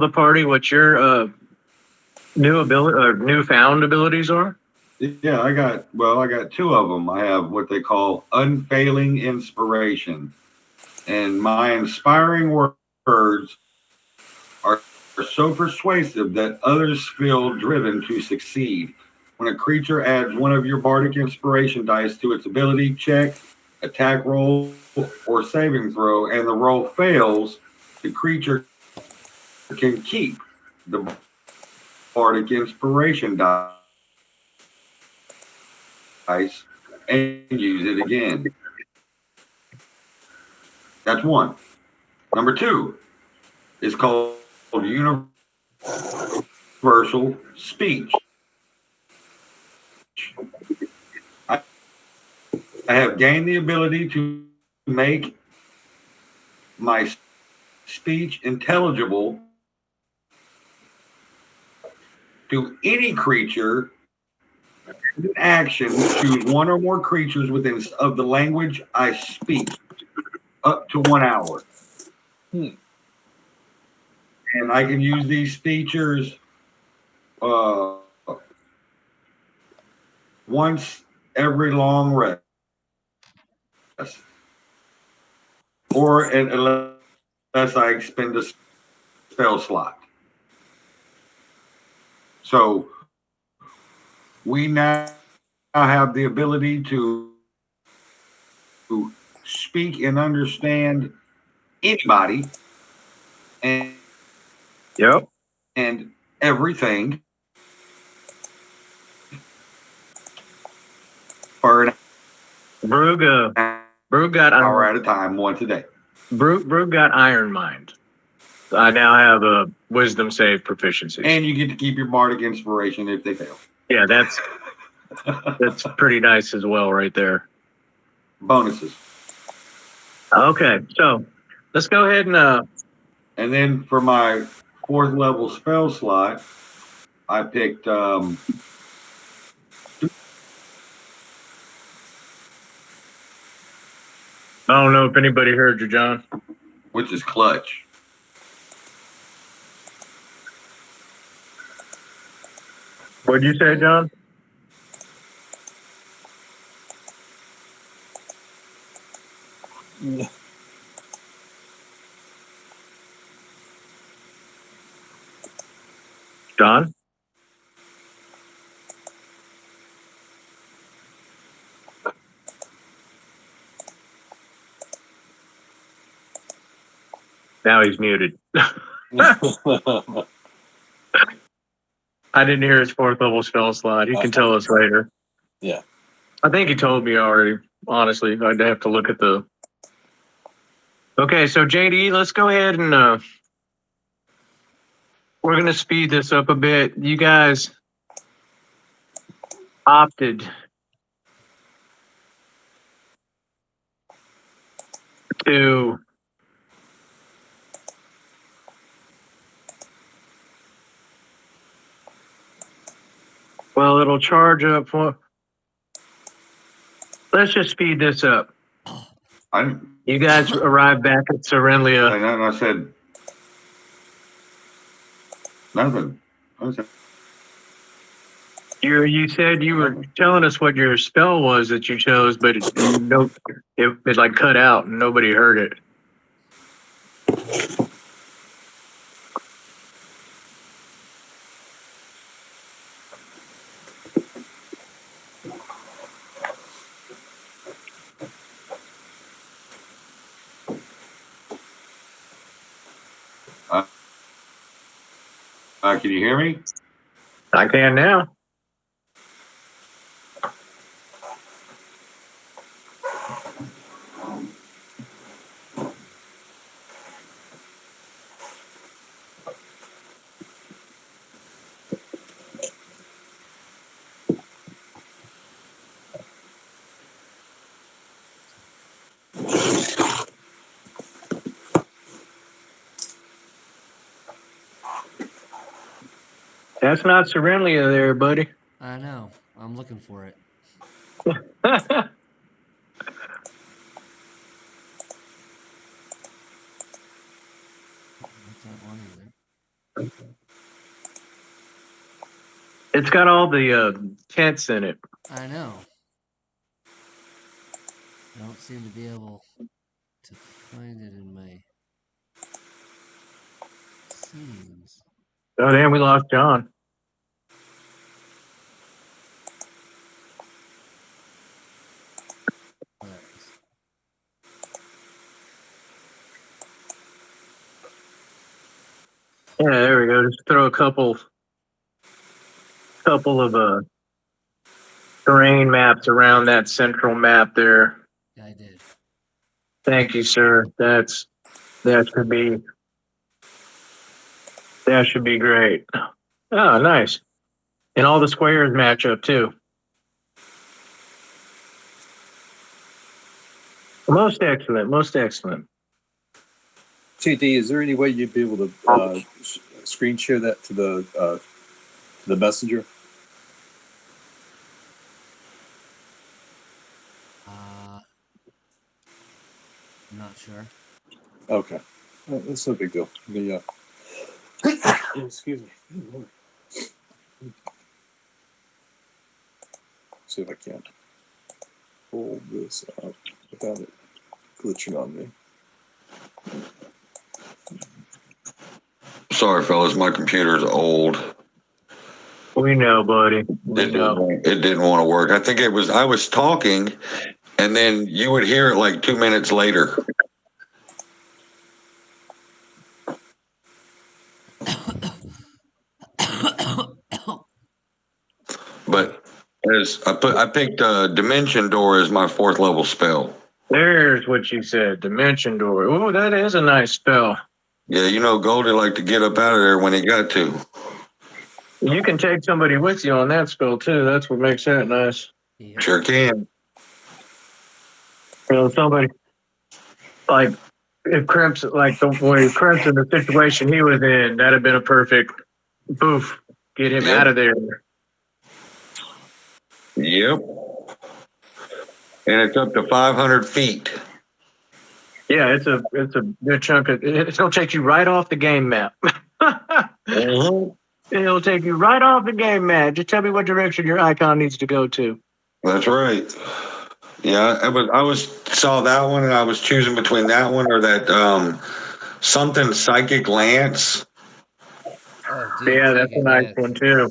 the party what your new ability or newfound abilities are? Yeah, I got two of them. I have what they call unfailing inspiration. And my inspiring words are so persuasive that others feel driven to succeed. When a creature adds one of your bardic inspiration dice to its ability check, attack roll, or saving throw, and the roll fails, the creature can keep the bardic inspiration dice and use it again. That's one. Number two is called universal speech. I, I have gained the ability to make my speech intelligible to any creature in action. Choose one or more creatures within of the language I speak, up to 1 hour. And I can use these features uh, once every long rest, or unless I expend a spell slot. So we now have the ability to speak and understand anybody and Yep. and everything for an Brug, Brug got hour at a time, once a day. Brug got Iron Mind. I now have a Wisdom save proficiency. And you get to keep your bardic inspiration if they fail. Yeah, that's pretty nice as well, right there. Bonuses. Okay, so let's go ahead and then for my 4th level spell slot, I picked I don't know if anybody heard you, John. Which is clutch. What'd you say, John? Yeah. John? Now he's muted. I didn't hear his 4th level spell slot. He can tell us later. Yeah. I think he told me already, honestly. I'd have to look at the... Okay, so JD, let's go ahead and we're going to speed this up a bit. You guys opted to well, it'll charge up for... Let's just speed this up. You guys arrived back at Serenlia. And I said nothing. You said you were telling us what your spell was that you chose, but it like cut out and nobody heard it. Can you hear me? I can now. That's not Serenlia there, buddy. I know. I'm looking for it. That's Not that one either. It's got all the tents in it. I know. I don't seem to be able to find it in my scenes. Oh, damn, we lost John. But Yeah, there we go. Just throw a couple of terrain maps around that central map there. yeah, I did. Thank you, sir. That should be great. Oh, nice. And all the squares match up too. Most excellent. Most excellent. JD, is there any way you'd be able to screen share that to the messenger? I'm not sure. Okay, that's no big deal. The excuse me. See if I can pull this up without it glitching on me. Sorry, fellas, my computer's old. We know, buddy. We know. It didn't want to work. I think it was, I was talking and then you would hear it like 2 minutes later. But as I picked Dimension Door as my 4th level spell. There's what you said. Dimension Door. Oh, that is a nice spell. Yeah, you know, Goldie liked to get up out of there when he got to. You can take somebody with you on that spell too. That's what makes that nice. Yep. Sure can. You know, somebody like if Crimson, like the way Crimson, the situation he was in, that'd have been a perfect poof. Get him Yep. out of there. Yep. And it's up to 500 feet. Yeah, it's a good chunk of. It's gonna take you right off the game map. Mm-hmm. It'll take you right off the game map. Just tell me what direction your icon needs to go to. That's right. Yeah, I saw that one and I was choosing between that one or that something Psychic Lance. Oh, dude, Yeah, that's a Psychic nice Lance. one too.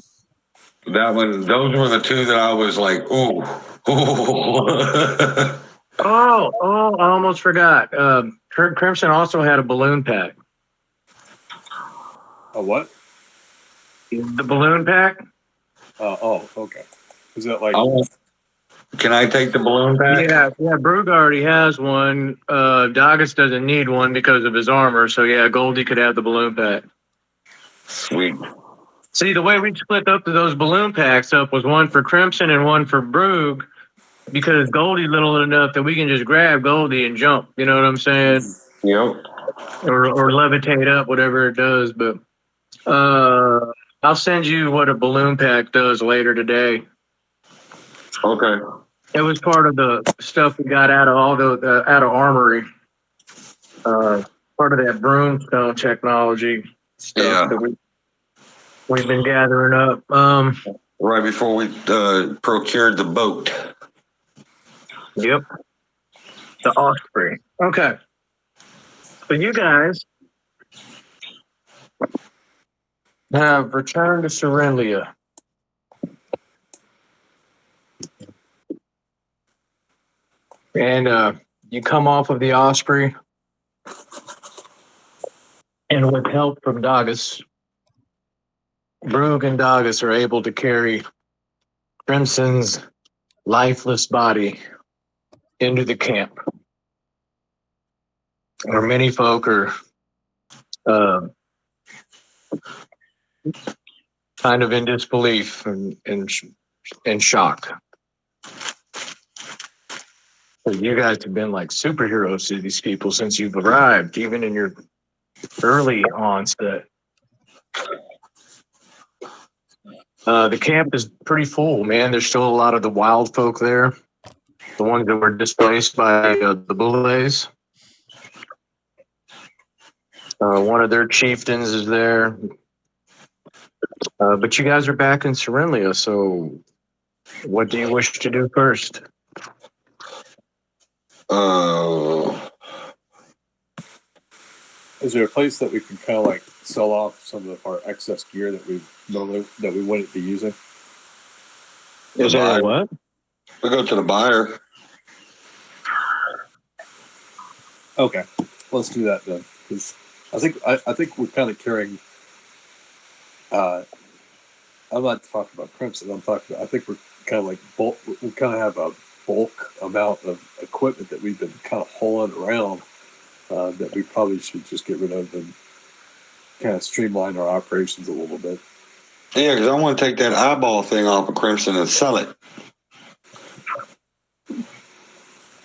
That one, those were the two that I was like, ooh. Oh, I almost forgot. Crimson also had a balloon pack. A what? The balloon pack? Okay. Is that like? Can I take the balloon pack? Yeah. Brug already has one. Dagus doesn't need one because of his armor. So yeah, Goldie could have the balloon pack. Sweet. See, the way we split up those balloon packs up was one for Crimson and one for Brug, because Goldie's little enough that we can just grab Goldie and jump. You know what I'm saying? Yep. Or levitate up, whatever it does. But I'll send you what a balloon pack does later today. Okay. It was part of the stuff we got out of all the out of Armory. Part of that broomstone technology stuff Yeah. that we've been gathering up. Right before we procured the boat. Yep. The Osprey. Okay. So you guys have returned to Serenlia. And you come off of the Osprey, and with help from Dagus, Brug and Dagus are able to carry Crimson's lifeless body into the camp, where many folk are kind of in disbelief and shock. So you guys have been like superheroes to these people since you've arrived, even in your early onset. The camp is pretty full, man. There's still a lot of the wild folk there, the ones that were displaced by the Boulets. One of their chieftains is there. But you guys are back in Serenlia, so what do you wish to do first? Is there a place that we can kind of like sell off some of our excess gear that we wouldn't be using? Is there a what? We go to the buyer. Okay, let's do that then. Because I think we're kind of carrying. I'm not talking about Crimson. I think we're kind of like bulk. We kind of have a bulk amount of equipment that we've been kind of hauling around that we probably should just get rid of and kind of streamline our operations a little bit. Yeah, because I want to take that eyeball thing off of Crimson and sell it.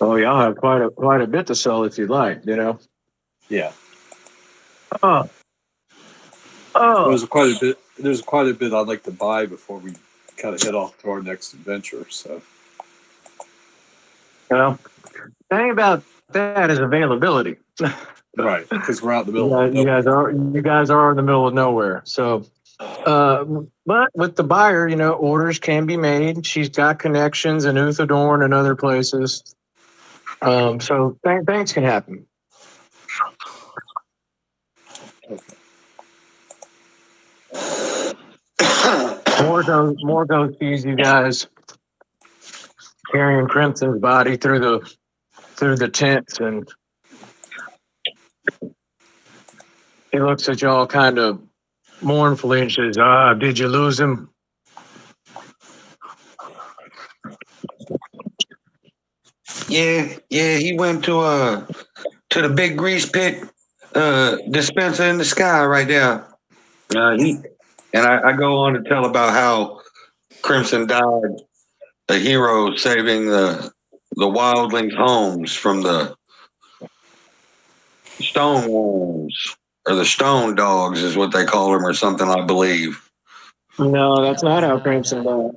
Oh, y'all have quite a bit to sell if you'd like, you know. Yeah. Oh. There's quite a bit I'd like to buy before we kind of head off to our next adventure. So, Well, the thing about that is availability. right, because we're out in the middle. Of You guys are in the middle of nowhere. So, but with the buyer, you know, orders can be made. She's got connections in Uthadorn and other places. So things can happen. Morgo sees you guys carrying Crimson's body through the tents, and he looks at y'all kind of mournfully and says, did you lose him? Yeah, he went to the big grease pit dispenser in the sky right there. I go on to tell about how Crimson died, a hero saving the wildlings' homes from the stone worms, or the stone dogs is what they call them, or something, I believe. No, that's not how Crimson died.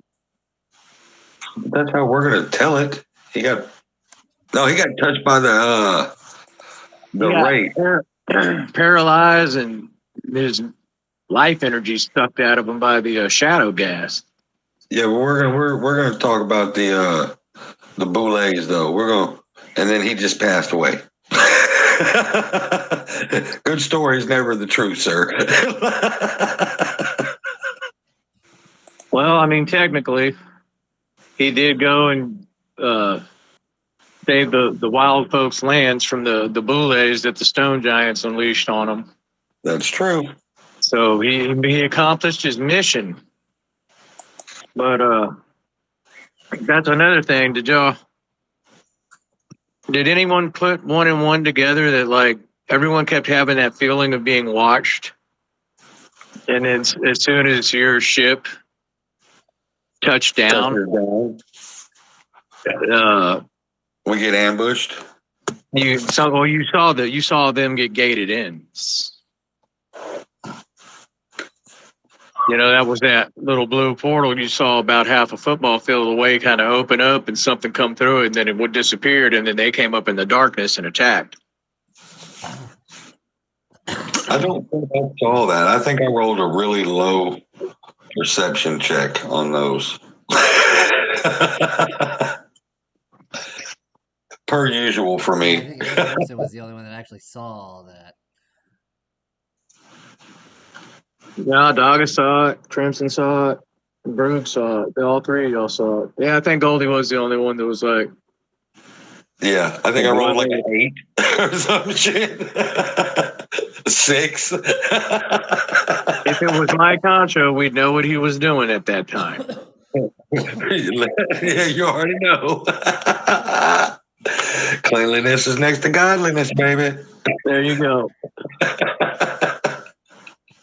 That's how we're gonna tell it. He got touched by the ray. Paralyzed, and his life energy sucked out of him by the shadow gas. Yeah, but we're gonna talk about the boulets though. And then he just passed away. Good story is never the truth, sir. Well, I mean, technically, he did go and save the wild folks' lands from the boulets that the stone giants unleashed on them. That's true. So he accomplished his mission. But that's another thing. Did anyone put one and one together that like everyone kept having that feeling of being watched? And then as soon as your ship touched down, we get ambushed. you saw them get gated in. You know, that was that little blue portal you saw about half a football field away kind of open up and something come through it, and then it would disappeared, and then they came up in the darkness and attacked. I don't think I saw that. I think I rolled a really low perception check on those. Per usual for I me. think Crimson was the only one that actually saw all that. Yeah, Dogga saw it, Crimson saw it, Brooke saw it. All three of y'all saw it. Yeah, I think Goldie was the only one that was like, Yeah, I think I rolled like an 8 or some shit. 6. if it was Mike Concho, we'd know what he was doing at that time. Yeah, you already know. Cleanliness is next to godliness, baby. There you go.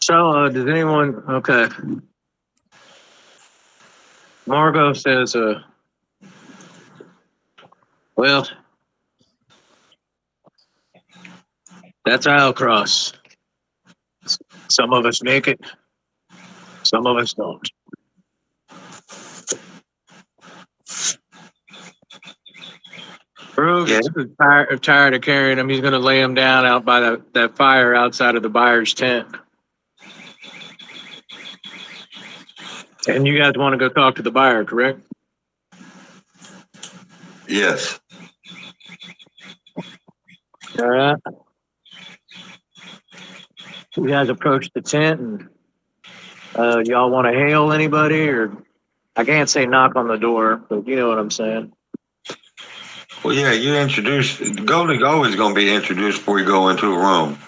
So, does anyone? Okay. Margot says, well, that's Islecross. Some of us make it, some of us don't. Bruce is tired of carrying him. He's going to lay him down out by that fire outside of the buyer's tent. And you guys want to go talk to the buyer, correct? Yes. All right. You guys approach the tent, and y'all want to hail anybody, or I can't say knock on the door, but you know what I'm saying. Well, yeah, you introduce. Goldie's always going to be introduced before we go into a room.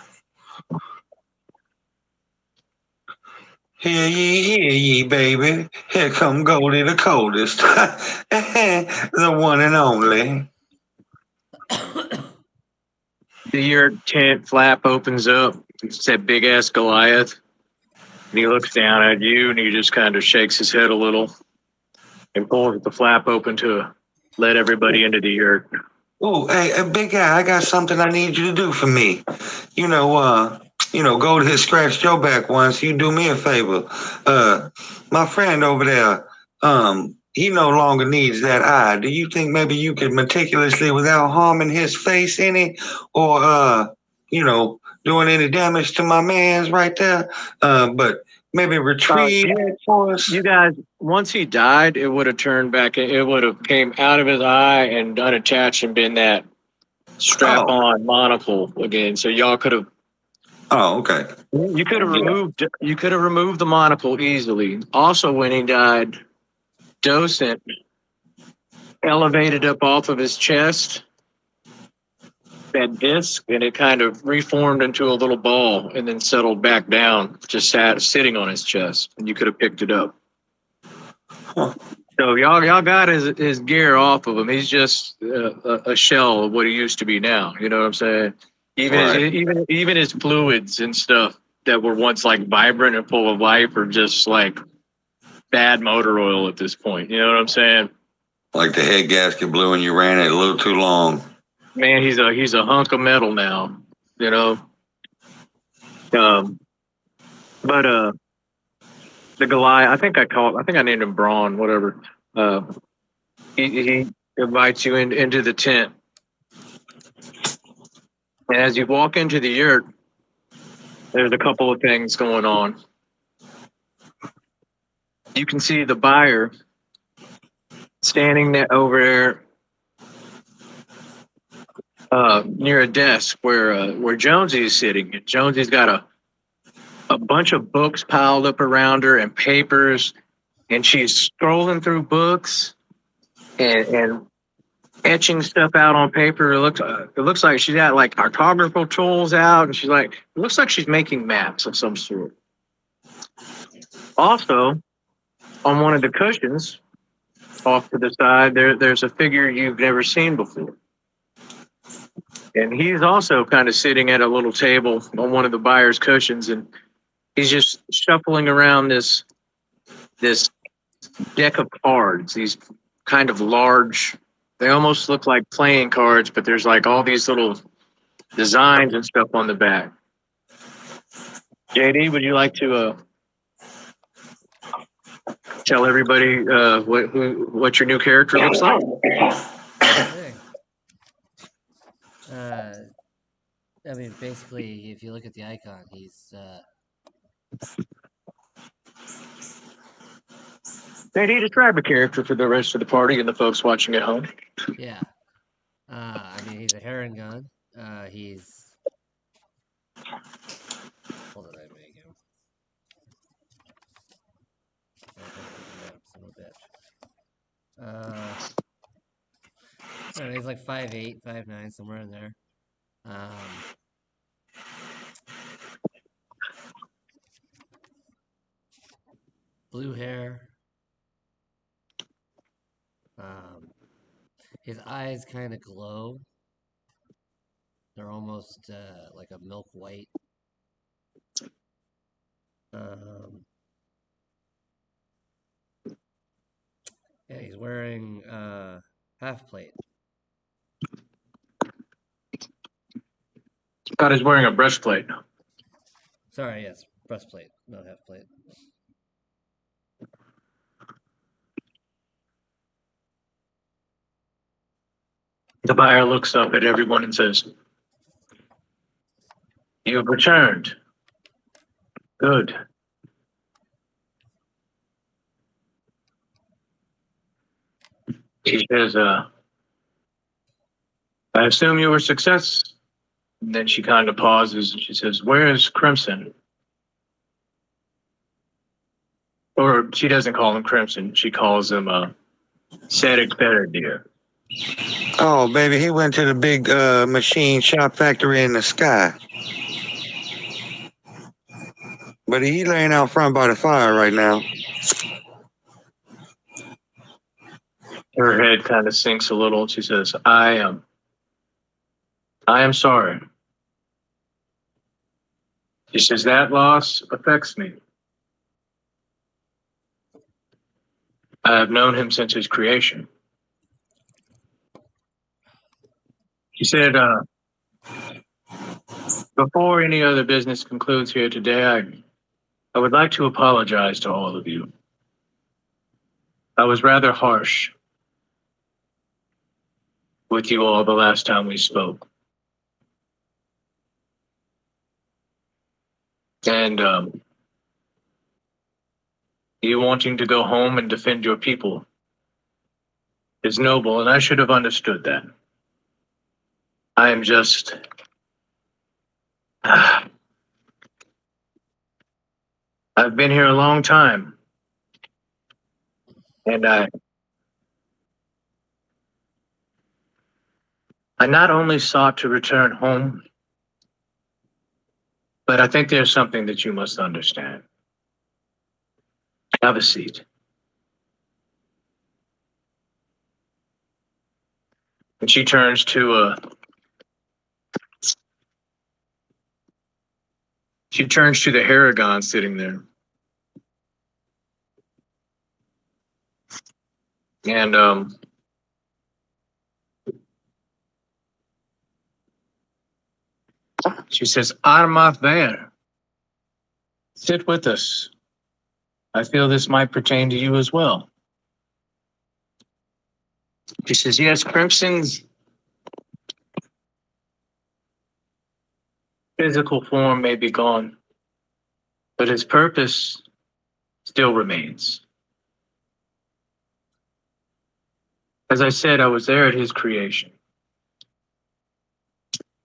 Hear ye, baby. Here come Goldie the coldest. The one and only. Your tent flap opens up. It's that big ass Goliath. And he looks down at you and he just kind of shakes his head a little and pulls the flap open to let everybody into the yurt. Oh, hey, big guy, I got something I need you to do for me. Goldie had scratched your back once. You do me a favor. My friend over there, he no longer needs that eye. Do you think maybe you could meticulously, without harming his face any, or doing any damage to my man's right there, but maybe retrieve it for us? You guys, once he died, it would have turned back. It would have came out of his eye and unattached and been that strap-on monocle again. So y'all could have. Oh, okay. You could have removed. You could have removed the monocle easily. Also, when he died, Docent elevated up off of his chest that disc, and it kind of reformed into a little ball, and then settled back down, just sitting on his chest, and you could have picked it up. Huh. So y'all got his gear off of him. He's just a shell of what he used to be now. You know what I'm saying? Even his fluids and stuff that were once like vibrant and full of life are just like bad motor oil at this point. You know what I'm saying? Like the head gasket blew and you ran it a little too long. Man, he's a hunk of metal now. You know. But the Goliath, I think I named him Braun, whatever. He invites you into the tent. And as you walk into the yurt, there's a couple of things going on. You can see the buyer standing there over there near a desk where Jonesy is sitting. And Jonesy's got a bunch of books piled up around her and papers, and she's scrolling through books and etching stuff out on paper. It looks like she's got like cartographical tools out, and it looks like she's making maps of some sort. Also, on one of the cushions off to the side, there's a figure you've never seen before. And he's also kind of sitting at a little table on one of the buyer's cushions, and he's just shuffling around this deck of cards, these kind of large, they almost look like playing cards, but there's like all these little designs and stuff on the back. JD, would you like to tell everybody what your new character looks like? Okay. I mean, basically, if you look at the icon, he's JD, describe a character for the rest of the party and the folks watching at home. yeah. I mean, he's a heron gun. He's what did I make him? Son of a bitch. I don't know, he's like 5'8", 5'9", somewhere in there. Blue hair. His eyes kind of glow. They're almost like a milk white. Yeah, he's wearing half plate. God is wearing a breastplate. Sorry, yes, breastplate, not half plate. The buyer looks up at everyone and says, "You have returned. Good. She says, I assume you were a success. And then she kind of pauses and she says, where is Crimson? Or she doesn't call him Crimson. She calls him Cedric Deer. Oh, baby, he went to the big machine shop factory in the sky. But he laying out front by the fire right now. Her head kind of sinks a little. She says, I am sorry. She says, that loss affects me. I have known him since his creation. She said, before any other business concludes here today, I would like to apologize to all of you. I was rather harsh with you all the last time we spoke. And you wanting to go home and defend your people is noble, and I should have understood that. I am just... I've been here a long time, and I not only sought to return home, but I think there's something that you must understand. Have a seat. And she turns to the Haragon sitting there. And she says, Armath Bear, sit with us. I feel this might pertain to you as well. She says, yes, Crimson's physical form may be gone, but his purpose still remains. As I said, I was there at his creation.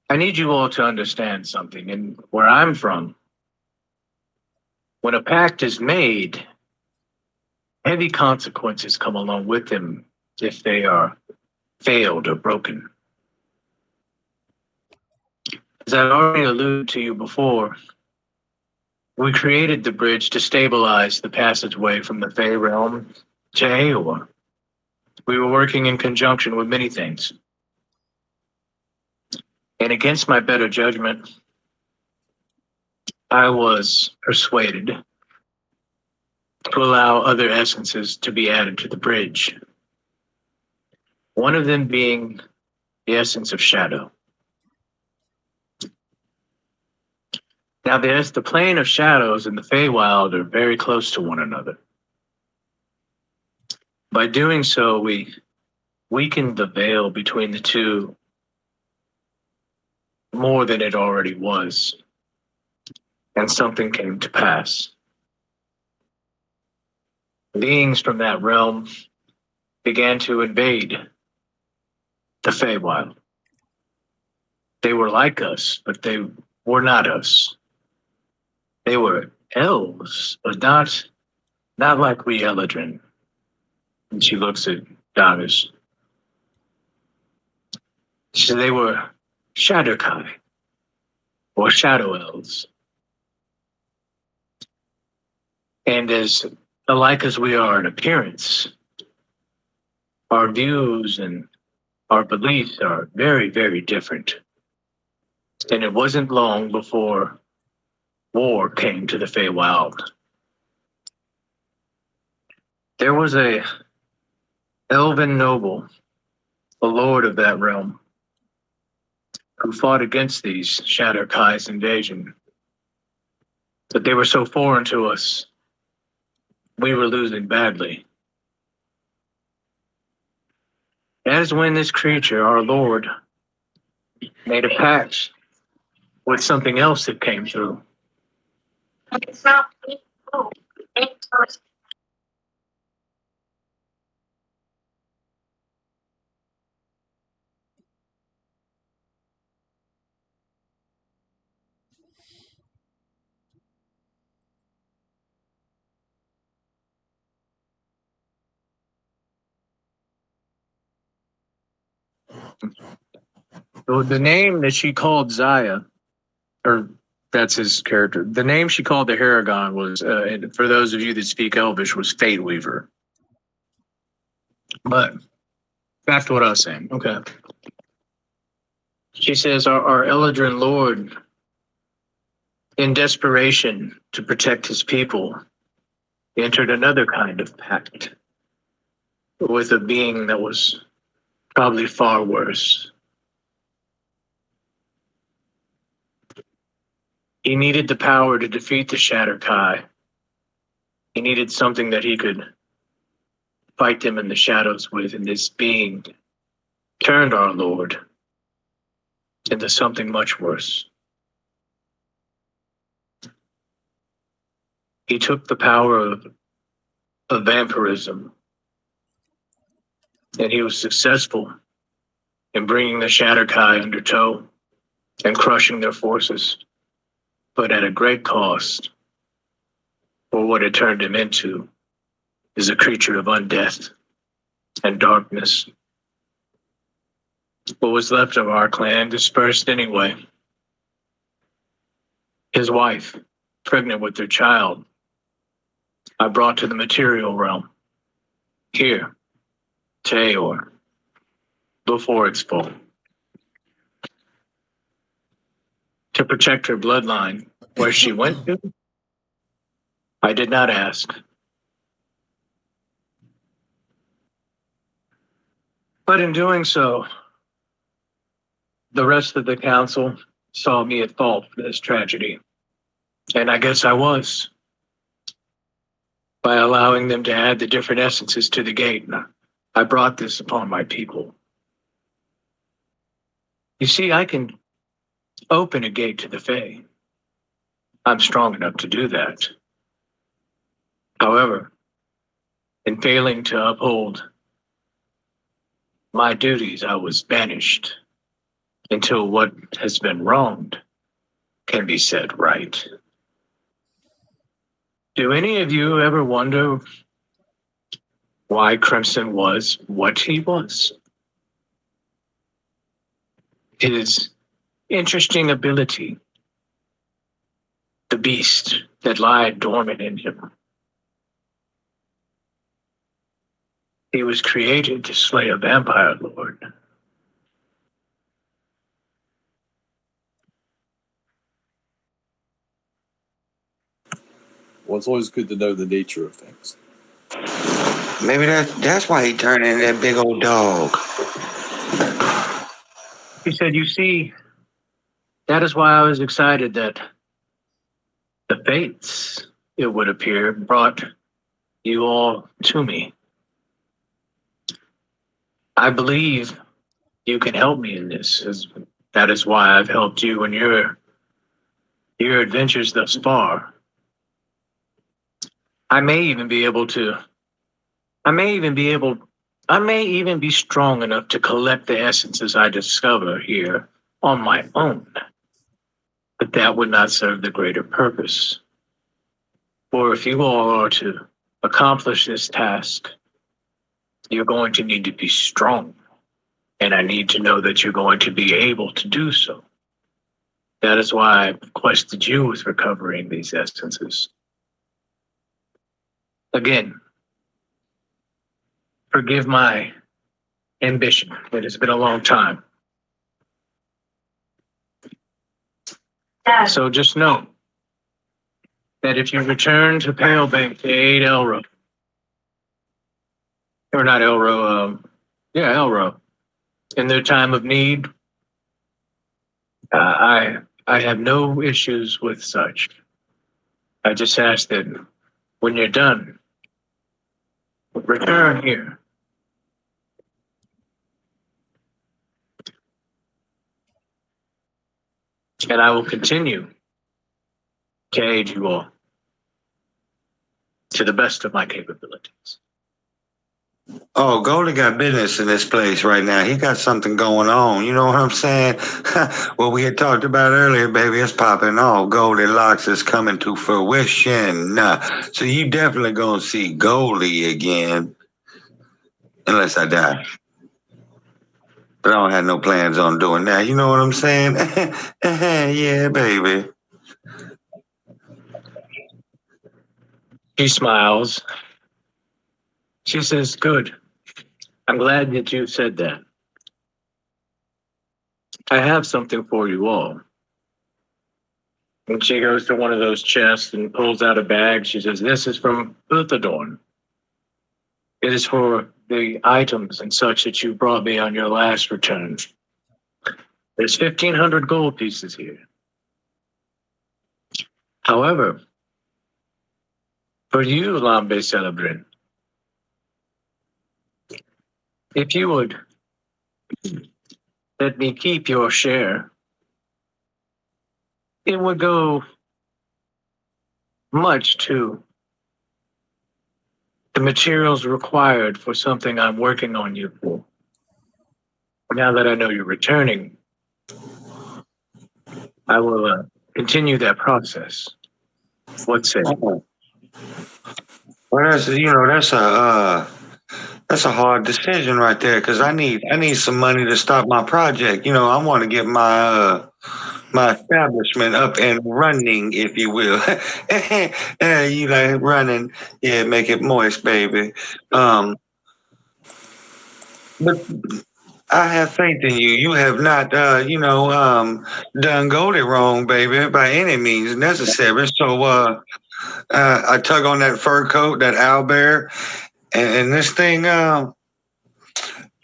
I need you all to understand something. And where I'm from, when a pact is made, heavy consequences come along with them if they are failed or broken. As I already alluded to you before, we created the bridge to stabilize the passageway from the Fey realm to Aeor. We were working in conjunction with many things. And against my better judgment, I was persuaded to allow other essences to be added to the bridge. One of them being the essence of shadow. Now, there's the plane of shadows and the Feywild are very close to one another. By doing so, we weakened the veil between the two more than it already was, and something came to pass. Beings from that realm began to invade the Feywild. They were like us, but they were not us. They were elves, but not like we Eladrin. And she looks at Davis. She said they were Shadowkai, or Shadow Elves. And as alike as we are in appearance, our views and our beliefs are very, very different. And it wasn't long before war came to the Feywild. There was a elven noble, a lord of that realm, who fought against these Shadowkai's invasion. But they were so foreign to us, we were losing badly. That is when this creature, our lord, made a pact with something else that came through. The name that she called Zaya, or that's his character. The name she called the Haragon was, and for those of you that speak Elvish, was Fate Weaver. But back to what I was saying. Okay. She says, our Eladrin Lord, in desperation to protect his people, entered another kind of pact with a being that was probably far worse. He needed the power to defeat the Shatterkai. He needed something that he could fight them in the shadows with, and this being turned our Lord into something much worse. He took the power of vampirism, and he was successful in bringing the Shatterkai under tow and crushing their forces, but at a great cost. For what it turned him into is a creature of undeath and darkness. What was left of our clan dispersed anyway. His wife, pregnant with their child, I brought to the material realm, here, to Aor, before its fall. To protect her bloodline, where she went to, I did not ask. But in doing so, the rest of the council saw me at fault for this tragedy. And I guess I was. By allowing them to add the different essences to the gate, I brought this upon my people. You see, I can open a gate to the Fae. I'm strong enough to do that. However, in failing to uphold my duties, I was banished until what has been wronged can be set right. Do any of you ever wonder why Crimson was what he was? His interesting ability, the beast that lied dormant in him. He was created to slay a vampire lord. Well, it's always good to know the nature of things. Maybe that's why he turned into that big old dog. He said, you see, that is why I was excited that the fates, it would appear, brought you all to me. I believe you can help me in this. That is why I've helped you in your adventures thus far. I may even be strong enough to collect the essences I discover here on my own. But that would not serve the greater purpose. For if you all are to accomplish this task, you're going to need to be strong. And I need to know that you're going to be able to do so. That is why I requested you with recovering these essences. Again, forgive my ambition. It has been a long time. So just know that if you return to Palebank to aid Elro, or not Elro, Elro, in their time of need, I have no issues with such. I just ask that when you're done, return here. And I will continue to aid you all to the best of my capabilities. Oh, Goldie got business in this place right now. He got something going on. You know what I'm saying? What we had talked about earlier, baby, it's popping off. Goldilocks is coming to fruition. So you definitely gonna see Goldie again. Unless I die. but I don't have no plans on doing that. You know what I'm saying? Yeah, baby. She smiles. She says, "Good. I'm glad that you said that. I have something for you all." And she goes to one of those chests and pulls out a bag. She says, "This is from Uthadorn. It is for the items and such that you brought me on your last return. There's 1,500 gold pieces here. However, for you, Lambe Celebrin, if you would let me keep your share, it would go much to the materials required for something I'm working on you for. Now that I know you're returning, I will continue that process. What say?" Well, that's a hard decision right there because I need some money to start my project. I want to get my establishment up and running, if you will. You like running, yeah, make it moist, baby. But I have faith in you. You have not, done Goldie wrong, baby, by any means necessary. So, I tug on that fur coat, that owlbear, and this thing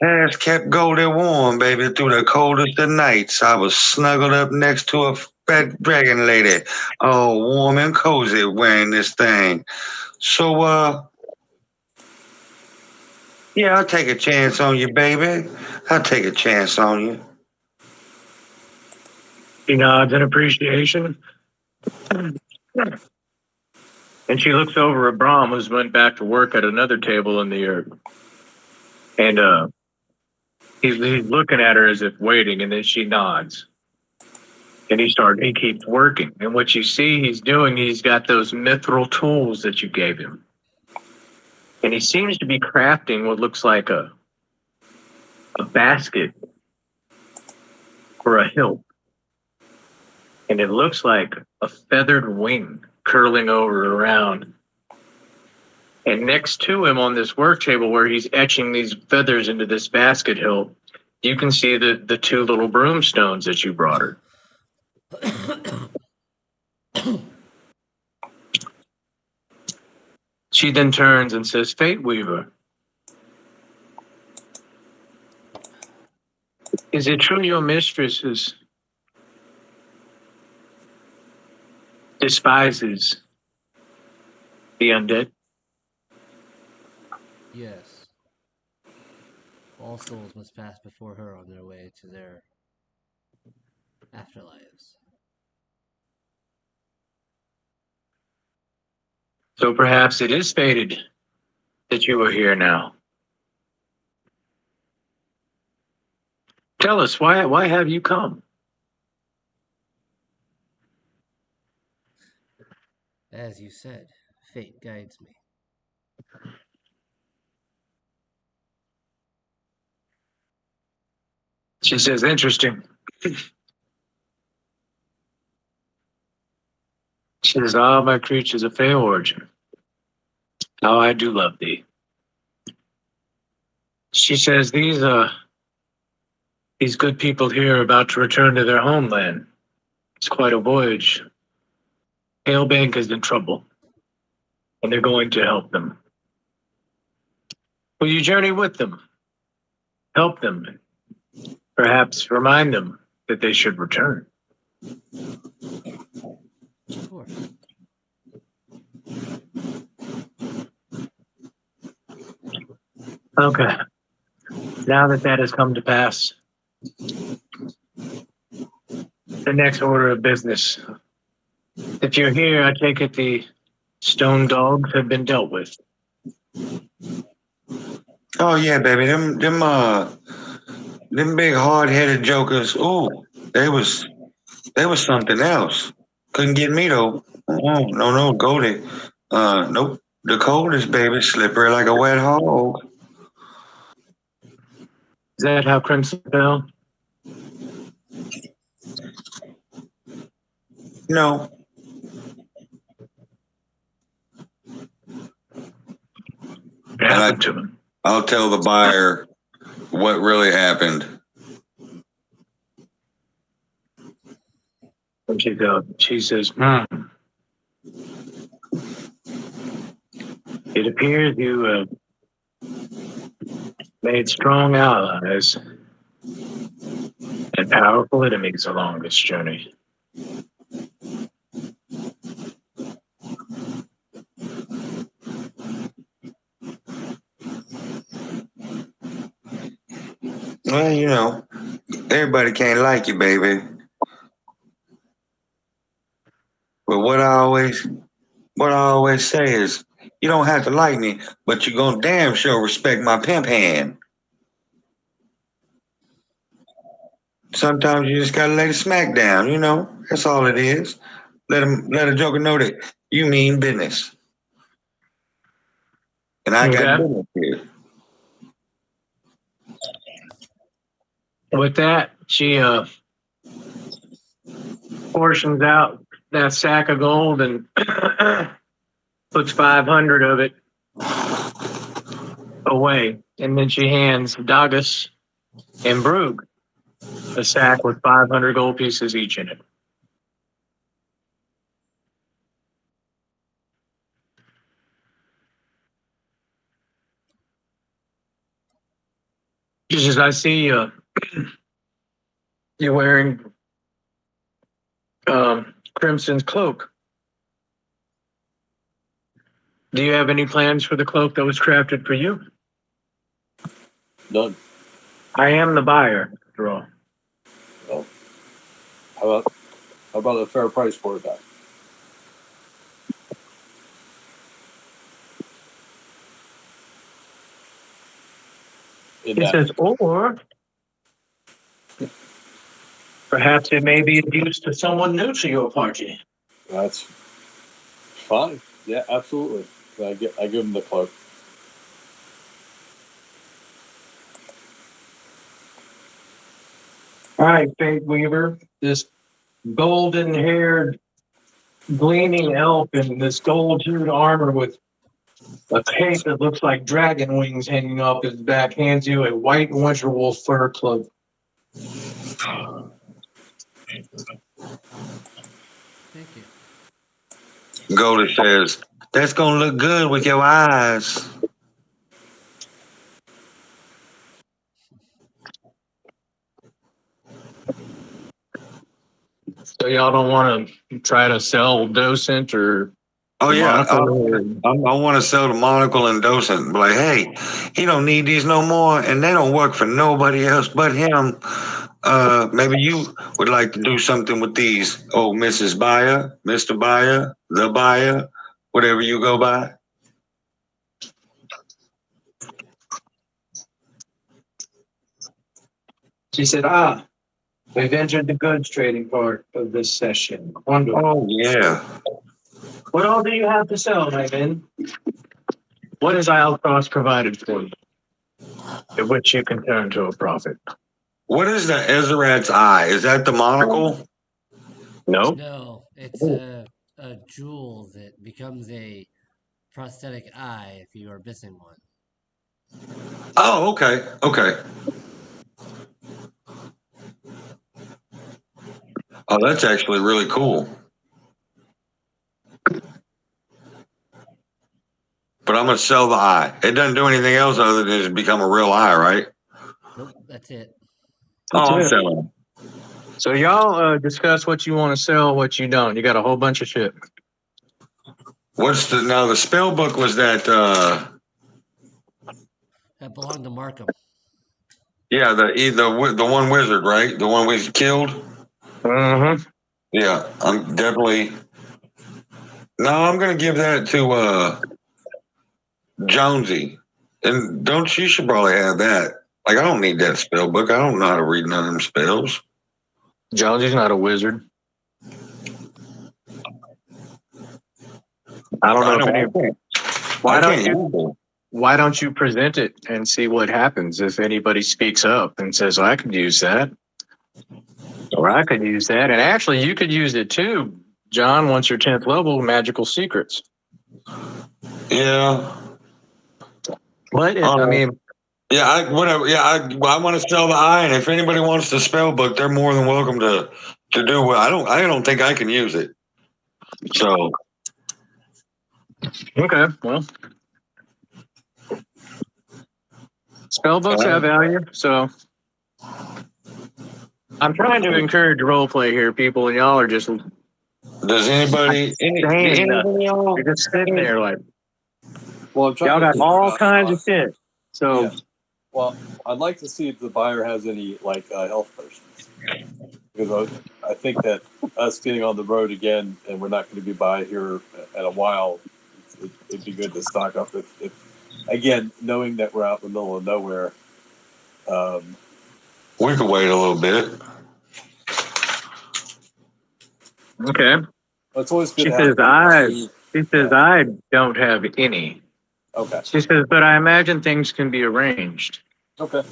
has kept Goldie warm, baby, through the coldest of nights. I was snuggled up next to a fat dragon lady, all warm and cozy, wearing this thing. So, yeah, I'll take a chance on you, baby. I'll take a chance on you. She nods in appreciation. And she looks over at Brahm, who's went back to work at another table in the yurt. And he's looking at her as if waiting, and then she nods. And he keeps working. And what you see he's doing, he's got those mithril tools that you gave him. And he seems to be crafting what looks like a basket or a hilt. And it looks like a feathered wing curling over around. And next to him on this work table where he's etching these feathers into this basket hilt, you can see the two little broomstones that you brought her. She then turns and says, "Fate Weaver, is it true your mistress despises the undead?" Yes. All souls must pass before her on their way to their afterlives. So perhaps it is fated that you are here now. Tell us, why have you come? As you said, fate guides me. She says, "Interesting." She says, "Ah, my creatures of fair origin, how I do love thee." She says, these good people here are about to return to their homeland. It's quite a voyage. Halebank is in trouble, and they're going to help them. Will you journey with them? Help them? Perhaps remind them that they should return. Sure. Okay. Now that has come to pass, the next order of business. If you're here, I take it the stone dogs have been dealt with. Oh yeah, baby. Them big hard-headed jokers. Ooh, they was something else. Couldn't get me though. Oh no, Goldie. Nope. The coldest, baby, slippery like a wet hog. Is that how Crimson fell? No. What happened to him? I'll tell the buyer what really happened. And she says, it appears you made strong allies and powerful enemies along this journey. Well, you know, everybody can't like you, baby. But what I always say is, you don't have to like me, but you're gonna damn sure respect my pimp hand. Sometimes you just gotta lay the smack down, you know. That's all it is. Let a joker know that you mean business. And I got Okay. business here. With that, she portions out that sack of gold and puts 500 of it away. And then she hands Dagus and Brug a sack with 500 gold pieces each in it. She says, I see you're wearing Crimson's cloak. Do you have any plans for the cloak that was crafted for you? None. I am the buyer, after all. Well, how about a fair price for it back? He says, or perhaps it may be of use to someone new to your party. That's fine. Yeah, absolutely. I give him the cloak. All right, Fate Weaver, this golden-haired, gleaming elf in this gold-hued armor with a cape that looks like dragon wings hanging off his back hands you a white winter wolf fur cloak. Thank you. Goldie says, that's gonna look good with your eyes. So y'all don't want to try to sell Docent or Oh yeah, Monocle? I want to sell the monocle and docent. Like, hey, he don't need these no more, and they don't work for nobody else but him. Maybe you would like to do something with these. Oh, Mrs. Buyer, Mr. Buyer, the buyer, whatever you go by. She said, we've entered the goods trading part of this session. Wonderful. Oh yeah. What all do you have to sell, my man? What has Islecross provided for you, at which you can turn to a profit? What is the Ezerat's eye? Is that the monocle? No. No, it's a jewel that becomes a prosthetic eye if you are missing one. Oh, okay, okay. Oh, that's actually really cool. But I'm gonna sell the eye. It doesn't do anything else other than just become a real eye, right? Nope, that's it. Oh, I'm That's it. selling. So y'all discuss what you want to sell, what you don't. You got a whole bunch of shit. What's the spell book was that That belonged to Markham. yeah, the one wizard, right? The one we killed? Mm-hmm. Yeah, I'm definitely no, I'm gonna give that to Jonesy. And don't you should probably have that. Like I don't need that spell book. I don't know how to read none of them spells. Jonesy's not a wizard. I don't know if any. Why don't you? why don't you present it and see what happens if anybody speaks up and says, I could use that, or I could use that. And actually, you could use it too, John, once you're 10th level, Magical Secrets. Yeah. But, I mean, Yeah, whatever. Yeah, I want to sell the eye, and if anybody wants the spell book, they're more than welcome to do well. I don't think I can use it. So okay, well, spell books have value, so I'm trying to encourage role play here, people, and y'all are just does anybody saying nothing. anybody else? You're just sitting there like Well, I'm trying y'all to got think all about, kinds of shit. So yeah. Well, I'd like to see if the buyer has any health potions, because I think that us getting on the road again, and we're not going to be by here in a while, it'd be good to stock up. If again, knowing that we're out in the middle of nowhere, We could wait a little bit. okay. it's always good She to says have. she says I don't have any. Okay. She says, but I imagine things can be arranged. Okay.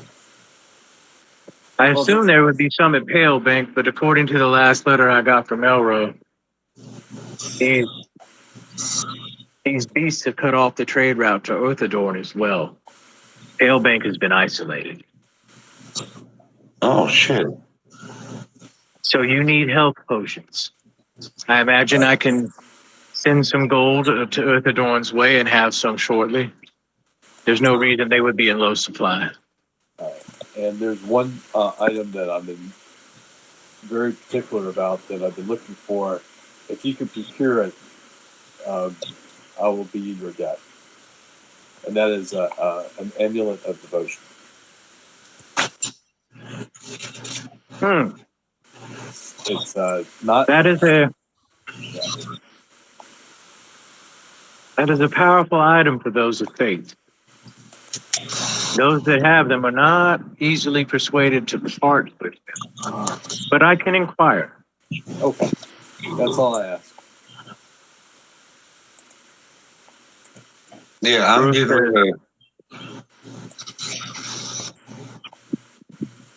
I Well, assume there would be some at Pale Bank, but according to the last letter I got from Elro, these beasts have cut off the trade route to Orthadorn as well. Pale Bank has been isolated. Oh shit! So you need health potions. I imagine I can send some gold to Orthadorn's way and have some shortly. There's no reason they would be in low supply. And there's one item that I've been very particular about that I've been looking for. If you can procure it, I will be in your debt. And that is an amulet of devotion. It's not. That is a powerful item for those of faith. Those that have them are not easily persuaded to part with them. But I can inquire. Okay. That's all I ask. Yeah, I'm getting rid of.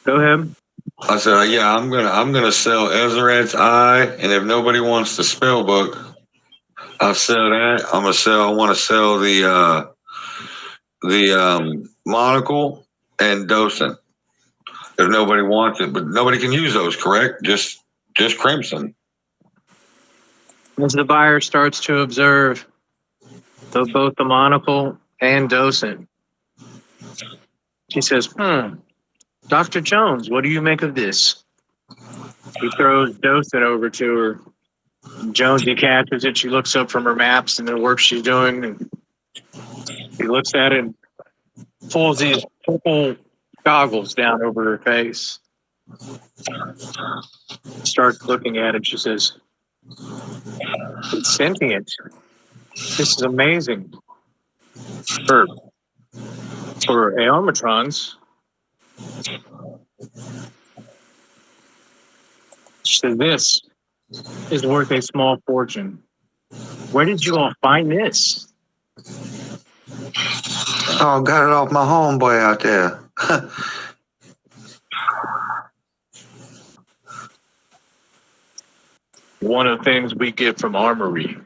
Go ahead. I said, yeah, I'm gonna sell Ezrat's eye, and if nobody wants the spell book, I'll sell that. I want to sell the monocle and docent. If nobody wants it, but nobody can use those, correct? Just crimson. As the buyer starts to observe both the monocle and docent, she says, Dr. Jones, what do you make of this? He throws docent over to her. Jonesy catches it. She looks up from her maps and the work she's doing. And he looks at it and pulls these purple goggles down over her face. Starts looking at it. She says, it's sentient. This is amazing. For Aomatrons. She said, this is worth a small fortune. Where did you all find this? Oh, got it off my homeboy out there. One of the things we get from Armory.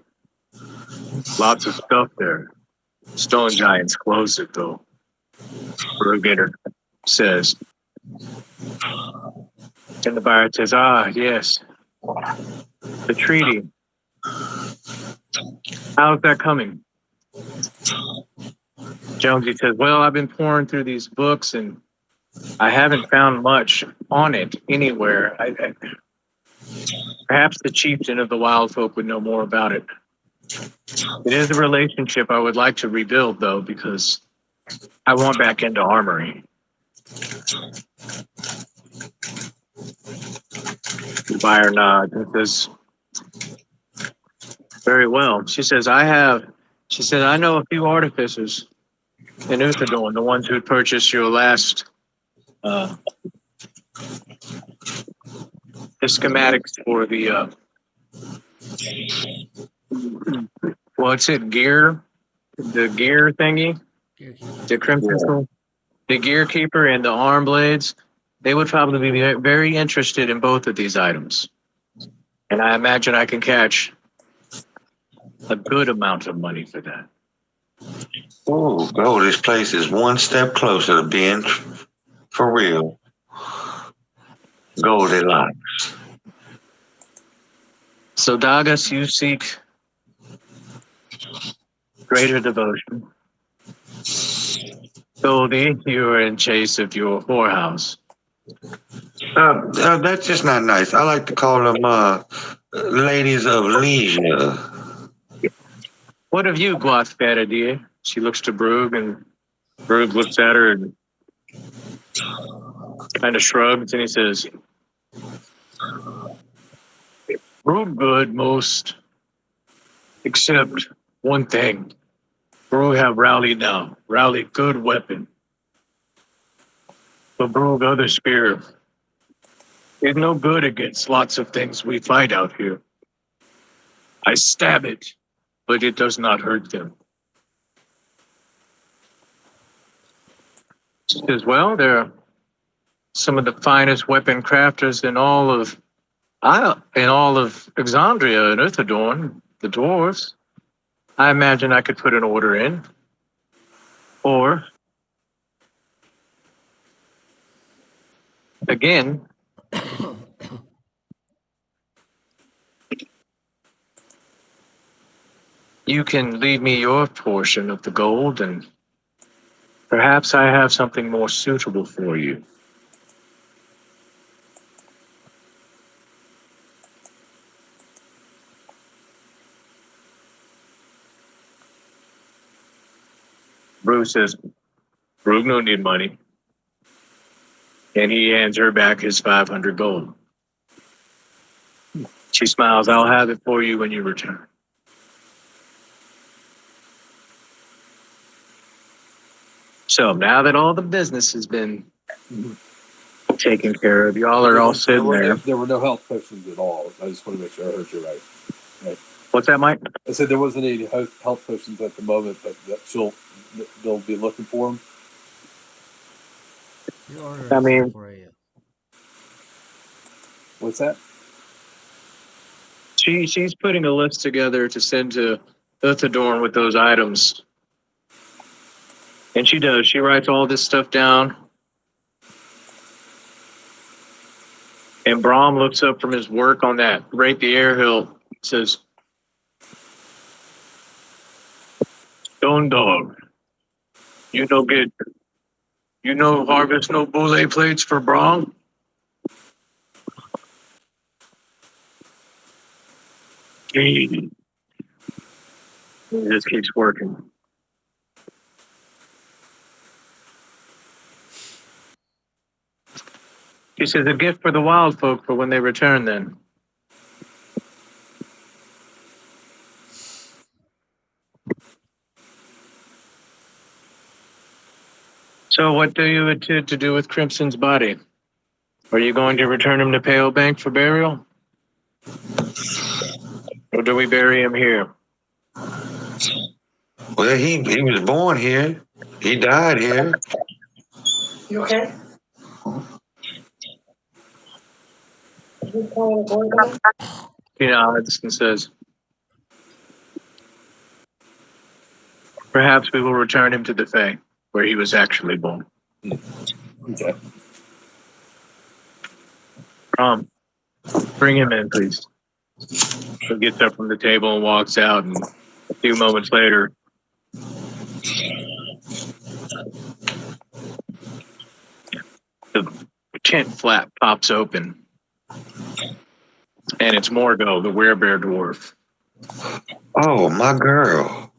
Lots of stuff there. Stone Giant's closed it, though. Brugator says. And the buyer says, yes. The treaty. How's that coming? Jonesy says, well, I've been pouring through these books and I haven't found much on it anywhere. Perhaps the chieftain of the wild folk would know more about it. It is a relationship I would like to rebuild, though, because I want back into Armory. The buyer nods and says, very well. She says, I know a few artificers in Uthadorn, the ones who purchased your last the schematics for the what's it, gear? The gear thingy? Gearkeeper. The Crimson Soul, the Gear Keeper, and the Arm Blades, they would probably be very interested in both of these items. And I imagine I can catch a good amount of money for that. Ooh, bro, this place is one step closer to being for real. Goldilocks. So, Dagas, you seek greater devotion. Goldie, you are in chase of your whorehouse. That's just not nice. I like to call them ladies of leisure. What of you, Guathbetta, dear? She looks to Brug, and Brug looks at her and kind of shrugs, and he says, Brug good most, except one thing. Brug have Rowley now. Rowley good weapon. But Brug other spear is no good against lots of things we fight out here. I stab it, but it does not hurt them. She says, well, they're some of the finest weapon crafters in all of Exandria and Earthadorn, the dwarves. I imagine I could put an order in. Or, again, you can leave me your portion of the gold, and perhaps I have something more suitable for you. Bruce says, Brug no need money. And he hands her back his 500 gold. She smiles, I'll have it for you when you return. So now that all the business has been taken care of, y'all are all sitting there. There were no health potions at all. I just want to make sure I heard you right. What's that, Mike? I said there wasn't any health potions at the moment, but they'll be looking for them. Your order I is mean- for you. What's that? She's putting a list together to send to Earthadorn with those items. And she does. She writes all this stuff down. And Brahm looks up from his work on that rapier hilt, says, Stone Dog, you harvest no boule plates for Brahm? He just keeps working. She says, a gift for the wild folk for when they return then. So what do you intend to do with Crimson's body? Are you going to return him to Pale Bank for burial? Or do we bury him here? Well, he was born here. He died here. You okay? He nods and says, perhaps we will return him to the Fae, where he was actually born. Okay. Bring him in, please. He gets up from the table and walks out, and a few moments later, the tent flap pops open, and it's Morgo, the werebear dwarf. Oh, my girl.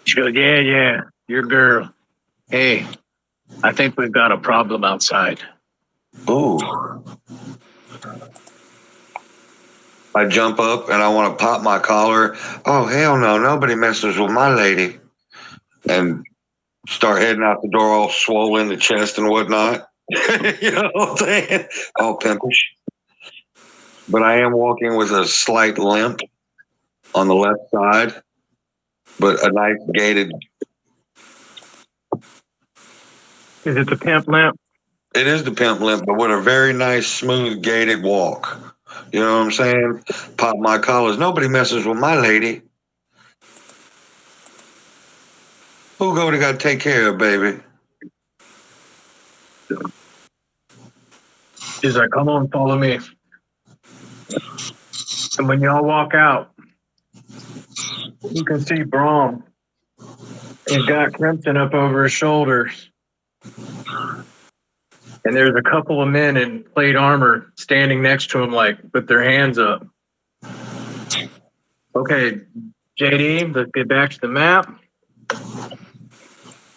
She goes, yeah, your girl. Hey, I think we've got a problem outside. Ooh. I jump up and I want to pop my collar. Oh, hell no. Nobody messes with my lady. And start heading out the door all swollen, the chest and whatnot. You know what I'm saying? All pimpish. But I am walking with a slight limp on the left side, but a nice gated Is it the pimp limp? It is the pimp limp, but with a very nice, smooth, gated walk. You know what I'm saying? Pop my collars. Nobody messes with my lady. Who Goldie got to take care of, baby? She's like, come on, follow me. And when y'all walk out, you can see Braun. He's got Crimson up over his shoulders. And there's a couple of men in plate armor standing next to him, like with their hands up. Okay, JD, let's get back to the map.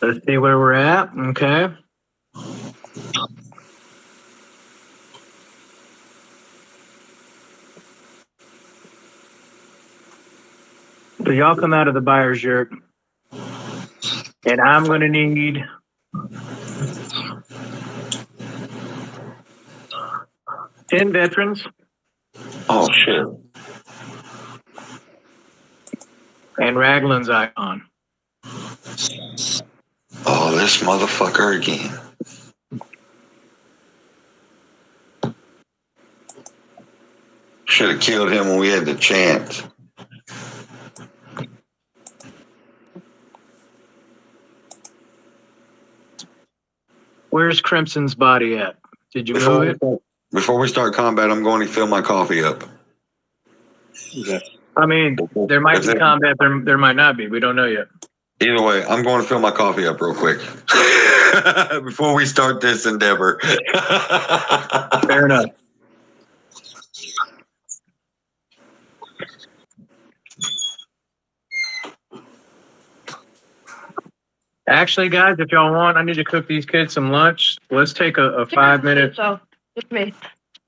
Let's see where we're at. Okay. So y'all come out of the buyer's yurt. And I'm going to need 10 veterans Oh, shit. and Raglan's icon. Oh, this motherfucker again. Should have killed him when we had the chance. Where's Crimson's body at? Did you move it? Before we start combat, I'm going to fill my coffee up. Okay. I mean, there might be If it- combat, there might not be. We don't know yet. Either way, I'm going to fill my coffee up real quick before we start this endeavor. Fair enough. Actually, guys, if y'all want, I need to cook these kids some lunch. Let's take a 5 minute. So, with me.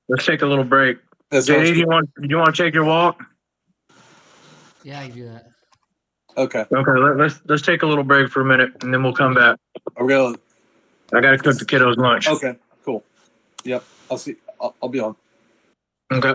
Let's take a little break. That sounds JD, do you want to take your walk? Yeah, I can do that. okay. Okay, let's take a little break for a minute, and then we'll come back. Are we gonna? I got to cook the kiddos lunch. Okay. Cool. Yep. I'll see. I'll be on. Okay.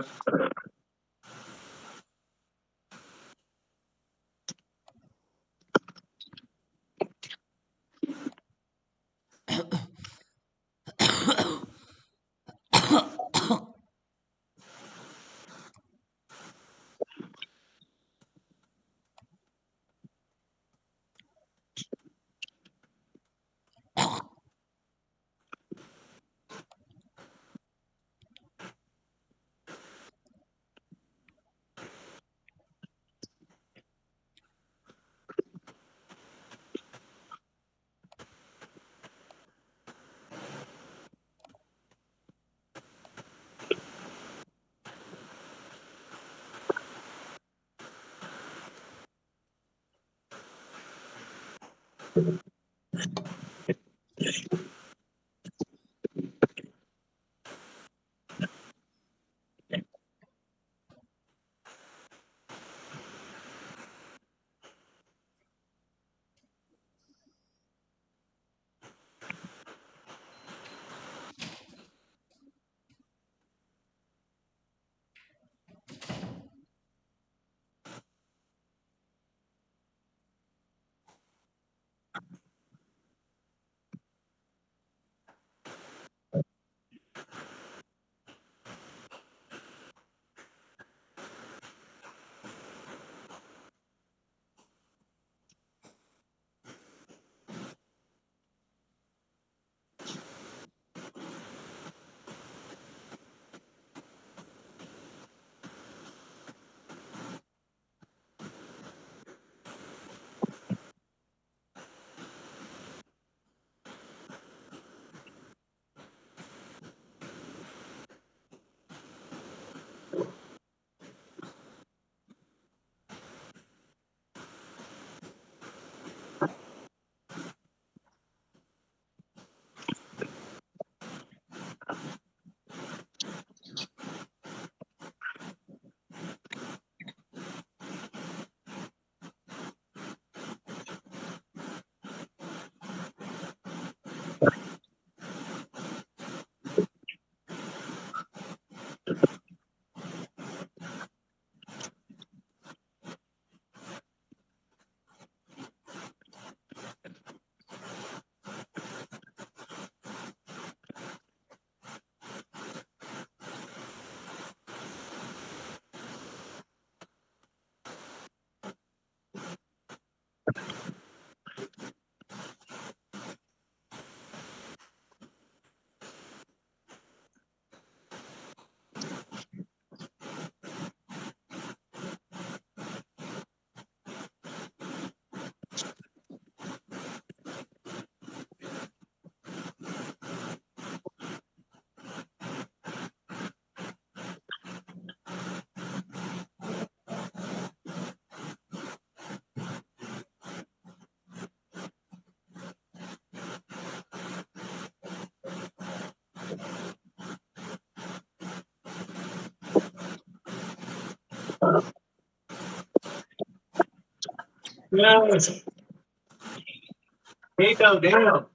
No, he go down.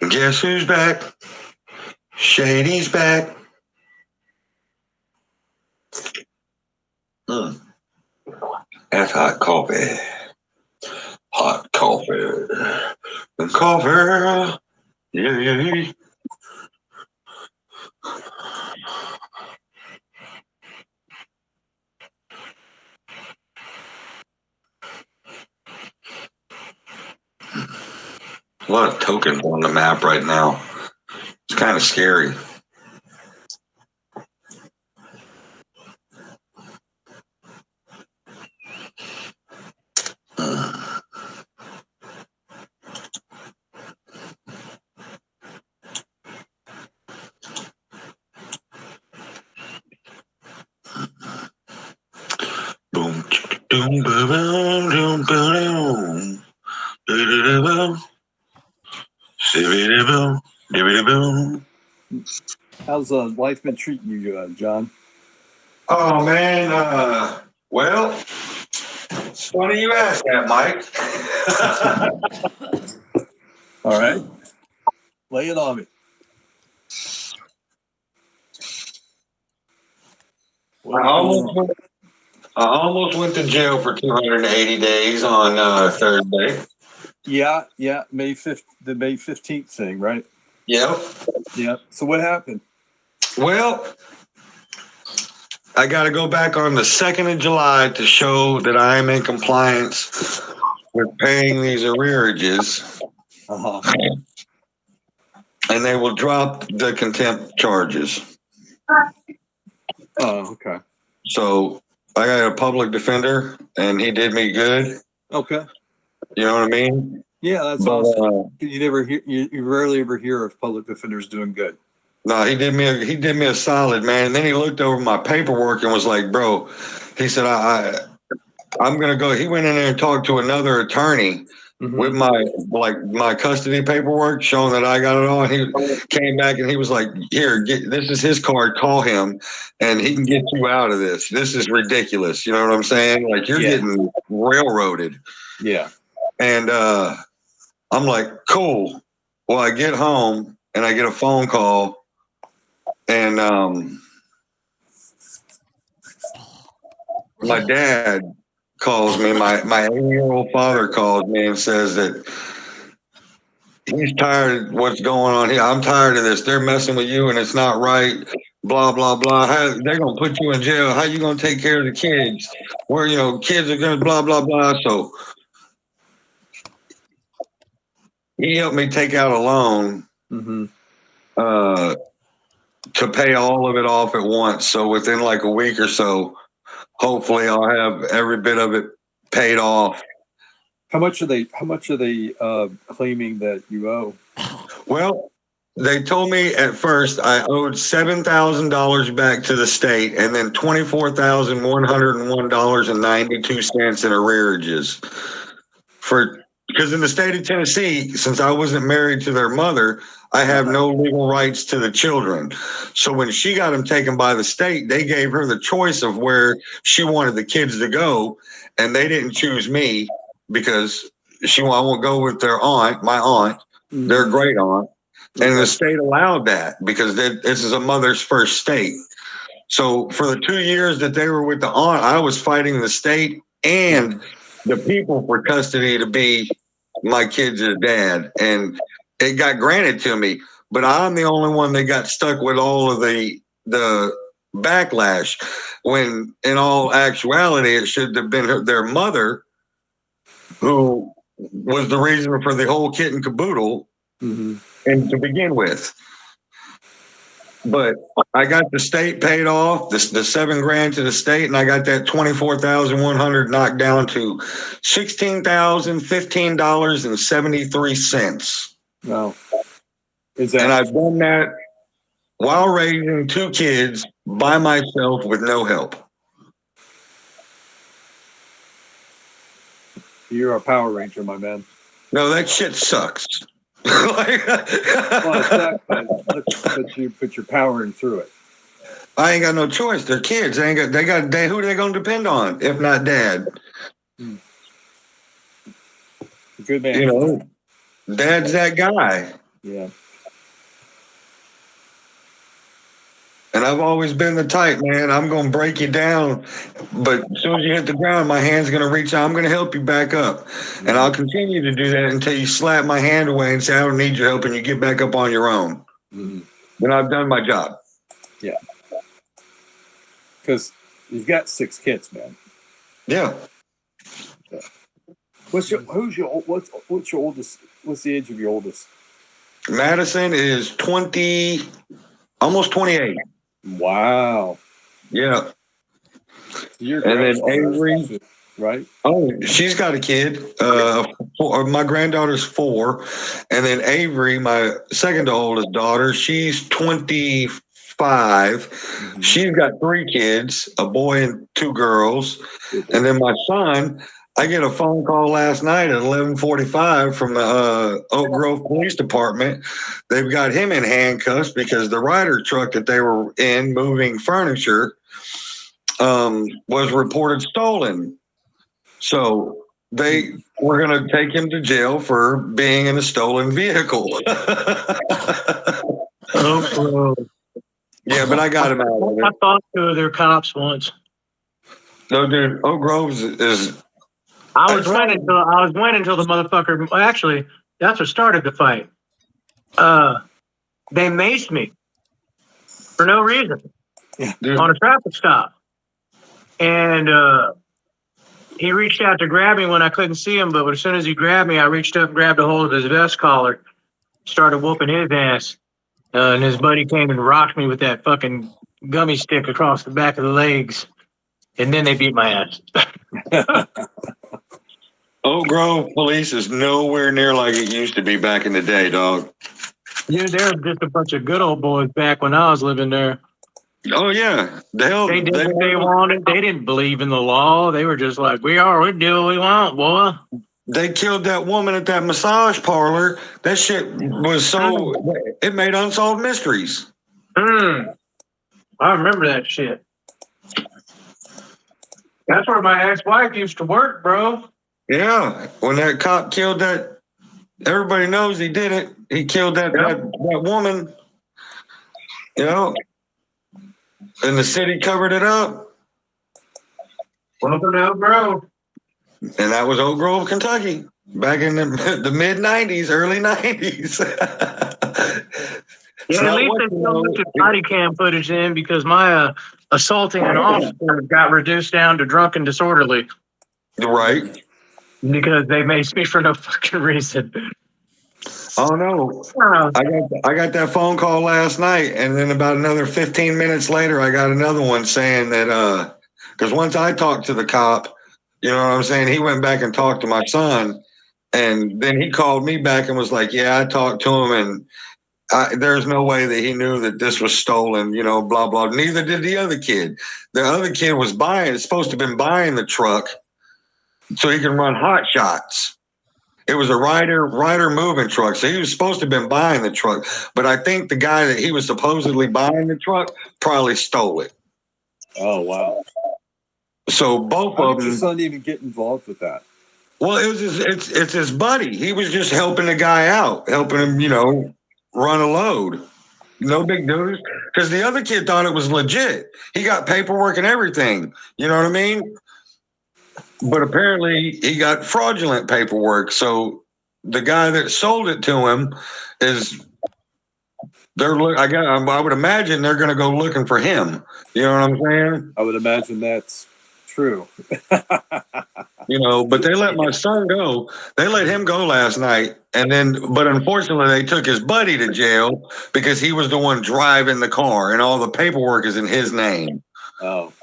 Guess who's back? Shady's back. That's hot coffee. Hot coffee. And coffee. Yeah. A lot of tokens on the map right now. It's kind of scary. Boom, doom, boom, boom, boom, boom, boom. How's life been treating you, John? Oh man, well, it's funny you ask that, Mike. All right, lay it on me. I almost went to jail for 280 days on Thursday. Yeah, May 5th, the May 15th thing, right? Yep. Yeah. So what happened? Well, I got to go back on the 2nd of July to show that I am in compliance with paying these arrearages, Uh-huh. and they will drop the contempt charges. Oh, okay. So I got a public defender, and he did me good. Okay. You know what I mean? Yeah, that's But, awesome. You never hear, you rarely ever hear of public defenders doing good. No, he did me a solid, man. And then he looked over my paperwork and was like, "Bro," he said, I'm gonna go." He went in there and talked to another attorney with my custody paperwork, showing that I got it all. And he came back and he was like, "Here, this is his card. Call him, and he can get you out of this. This is ridiculous." You know what I'm saying? Like, you're getting railroaded. Yeah. And I'm like, "Cool." Well, I get home and I get a phone call. And my dad calls me, my 8-year-old father calls me and says that he's tired of what's going on here. I'm tired of this. They're messing with you and it's not right. Blah, blah, blah. They're going to put you in jail. How you going to take care of the kids? Where, kids are going to blah, blah, blah. So he helped me take out a loan to pay all of it off at once. So within like a week or so, hopefully I'll have every bit of it paid off. How much are they claiming that you owe? Well, they told me at first I owed $7,000 back to the state, and then $24,101.92 in arrearages. Because in the state of Tennessee, since I wasn't married to their mother, I have no legal rights to the children. So when she got them taken by the state, they gave her the choice of where she wanted the kids to go, and they didn't choose me because I won't go with their aunt, my aunt, their great aunt. And the state allowed that because this is a mother's first state. So for the 2 years that they were with the aunt, I was fighting the state and the people for custody to be my kids' dad. And it got granted to me, but I'm the only one that got stuck with all of the backlash, when in all actuality, it should have been their mother who was the reason for the whole kit and caboodle and to begin with. But I got the state paid off, the $7,000 to the state, and I got that $24,100 knocked down to $16,015.73. Wow. And I've done that while raising 2 kids by myself with no help. You're a Power Ranger, my man. No, that shit sucks. Well, it sucks, but you're powering through it. I ain't got no choice. They're kids. Who are they going to depend on if not dad? Good man. Dad's that guy. Yeah. And I've always been the type, man. I'm going to break you down, but as soon as you hit the ground, my hand's going to reach out. I'm going to help you back up. And I'll continue to do that until you slap my hand away and say, I don't need your help, and you get back up on your own. Then I've done my job. Yeah. Because you've got 6 kids, man. Yeah. What's your oldest? What's the age of your oldest? Madison is 20, almost 28. Wow. Yeah. You're and then Avery, right? Oh, she's got a kid. My granddaughter's 4, and then Avery, my second oldest daughter, she's 25. She's got 3 kids, a boy and 2 girls, and then my son. I get a phone call last night at 11:45 from the Oak Grove Police Department. They've got him in handcuffs because the Ryder truck that they were in moving furniture was reported stolen. So they were going to take him to jail for being in a stolen vehicle. Yeah, but I got him out of it. I talked to their cops once. No, dude, Oak Grove is. I was waiting until the motherfucker. Actually, that's what started the fight. They maced me for no reason on a traffic stop. And he reached out to grab me when I couldn't see him, but as soon as he grabbed me, I reached up and grabbed a hold of his vest collar, started whooping his ass. And his buddy came and rocked me with that fucking gummy stick across the back of the legs. And then they beat my ass. Oak Grove police is nowhere near like it used to be back in the day, dog. Yeah, they were just a bunch of good old boys back when I was living there. Oh yeah, the hell They did what they wanted. They didn't believe in the law. They were just like, we do what we want, boy. They killed that woman at that massage parlor. That shit was so it made unsolved mysteries. I remember that shit. That's where my ex-wife used to work, bro. Yeah, when that cop killed that, everybody knows he did it. He killed that woman. You know, and the city covered it up. Welcome to Oak Grove. And that was Oak Grove, Kentucky, back in the mid '90s, early '90s. Yeah, at least they still looked at body cam footage in because my assaulting an officer got reduced down to drunk and disorderly Right. because they maced me for no fucking reason. Oh no. I got that phone call last night, and then about another 15 minutes later, I got another one saying that because once I talked to the cop, you know what I'm saying, he went back and talked to my son, and then he called me back and was like, "Yeah, I talked to him, and there's no way that he knew that this was stolen, you know, blah blah." Neither did the other kid. The other kid was supposed to have been buying the truck so he can run hot shots. It was a rider moving truck. So he was supposed to have been buying the truck. But I think the guy that he was supposedly buying the truck probably stole it. Oh, wow. So both How of did your them. son even get involved with that? Well, it's his buddy. He was just helping the guy out, helping him, you know, run a load. No big news. Because the other kid thought it was legit. He got paperwork and everything. You know what I mean? But apparently he got fraudulent paperwork. So the guy that sold it to him is I would imagine they're going to go looking for him. You know what I'm saying? I would imagine that's true. You know, but they let my son go. They let him go last night. But unfortunately they took his buddy to jail because he was the one driving the car and all the paperwork is in his name. Oh.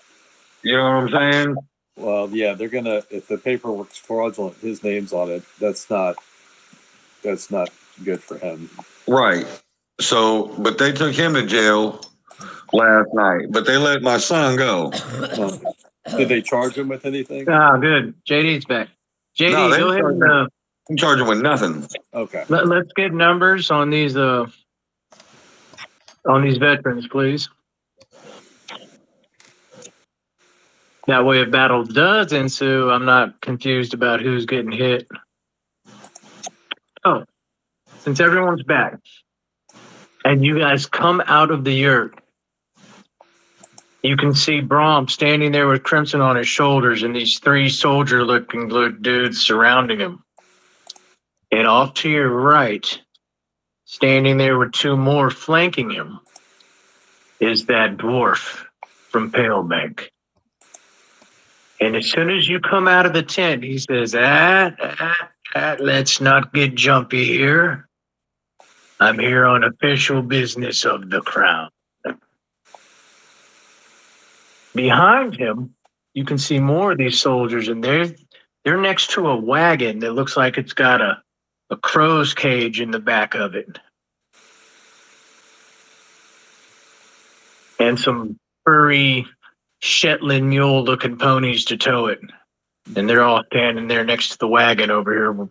You know what I'm saying? Well, yeah, they're gonna. If the paperwork's fraudulent, his name's on it. That's not good for him. Right. So, but they took him to jail last night. But they let my son go. Did they charge him with anything? Ah, good. JD's back. JD, No, they go ahead didn't and I'm charging with nothing. Okay. let's get numbers on these veterans, please. That way, if battle does ensue, I'm not confused about who's getting hit. Oh, since everyone's back, and you guys come out of the yurt, you can see Brahm standing there with Crimson on his shoulders and these three soldier-looking dudes surrounding him. And off to your right, standing there with two more flanking him, is that dwarf from Palebank. And as soon as you come out of the tent, he says, let's not get jumpy here. I'm here on official business of the crown. Behind him, you can see more of these soldiers, and they're next to a wagon that looks like it's got a crow's cage in the back of it. And some furry Shetland mule looking ponies to tow it. And they're all standing there next to the wagon over here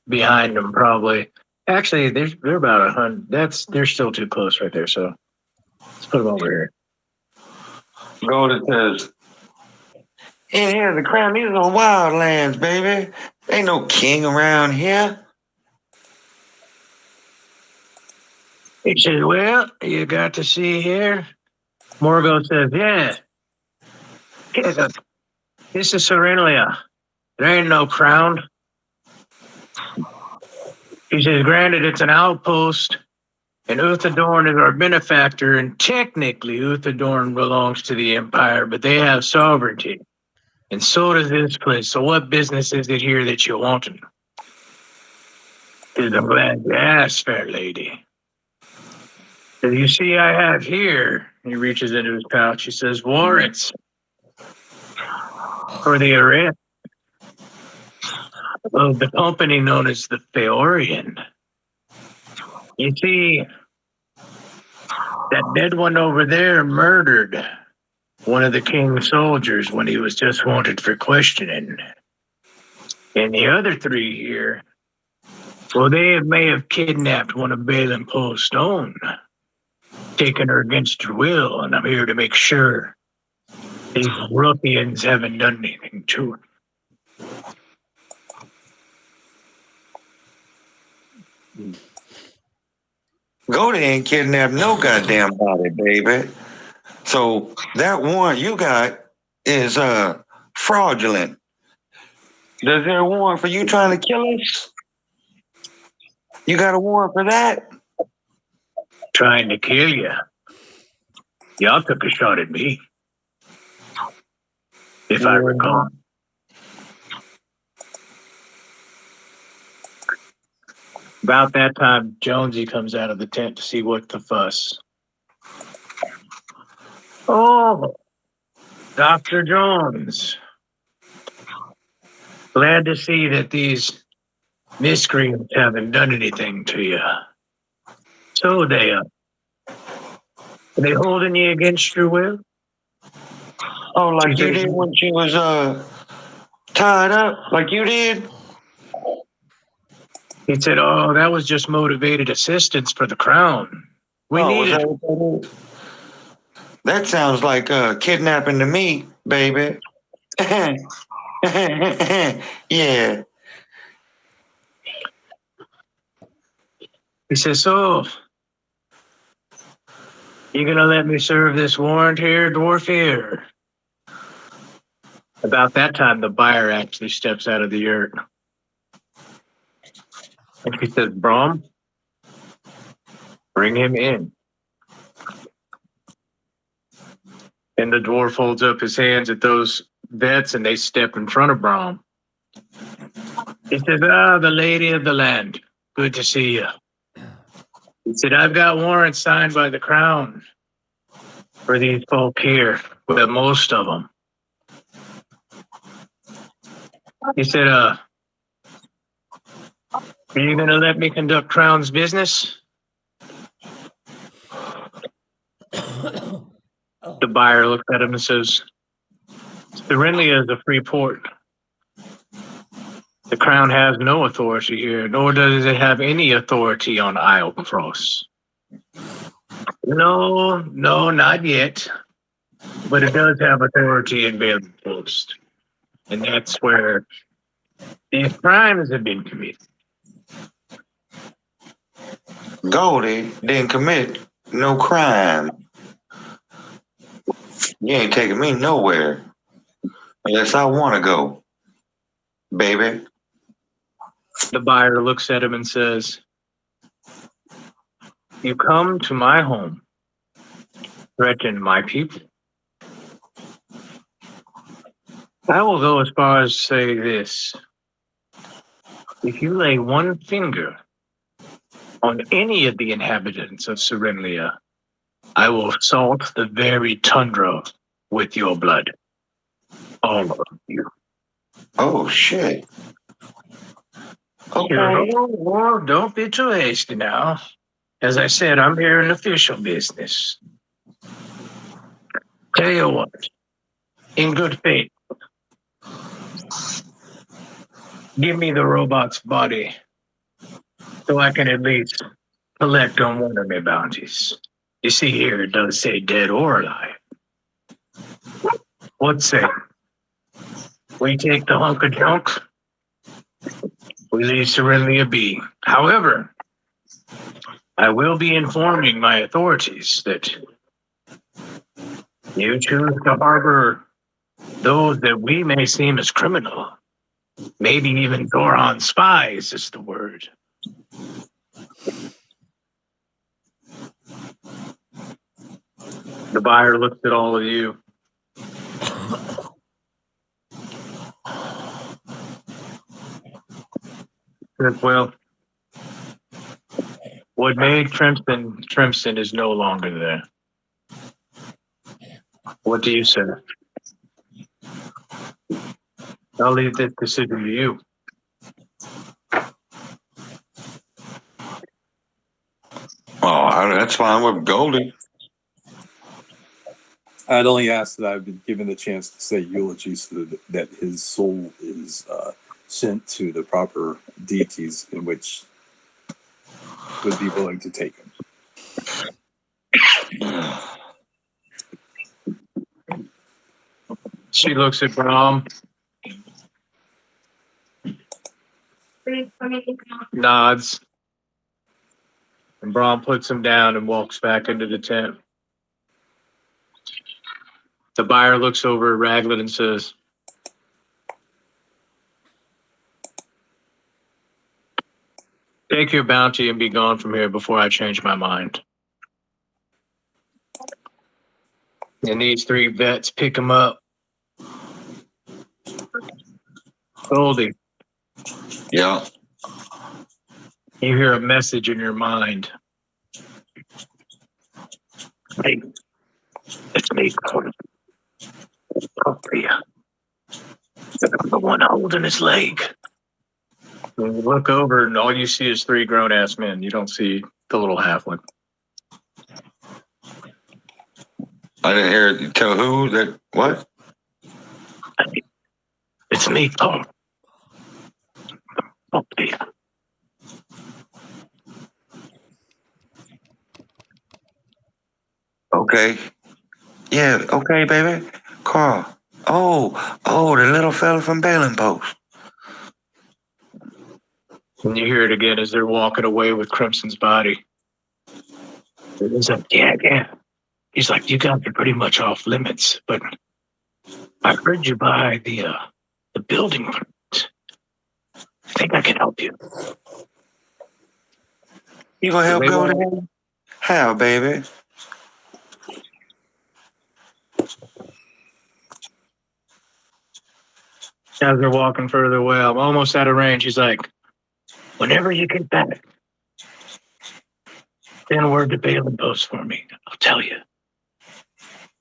behind them, probably. Actually, they're about 100. They're still too close right there. So let's put them over here. Golden says, "In here, the crown. These are wildlands, baby. Ain't no king around here." He says, well, you got to see here. Morgo says, yeah. This is Serenalia. There ain't no crown. He says, granted, it's an outpost, and Uthadorn is our benefactor, and technically Uthadorn belongs to the Empire, but they have sovereignty. And so does this place. So what business is it here that you're wanting? Is I'm glad you asked, fair lady. As you see, I have here, he reaches into his pouch, he says, warrants for the arrest of the company known as the Feorian. You see, that dead one over there murdered one of the king's soldiers when he was just wanted for questioning. And the other three here, well, they may have kidnapped one of Balin Poe's stone, taken her against her will, and I'm here to make sure these ruffians haven't done anything to her. Goldie ain't kidnapped no goddamn body, baby. So that warrant you got is fraudulent. Does there a warrant for you trying to kill us? You got a warrant for that? Trying to kill you. Y'all took a shot at me, if I recall. About that time, Jonesy comes out of the tent to see what the fuss. Oh, Dr. Jones. Glad to see that these miscreants haven't done anything to you. So are they holding you against your will? Oh, like you did when she was tied up, like you did? He said, oh, that was just motivated assistance for the crown. We needed. That sounds like kidnapping to me, baby. Yeah. He says, so, you gonna let me serve this warrant here, dwarf here? About that time, the buyer actually steps out of the yurt. And he says, Brom, bring him in. And the dwarf holds up his hands at those vets and they step in front of Brom. He says, the lady of the land, good to see you. He said, I've got warrants signed by the crown for these folk here, well, most of them. He said, are you going to let me conduct crown's business? The buyer looks at him and says, Serenlia is a free port. The crown has no authority here, nor does it have any authority on Isle Cross. No, not yet. But it does have authority in Balin Post. And that's where these crimes have been committed. Goldie didn't commit no crime. You ain't taking me nowhere unless I want to go, baby. The buyer looks at him and says, you come to my home, threaten my people. I will go as far as say this. If you lay one finger on any of the inhabitants of Serenlia, I will salt the very tundra with your blood. All of you. Oh, shit. Okay. Well, don't be too hasty now. As I said, I'm here in official business. Tell you what, in good faith, give me the robot's body so I can at least collect on one of my bounties. You see here, it does say dead or alive. What say? We take the hunk of junk, we leave Serenlia be. However, I will be informing my authorities that you choose to harbor those that we may seem as criminal. Maybe even Goron spies is the word. The buyer looks at all of you. says, well, what made Trimson is no longer there. What do you say? I'll leave this decision to you. That's fine with Goldie. I'd only ask that I've been given the chance to say eulogy so that his soul is sent to the proper deities in which would be willing to take him. She looks at Brahm, nods, and Brahm puts him down and walks back into the tent. The buyer looks over at Raglan and says, take your bounty and be gone from here before I change my mind. And these three vets pick him up. Goldie, Yeah. you hear a message in your mind. Hey, it's me, Gordon. I'm the one holding his leg. And you look over and all you see is three grown-ass men. You don't see the little halfling. I didn't hear it tell who that what? It's me, Carl. Okay. Yeah, okay, baby. Carl. Oh, the little fella from Bailing Post. And you hear it again as they're walking away with Crimson's body. He's like, yeah. He's like, you guys are pretty much off limits, but I heard you buy the building permit. I think I can help you. You gonna help They Goldie? won't- How, baby? As they're walking further away, I'm almost out of range. He's like, whenever you get back, send word to Bailing Post for me. I'll tell you.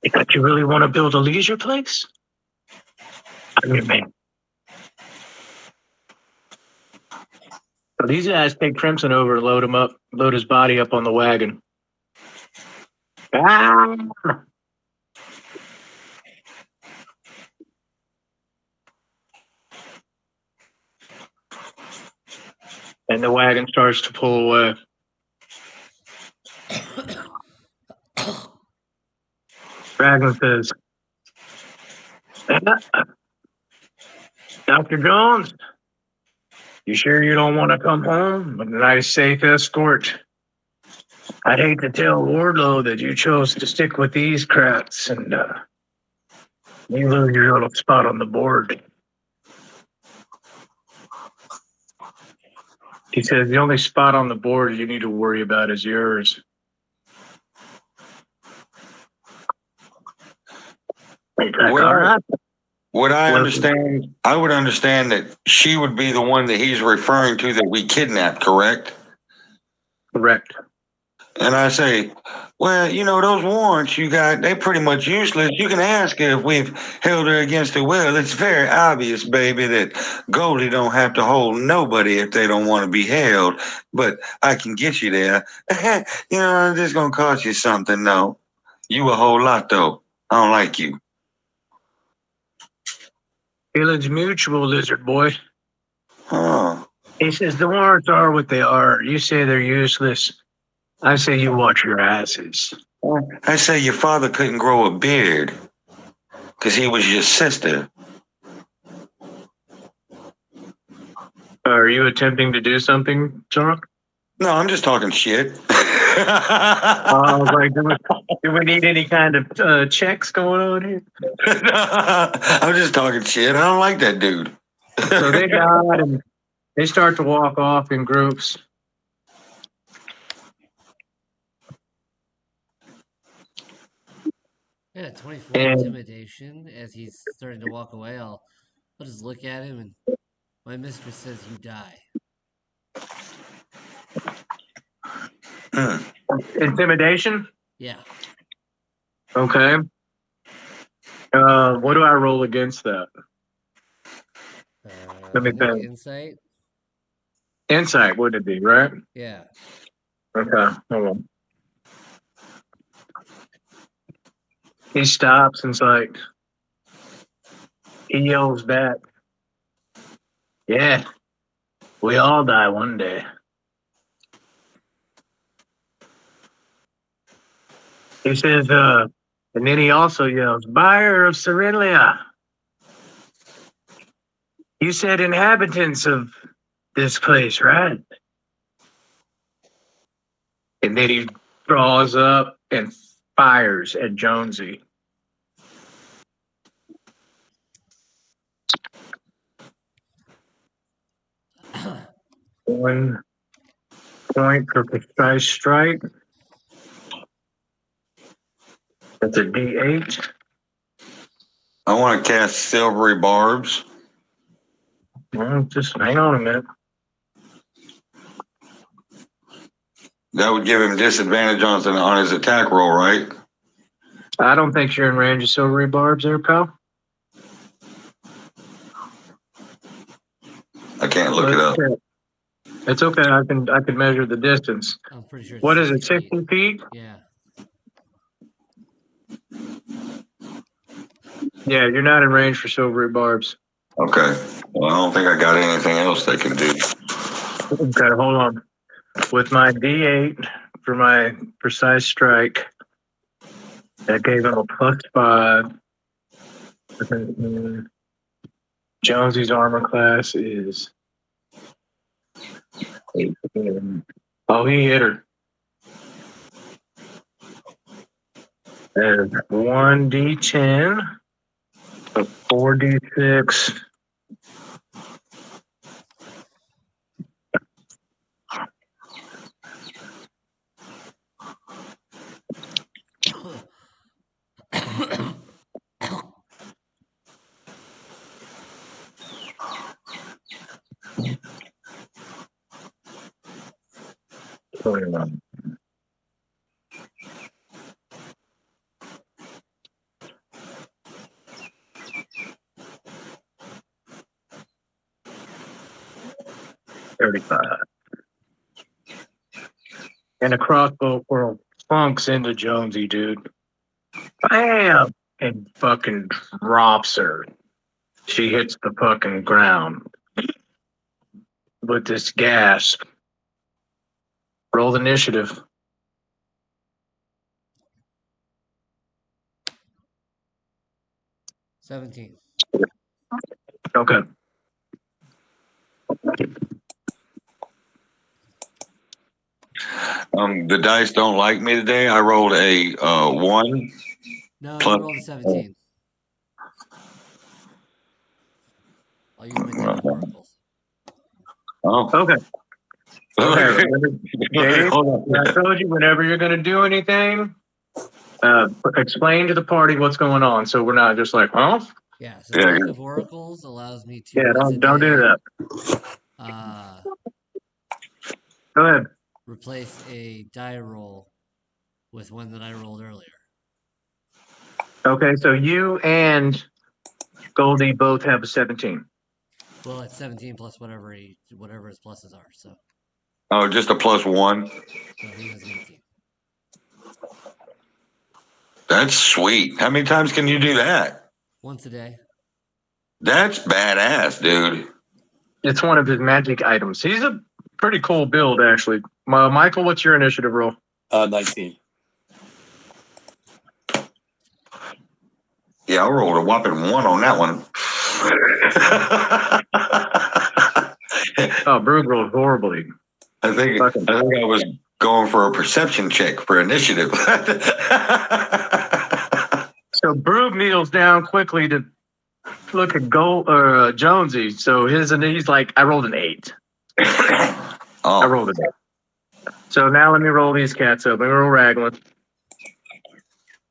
They got you really want to build a leisure place? I'm your man. So these guys take Crimson over and load his body up on the wagon. Ah! And the wagon starts to pull away. Raglan says, Dr. Jones, you sure you don't want to come home with a nice, safe escort? I'd hate to tell Wardlow that you chose to stick with these crats and you lose your little spot on the board. He says the only spot on the board you need to worry about is yours. He's like, Well, all right. Would I Well- understand? I would understand that she would be the one that he's referring to that we kidnapped, correct? Correct. And I say, well, those warrants you got, they're pretty much useless. You can ask her if we've held her against her will. It's very obvious, baby, that Goldie don't have to hold nobody if they don't want to be held. But I can get you there. It's just going to cost you something, though. You a whole lot, though. I don't like you. Feelings mutual, lizard boy. Oh. He says the warrants are what they are. You say they're useless. I say you watch your asses. I say your father couldn't grow a beard because he was your sister. Are you attempting to do something, John? No, I'm just talking shit. I was like, do we need any kind of checks going on here? I'm just talking shit. I don't like that dude. So they got and they start to walk off in groups. Yeah, 24 And- intimidation. As he's starting to walk away, I'll just look at him and my mistress says you die. Intimidation? Yeah. Okay. What do I roll against that? Let me I think think. insight. Insight, would it be, right? Yeah. Okay, hold on. He stops and's like, he yells back, yeah, we all die one day. He says, and then he also yells, buyer of Cerelia, you said inhabitants of this place, right? And then he draws up and fires at Jonesy. One point for precise strike. That's a D8. I want to cast silvery barbs. Well, just hang on a minute. That would give him disadvantage on his attack roll, right? I don't think you're in range of silvery barbs there, pal. I can't look it up. It's okay. I can measure the distance. I'm pretty sure it's What is it? 60 feet. 60 feet? Yeah. Yeah, you're not in range for silvery barbs. Okay. Well, I don't think I got anything else they can do. Okay, hold on. With my D8 for my precise strike, that gave him a +5. Jonesy's armor class is 18. Oh, he hit her. And 1d10, a 4d6. $35. And a crossbow whirl funks into Jonesy, dude. Bam! And fucking drops her. She hits the fucking ground with this gasp. Roll initiative. $17. Okay. The dice don't like me today. I rolled a 1. No, Plus- you rolled a 17. I'll use my deck of oracles. Oh. Okay. Okay. Dave, Hold on. I told you whenever you're going to do anything, explain to the party what's going on, so we're not just like, huh? Yeah, so Yeah, deck of oracles allows me to Yeah, once a don't do day, that. Go ahead. replace a die roll with one that I rolled earlier. Okay, so you and Goldie both have a 17. Well, it's 17 plus whatever his pluses are. So Oh, just a +1. he has an 18. That's sweet. How many times can you do that? Once a day. That's badass, dude. It's one of his magic items. He's a pretty cool build, actually. Michael, what's your initiative roll? 19. Yeah, I rolled a whopping 1 on that one. Oh, Brug rolled horribly. I think I was going for a perception check for initiative. So Brug kneels down quickly to look at Jonesy. So he's like, I rolled an 8. I Oh, rolled an 8. So now let me roll these cats up. Let me roll Raglan.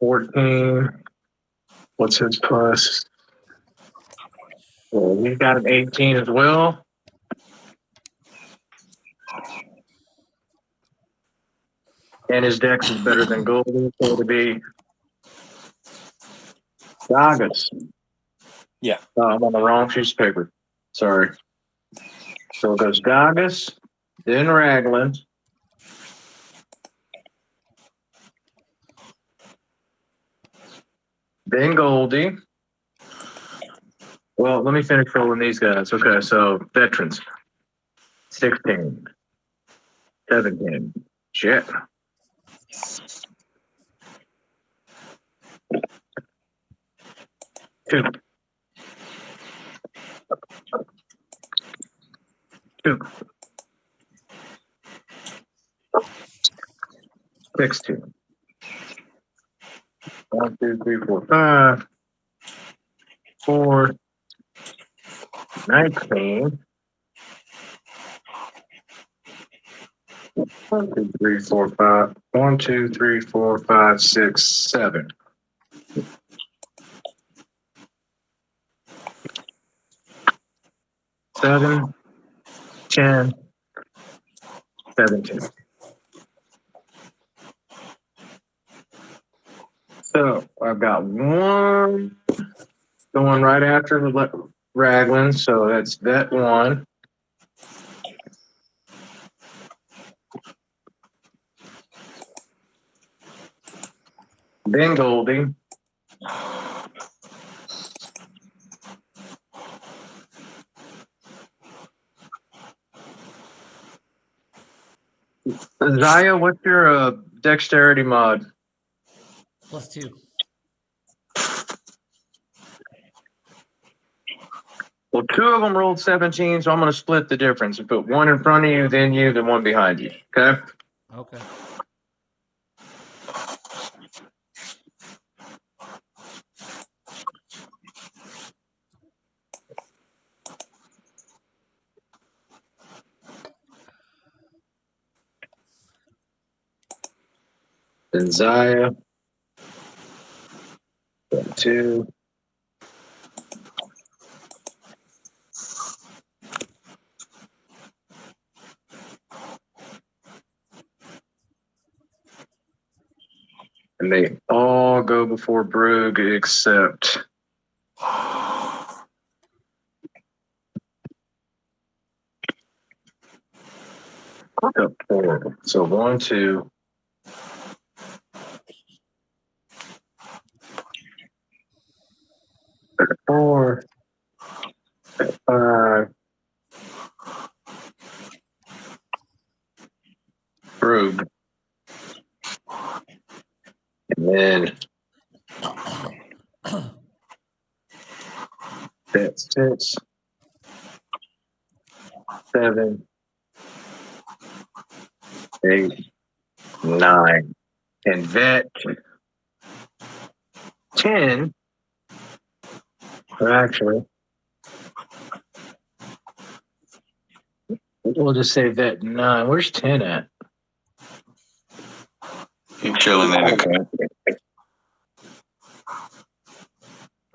14. What's his plus? Well, he's got an 18 as well. And his dex is better than Goldie, so it'll be Doggett. Yeah. Oh, I'm on the wrong piece of paper. Sorry. So it goes Doggett, then Raglan. Then Goldie. Well, let me finish rolling these guys. Okay, so veterans. 16. 17. Shit. Two. Two. 16. 1, 2, 3, 4, 5. 4. 19. 1, 2, 3, 4, 5. 1, 2, 3, 4, 5, 6, 7. 7, 10, 17. So I've got one going right after the Raglan, so that's vet 1. Then Goldie. Zaya, what's your dexterity mod? +2. Well, 2 of them rolled 17, so I'm going to split the difference and put one in front of you, then one behind you. Okay? Okay. Then Zaya. 2. And they all go before Brug except the 4. So 1, 2. 4, 5. Brug. And then that's 6, 7, 8, 9. And vet 10. Or actually, we'll just say vet 9. Where's 10 at? He chilling in the car.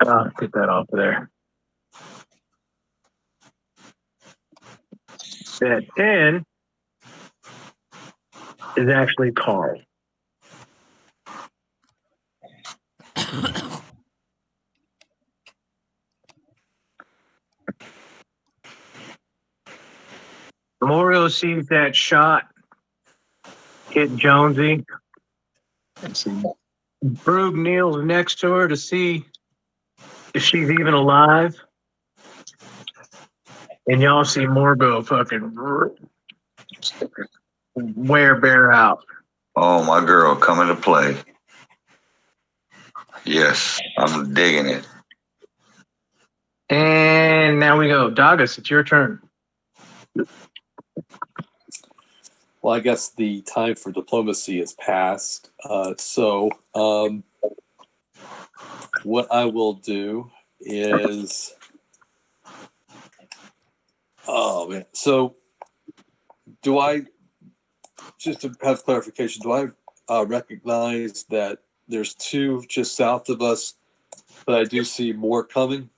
Oh, get that off of there. Vet 10 is actually Carl. Memorial sees that shot hit Jonesy. Brug kneels next to her to see if she's even alive. And y'all see Morbo fucking wear bear out. Oh, my girl coming to play. Yes, I'm digging it. And now we go. Doggett, it's your turn. Well, I guess the time for diplomacy is past. So what I will do is, oh man. So do I, just to have clarification, do I recognize that there's 2 just south of us, but I do see more coming?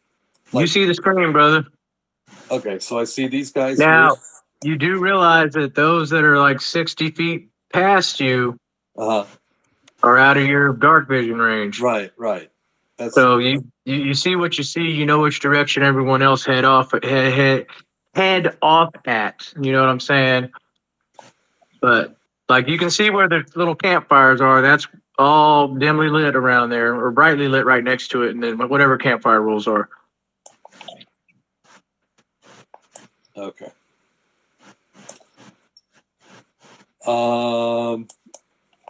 You see the screen, brother. Okay, so I see these guys Now, here. you do realize that those that are like 60 feet past you Uh huh. are out of your dark vision range. Right. Right. That's So you see what you see. You know which direction everyone else head off at. You know what I'm saying? But like you can see where the little campfires are. That's all dimly lit around there, or brightly lit right next to it, and then whatever campfire rules are. okay.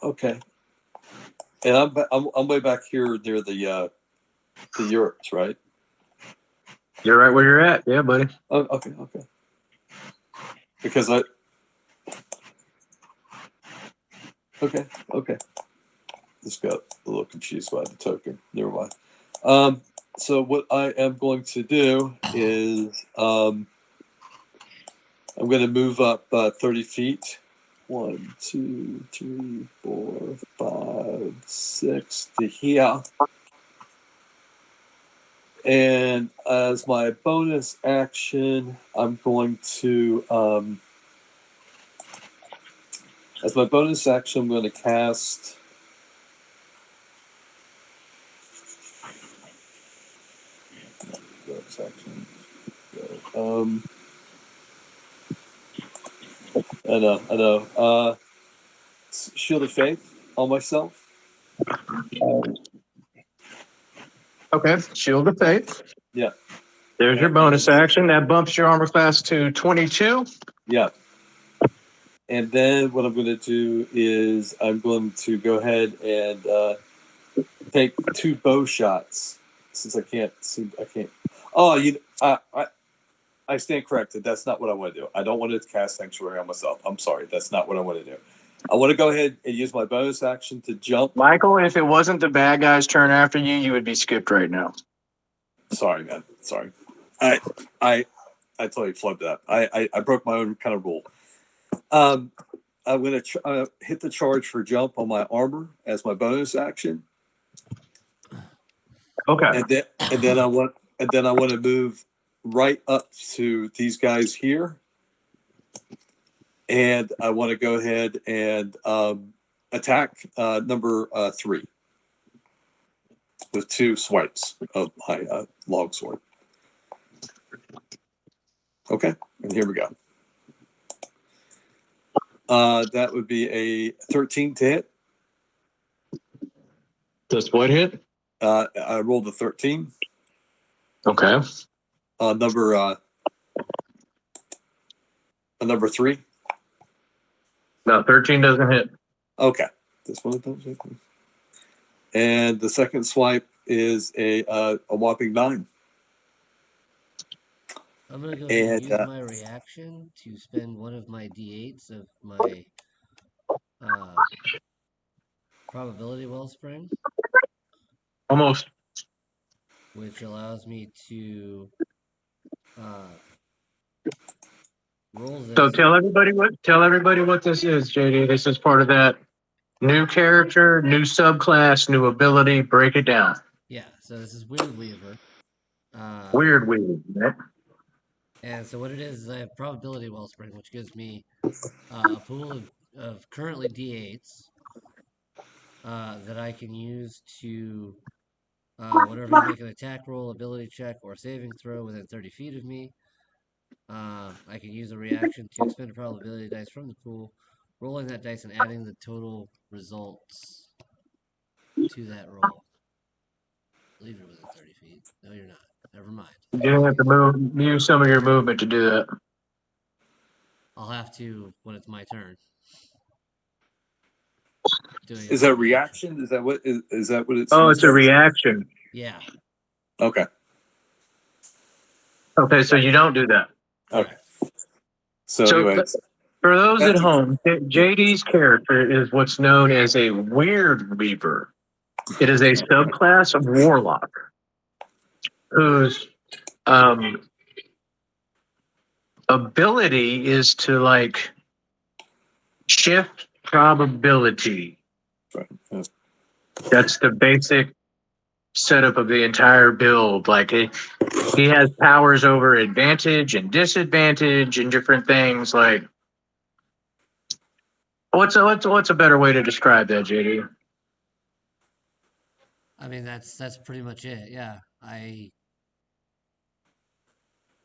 Okay. And I'm way back here near the yurts, right? You're right where you're at. Yeah, buddy. Oh, okay. Okay. Because I. Okay. Just got a little confused by the token. Never mind. So what I am going to do is I'm going to move up 30 feet. 1, 2, 3, 4, 5, 6 to here. And as my bonus action, I'm going to cast. Bonus action. I know. Shield of Faith on myself. Okay. Shield of Faith. Yeah. There's your bonus action. That bumps your armor class to 22. Yeah. And then what I'm going to do is I'm going to go ahead and take 2 bow shots since I can't. Oh, I stand corrected. That's not what I want to do. I don't want to cast Sanctuary on myself. I'm sorry. That's not what I want to do. I want to go ahead and use my bonus action to jump. Michael, if it wasn't the bad guy's turn after you, you would be skipped right now. Sorry, man. Sorry. I totally flubbed that. I broke my own kind of rule. I'm going to hit the charge for jump on my armor as my bonus action. Okay. And then I want to move right up to these guys here. And I want to go ahead and attack number 3 with 2 swipes of my longsword. Okay, and here we go. That would be a 13 to hit. Does what hit? I rolled a 13. Okay. Number 3. No, 13 doesn't hit. Okay, this one doesn't hit. And the second swipe is a whopping 9. I'm gonna go ahead and use my reaction to spend one of my d8s of my probability wellspring, Almost. which allows me to roll this. So tell everybody what this is, JD. This is part of that new character, new subclass, new ability. Break it down. Yeah, so this is Weird Weaver. Weird Weaver. Right? And so what it is I have probability wellspring, which gives me a pool of currently d8s that I can use to whenever I make an attack roll, ability check, or saving throw within 30 feet of me. I can use a reaction to expend a probability dice from the pool, rolling that dice and adding the total results to that roll. I believe you're within 30 feet. No, you're not. Never mind. You have to use some of your movement to do that. I'll have to when it's my turn. Is that a reaction? Is that what it's? Oh, it's a reaction. Yeah. Okay. Okay, so you don't do that. Okay. So anyways, for those at home, JD's character is what's known as a Weird Weaver. It is a subclass of Warlock whose ability is to like shift probability. right. Yes. That's the basic setup of the entire build. Like he has powers over advantage and disadvantage and different things like What's a better way to describe that, JD? I mean, that's pretty much it. Yeah, Kind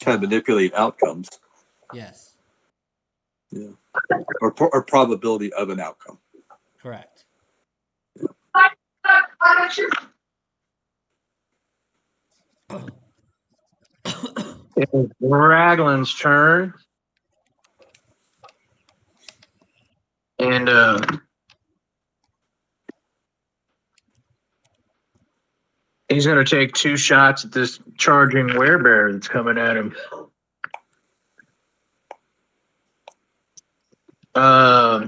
of manipulate outcomes. yes, Yeah. Or probability of an outcome. correct. It's Raglan's turn. And he's going to take 2 shots at this charging werebear that's coming at him.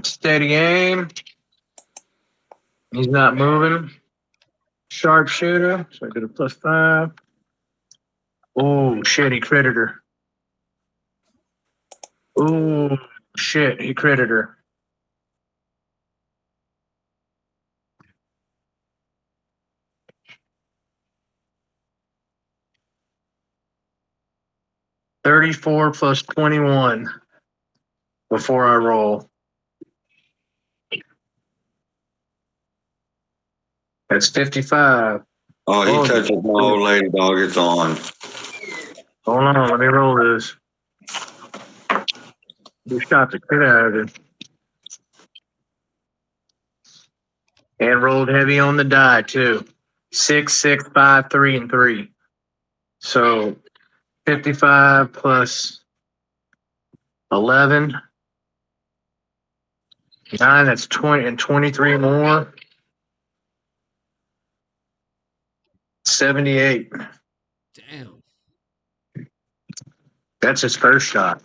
Steady aim. He's not moving. Sharpshooter. So I get a +5. Oh, shit. He critted her. Oh, shit. He critted her. $34 plus 21 before I roll. That's 55. Oh, he Oh, touches my old lady, dog. It's on. Hold on, let me roll this. You shot the shit out of it. And rolled heavy on the die too. 6, 6, 5, 3, and 3. So 55 plus 11. 9, that's 20, and 23 more. 78. Damn. That's his first shot.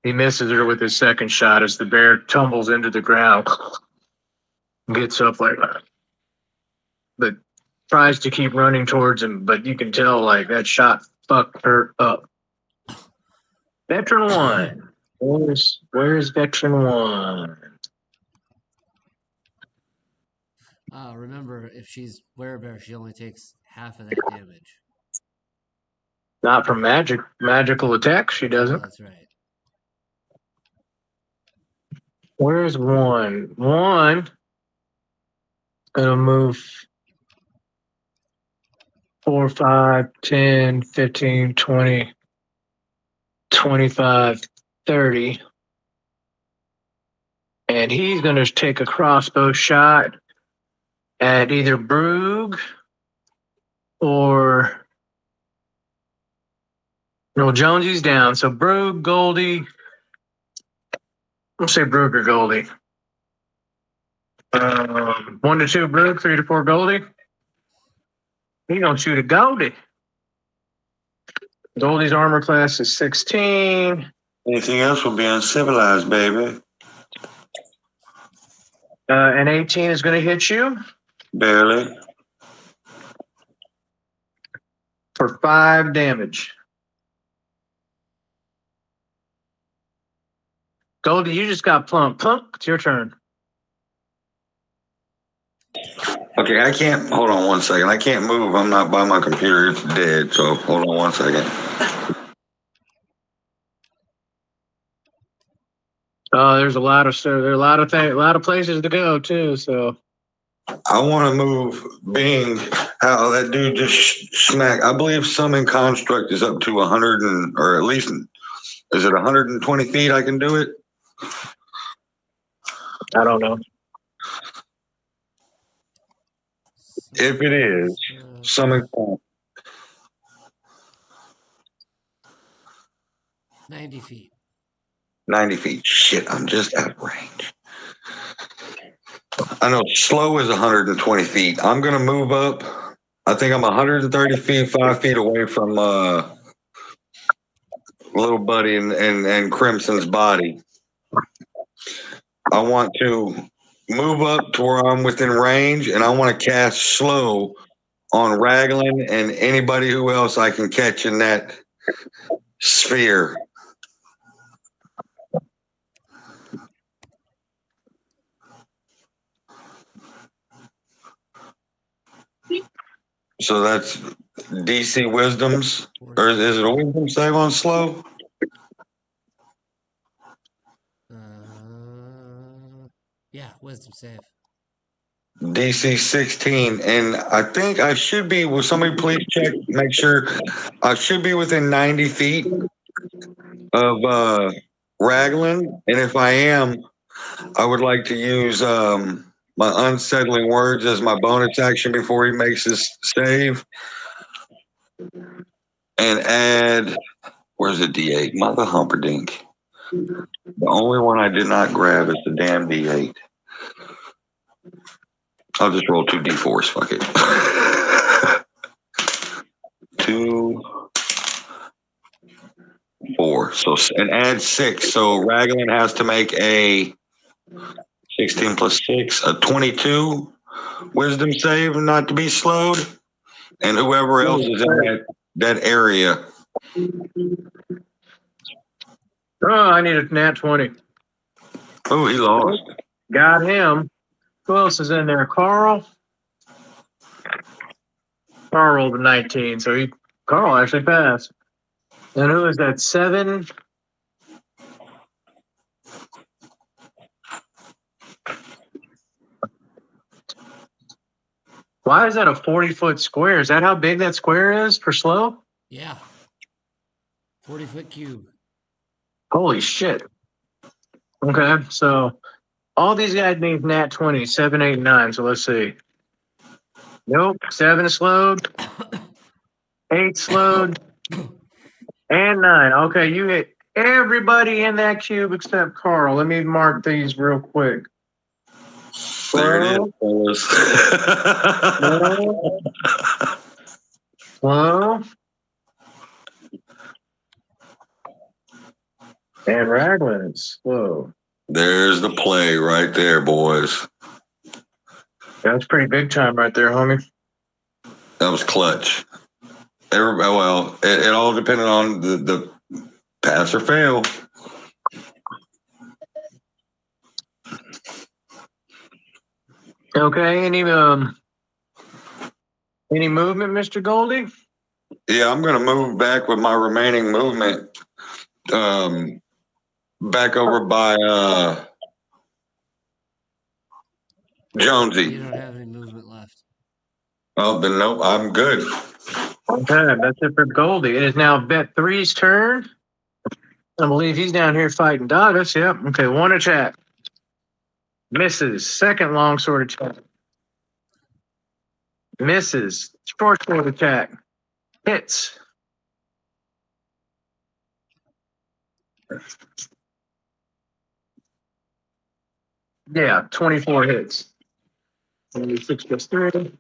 He misses her with his second shot as the bear tumbles into the ground. Gets up like that. But tries to keep running towards him, but you can tell like that shot fucked her up. Veteran 1. Where's Veteran 1? Remember, if she's werebear, she only takes half of that damage. Not from magical attacks, she Oh, doesn't. that's right. Where's 1? 1 gonna move 4, 5, 10, 15, 20, 25, 30. And he's gonna take a crossbow shot at either Brug or no, Jonesy's down. So Brug, Goldie. Let's say Brug or Goldie. 1 to 2 Brug, 3 to 4 Goldie. He gonna shoot a Goldie. Goldie's armor class is 16. Anything else will be uncivilized, baby. And 18 is gonna hit you Barely. for 5 damage. Goldie, you just got plunked. Plunk, it's your turn. Okay, I can't. Hold on 1 second. I can't move. I'm not by my computer. It's dead. So hold on 1 second. There's a lot of stuff. There are a lot of things, a lot of places to go too. So I want to move being how that dude just smacked. I believe summon construct is up to 100 or at least, is it 120 feet? I can do it. I don't know. If it is, summon 90 feet. 90 feet. Shit, I'm just out of range. I know slow is 120 feet. I'm going to move up. I think I'm 130 feet, 5 feet away from little buddy and Crimson's body. I want to move up to where I'm within range, and I want to cast slow on Raglan and anybody who else I can catch in that sphere. So that's DC Wisdoms, or is it a Wisdom save on slow? Yeah, wisdom save. DC 16, and I think I should be. Will somebody please check, make sure I should be within 90 feet of Raglan, and if I am, I would like to use my unsettling words as my bonus action before he makes his save, and add. Where's the D8? Mother Humperdink. The only one I did not grab is the damn D8. I'll just roll 2 D4s. Fuck it. 2, 4. So and add 6. So Raglan has to make a 16 plus 6, a 22 wisdom save, not to be slowed, and whoever else is in that area. Oh, I need a nat 20. Oh, he lost. Got him. Who else is in there? Carl? Carl rolled a 19, so Carl actually passed. And who is that? 7? Why is that a 40-foot square? Is that how big that square is for slow? Yeah. 40-foot cube. Holy shit. Okay, so all these guys need nat 20, 7, 8, 9. So let's see. Nope. 7 is slowed. 8 slowed. And 9. Okay, you hit everybody in that cube except Carl. Let me mark these real quick. There it is, fellas. Slow. And Raglan is slow. There's the play right there, boys. That's pretty big time right there, homie. That was clutch. Well, it all depended on the pass or fail. Okay, any movement, Mr. Goldie? Yeah, I'm gonna move back with my remaining movement. Back over by Jonesy. You don't have any movement left. Oh, then nope, I'm good. Okay, that's it for Goldie. It is now Bet 3's turn. I believe he's down here fighting Douglas. Yep. Okay, 1 attack. Misses. Second longsword attack. Misses. Short sword attack. Hits. Yeah, 24 hits. 6 plus 3.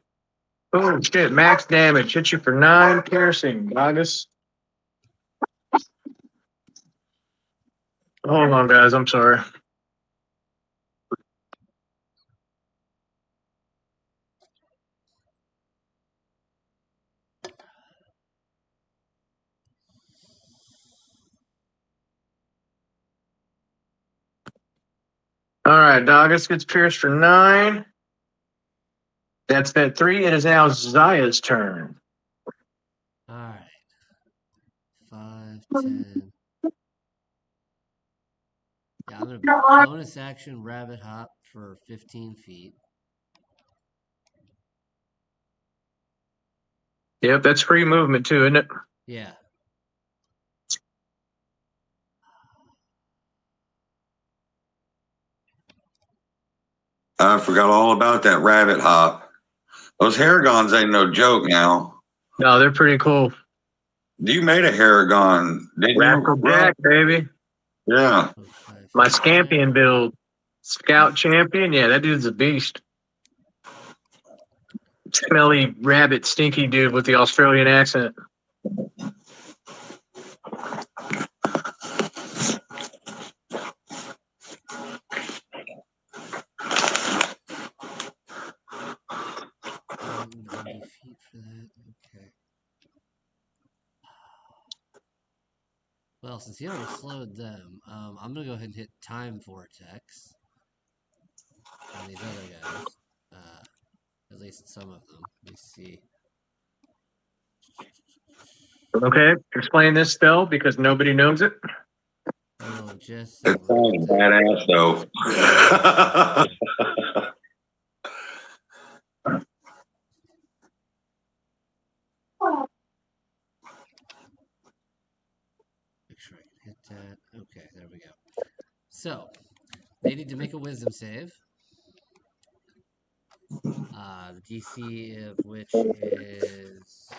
Oh shit, max damage. Hits you for 9 piercing, Douglas. Hold on, guys. I'm sorry. All right, Douglas gets pierced for 9. That's Bet 3. It is now Zaya's turn. All right. 5, 10. Yeah, I'm going to bonus action rabbit hop for 15 feet. Yep, that's free movement too, isn't it? Yeah. I forgot all about that rabbit hop. Those Haragons ain't no joke now. No, they're pretty cool. You made a Haragon, didn't Rascal you? Jack, baby. Yeah. My Scampion build. Scout champion. Yeah, that dude's a beast. Smelly rabbit stinky dude with the Australian accent. Feet for that. Okay. Well, since you already slowed them, I'm gonna go ahead and hit Time Vortex on these other guys. At least some of them. Let me see. Okay, explain this spell because nobody knows it. Oh, just It sounds badass though. need to make a wisdom save. The DC of which is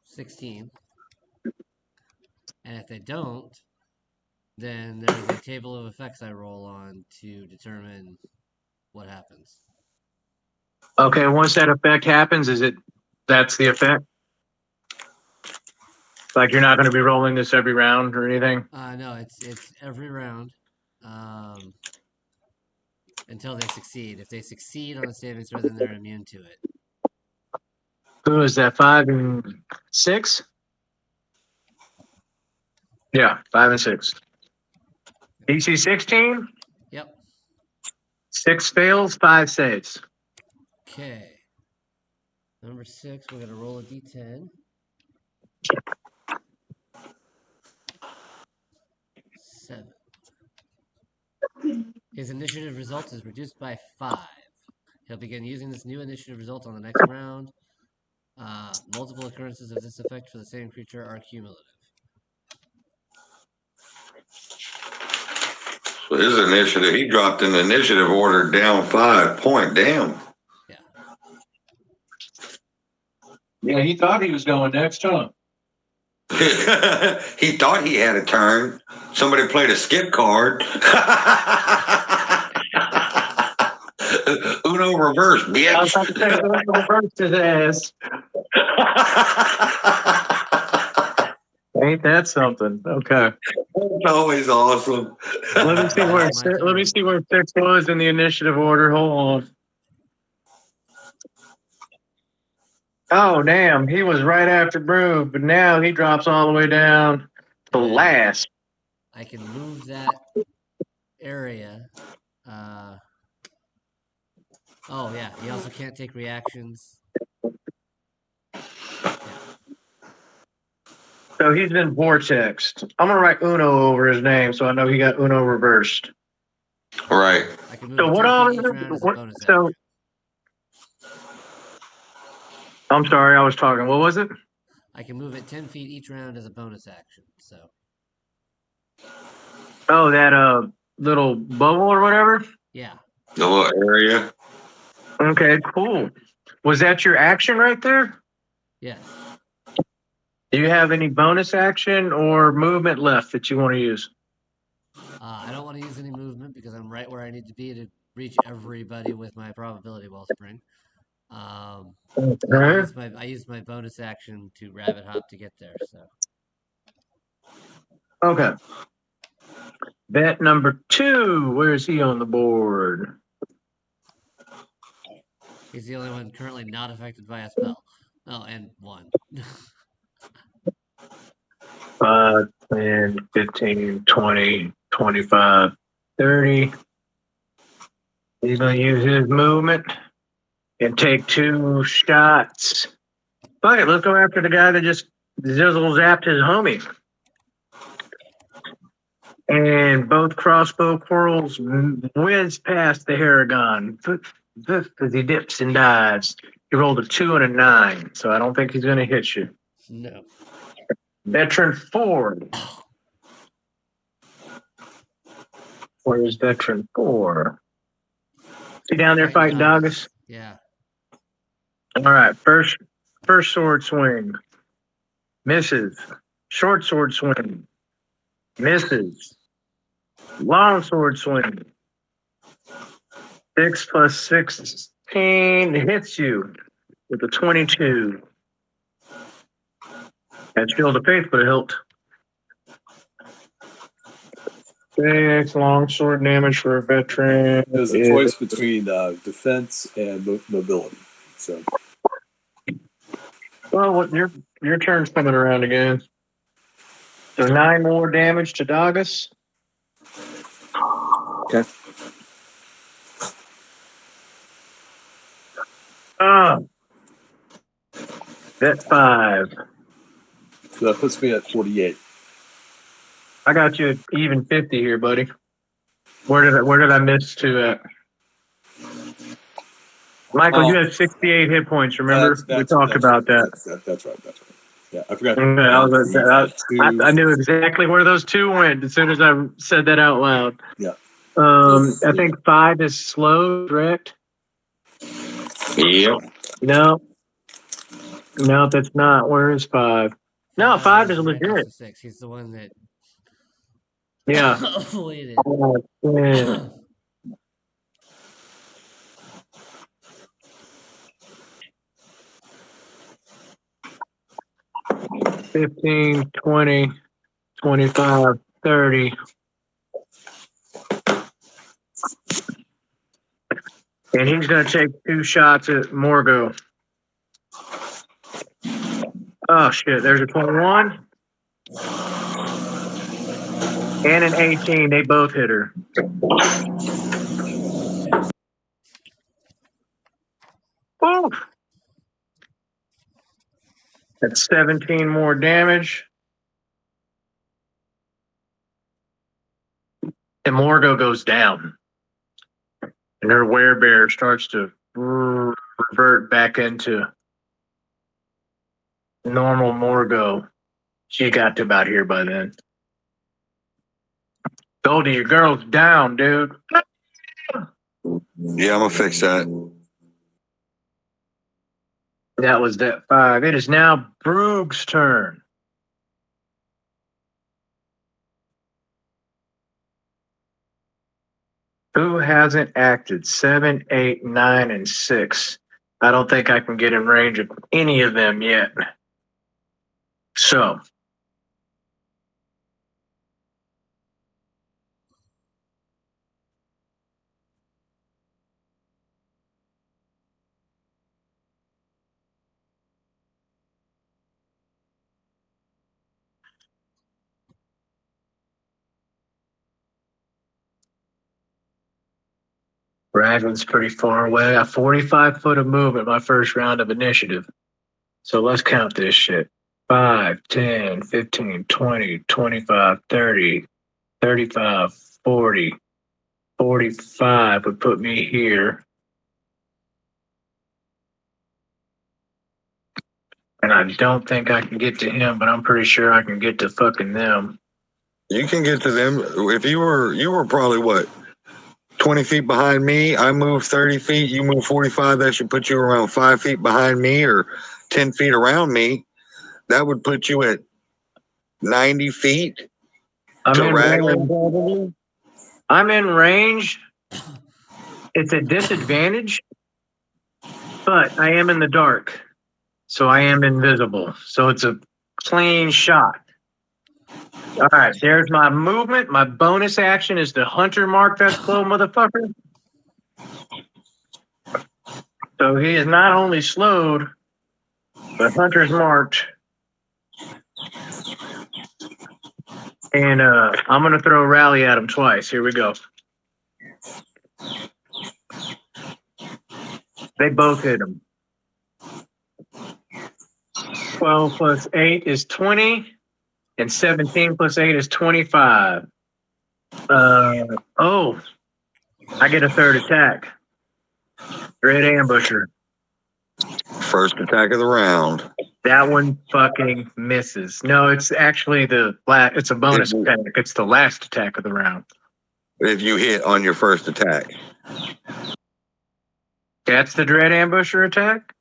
16. And if they don't, then there's a table of effects I roll on to determine what happens. Okay, once that effect happens, that's the effect? Like you're not going to be rolling this every round or anything? No, it's every round until they succeed. If they succeed on a saving throw, then they're immune to it. Who is that, 5 and 6? Yeah, 5 and 6. DC 16? Yep. 6 fails, 5 saves. Okay. Number 6, we're going to roll a d10. 7. His initiative result is reduced by 5. He'll begin using this new initiative result on the next round. Multiple occurrences of this effect for the same creature are cumulative. So his initiative, he dropped an initiative order down 5 point. Damn. Yeah. Yeah, he thought he was going next, huh? He thought he had a turn. Somebody played a skip card. Uno reverse, bitch. I was about to say, reversed his ass. Ain't that something? Okay. It's always awesome. Let me see where 6 was in the initiative order. Hold on. Oh, damn. He was right after Brew, but now he drops all the way down to last. I can move that area. Oh, yeah. He also can't take reactions. So he's been vortexed. I'm going to write Uno over his name so I know he got Uno reversed. Right. I can move So it what 10 all feet is each round as a what, bonus so action. I'm sorry, I was talking. What was it? I can move it 10 feet each round as a bonus action. So. Oh, that little bubble or whatever? Yeah. The little area. Okay, cool. Was that your action right there? Yes. Do you have any bonus action or movement left that you want to use? I don't want to use any movement because I'm right where I need to be to reach everybody with my probability wellspring. I used my bonus action to rabbit hop to get there. So. Okay. Bet number 2. Where is he on the board? He's the only one currently not affected by a spell. Oh, and 1. 5, 10, 15, 20, 25, 30. He's going to use his movement and take 2 shots. Fuck it, let's go after the guy that just zizzle zapped his homie. And both crossbow quarrels whiz past the Haragon as he dips and dives. He rolled a 2 and a 9, so I don't think he's going to hit you. No. Veteran 4. Where is Veteran 4? Is he down there fighting Dogus? Yeah. All right, first sword swing. Misses. Short sword swing. Misses. Long sword swing. 6 plus 16 hits you with a 22. And Shield of Faith would have helped. 6 long sword damage for a veteran. There's a choice between defense and mobility. So, well, your turn's coming around again. So 9 more damage to Dogus. okay. Vet 5. So that puts me at 48. I got you at even 50 here, buddy. Where did I miss to at? Michael, you had 68 hit points. Remember, we talked about that. That's right. Yeah, I forgot. Okay, I knew exactly where those two went as soon as I said that out loud. Yeah. I think 5 is slow, correct? Yep. No, no, that's not. Where is 5? No, 5 is right next legit. to 6. He's the one that Yeah. avoided. Yeah. 15, 20, 25, 30. And he's going to take 2 shots at Morgo. Oh, shit. There's a 21 and an 18. They both hit her. Ooh. That's 17 more damage. And Morgo goes down. And her werebear starts to revert back into normal Morgo. She got to about here by then. Goldie, your girl's down, dude. Yeah, I'm gonna fix that. That was that 5. It is now Broog's turn. Who hasn't acted? 7, 8, 9, and 6. I don't think I can get in range of any of them yet. So, Raglan's pretty far away. I got 45 foot of movement my first round of initiative. So let's count this shit. 5, 10, 15, 20, 25, 30, 35, 40, 45 would put me here. And I don't think I can get to him, but I'm pretty sure I can get to fucking them. You can get to them if you were probably what 20 feet behind me. I move 30 feet. You move 45. That should put you around 5 feet behind me or 10 feet around me. That would put you at 90 feet I'm to in Raglan. range. I'm in range. It's a disadvantage, but I am in the dark. So I am invisible. So it's a clean shot. All right, there's my movement. My bonus action is to hunter mark that slow motherfucker. So he is not only slowed, but hunter's marked. And I'm going to throw a rally at him twice. Here we go. They both hit him. 12 plus 8 is 20, and 17 plus 8 is 25. I get a third attack. Red ambusher. First attack of the round. That one fucking misses. No, it's actually it's a bonus attack. It's the last attack of the round. If you hit on your first attack. That's the dread ambusher attack?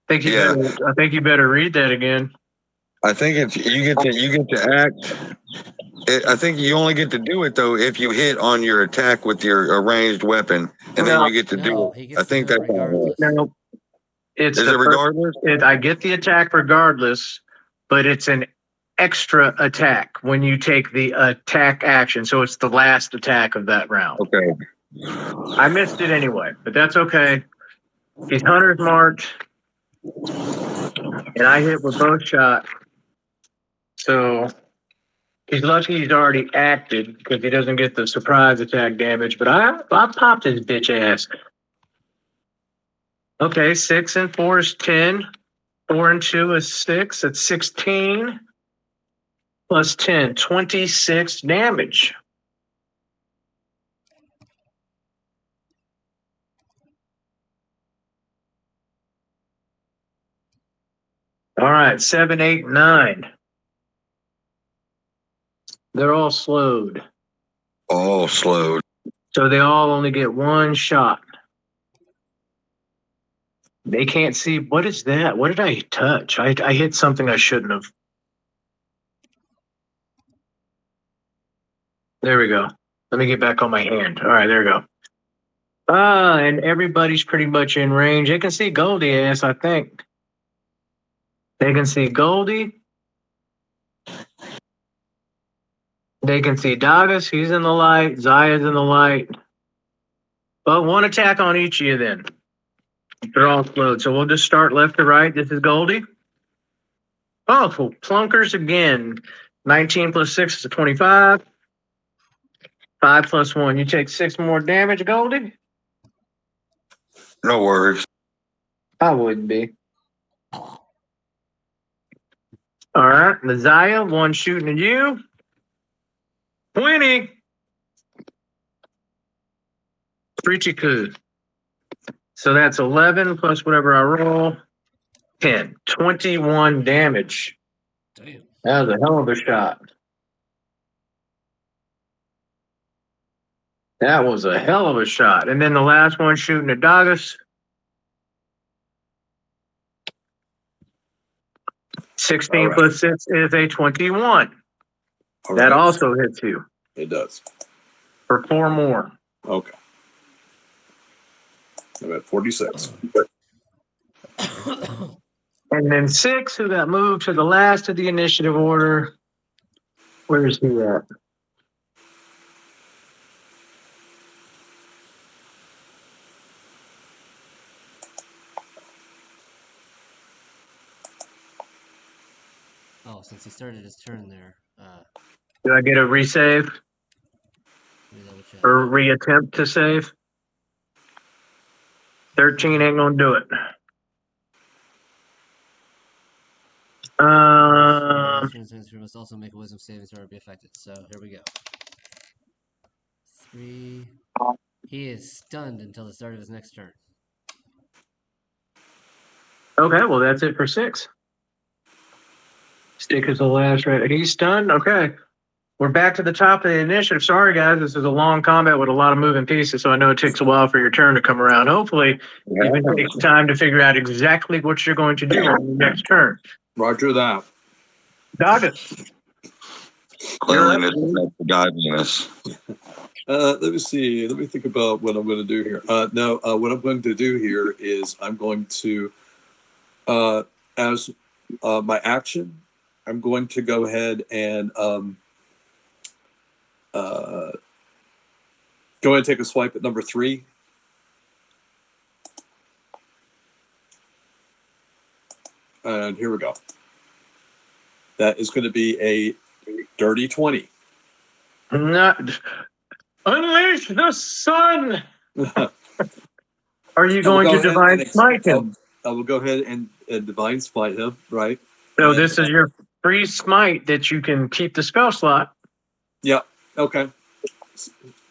I think you better read that again. I think it's you get to act. I think you only get to do it though if you hit on your attack with your ranged weapon, and then you get to do he it. gets I think to do that's it regardless. No, it's Is it regardless? I get the attack regardless, but it's an extra attack when you take the attack action. So it's the last attack of that round. Okay. I missed it anyway, but that's okay. He's hunter's marked, and I hit with both shots. So he's lucky he's already acted because he doesn't get the surprise attack damage. But I popped his bitch ass. Okay, 6 and 4 is 10. 4 and 2 is 6. That's 16. Plus 10, 26 damage. All right, 7, 8, 9. They're all slowed. All slowed. So they all only get one shot. They can't see. What is that? What did I touch? I hit something I shouldn't have. There we go. Let me get back on my hand. All right, there we go. And everybody's pretty much in range. They can see Goldie ass, I think. They can see Goldie. They can see Dagas. He's in the light. Zaya's in the light. But one attack on each of you then. They're all slowed. So we'll just start left to right. This is Goldie. Oh, cool. Plunkers again. 19 plus 6 is 25. 5 plus 1. You take 6 more damage, Goldie? No worries. I wouldn't be. All right. Messiah, one shooting at you. 20. Frichiku. So that's 11 plus whatever I roll. 10. 21 damage. Damn. That was a hell of a shot. That was a hell of a shot. And then the last one shooting at Dagas. 16 All right. plus 6 is a 21. All That right. also hits you It does. for 4 more. Okay. I'm at 46. And then 6, who got moved to the last of the initiative order. Where is he at? Oh, since he started his turn there, Did I get a resave let me double check. or reattempt to save? 13 ain't gonna do it. We must also make a wisdom saving throw to be affected. So here we go. 3. He is stunned until the start of his next turn. Okay, well that's it for 6. Stick is the last right. He's stunned. Okay. We're back to the top of the initiative. Sorry guys, this is a long combat with a lot of moving pieces, so I know it takes a while for your turn to come around. Hopefully, you can take time to figure out exactly what you're going to do on your next turn. Roger that. Doggett. Clearing it up for godliness. Let me see. Let me think about what I'm going to do here. No, what I'm going to do here is I'm going to, as my action, I'm going to go ahead and go ahead and take a swipe at number 3. And here we go. That is going to be a dirty 20. Not unleash the sun. Are you going to divine smite him? I will go ahead and divine smite him, right? So this is your free smite that you can keep the spell slot. Yeah. Okay.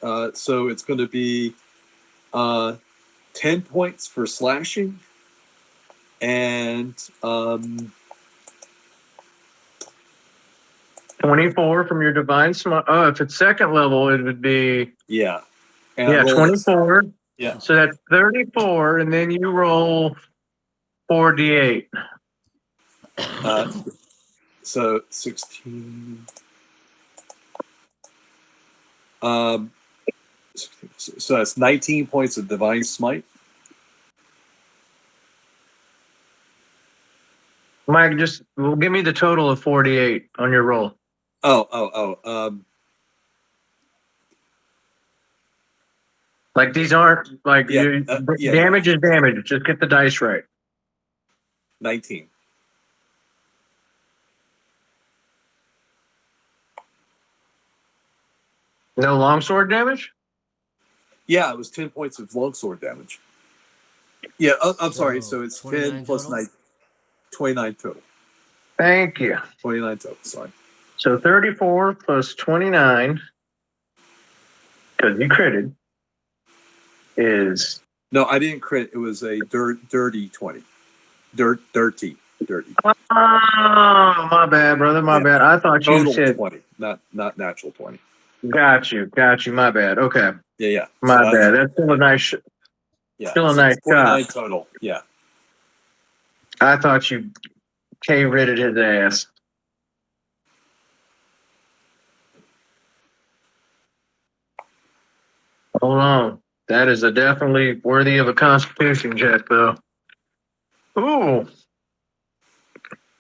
So it's going to be 10 points for slashing and 24 from your divine smite. Oh, if it's second level, it would be yeah. And I yeah, roll 24. Yeah. So that's 34, and then you roll 4d8. So 16. 16, so that's 19 points of divine smite. Mike, just give me the total of 48 on your roll. Like these aren't like Yeah, damage is damage. Just get the dice right. 19. No longsword damage? Yeah, it was 10 points of longsword damage. Yeah, I'm sorry. So it's 10 plus total? 9, 29 total. Thank you. 29 total. Sorry. So 34 plus 29, because you critted, is No, I didn't crit. It was a dirty 20. Dirty. dirty. Oh, my bad, brother. My Yeah. bad. I thought you Total said 20, not natural 20. got you. My bad. Okay, Yeah. my So bad. That's still a nice, yeah. still a So nice it's 49 shot. total. Yeah. I thought you K-ridded his ass. Hold on. That is a definitely worthy of a Constitution check, though. Ooh.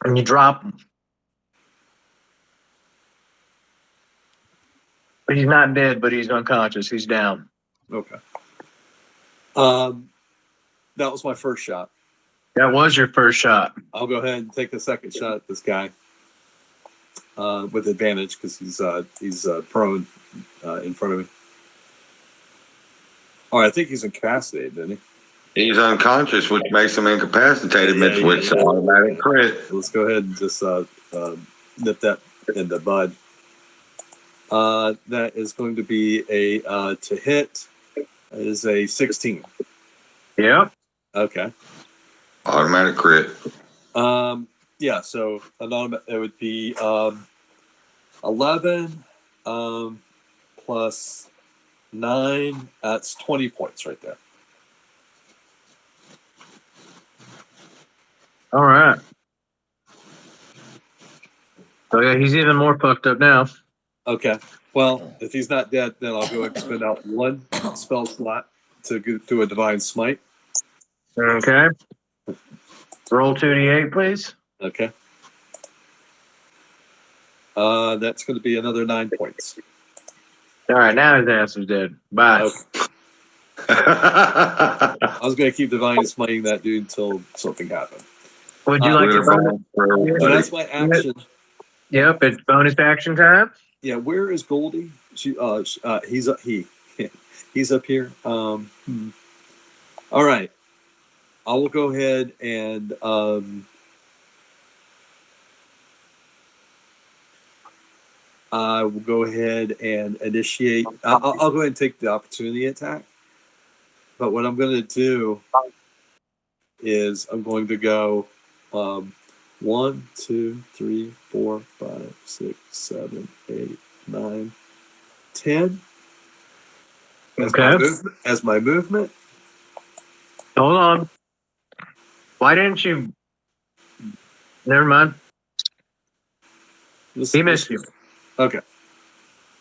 And you drop him. He's not dead, but he's unconscious. He's down. Okay. That was my first shot. That was your first shot. I'll go ahead and take a second shot at this guy with advantage because he's prone in front of me. Oh, I think he's incapacitated, isn't he? He's unconscious, which makes him incapacitated, Yeah, yeah, which yeah. automatic crit. Let's go ahead and just nip that in the bud. That is going to be a to hit is a 16. Yep. Okay. Automatic crit. Yeah. So it would be 11 plus 9. That's 20 points right there. All right. So yeah, he's even more fucked up now. Okay. Well, if he's not dead, then I'll go ahead and spend out 1 spell slot to do a divine smite. Okay. Roll 2d8, please. Okay. That's going to be another 9 points. All right, now his ass is dead. Bye. Okay. I was going to keep divine smiting that dude until something happened. Would you like to So that's my action. Yep, it's bonus action time. Yeah, where is Goldie? He's up. He's up here. All right, I will go ahead and I will go ahead and initiate. I'll go ahead and take the opportunity attack. But what I'm going to do is I'm going to go 1, 2, 3, 4, 5, 6, 7, 8, 9, 10. As my movement. Hold on. Why didn't you? Never mind. He missed you. Okay.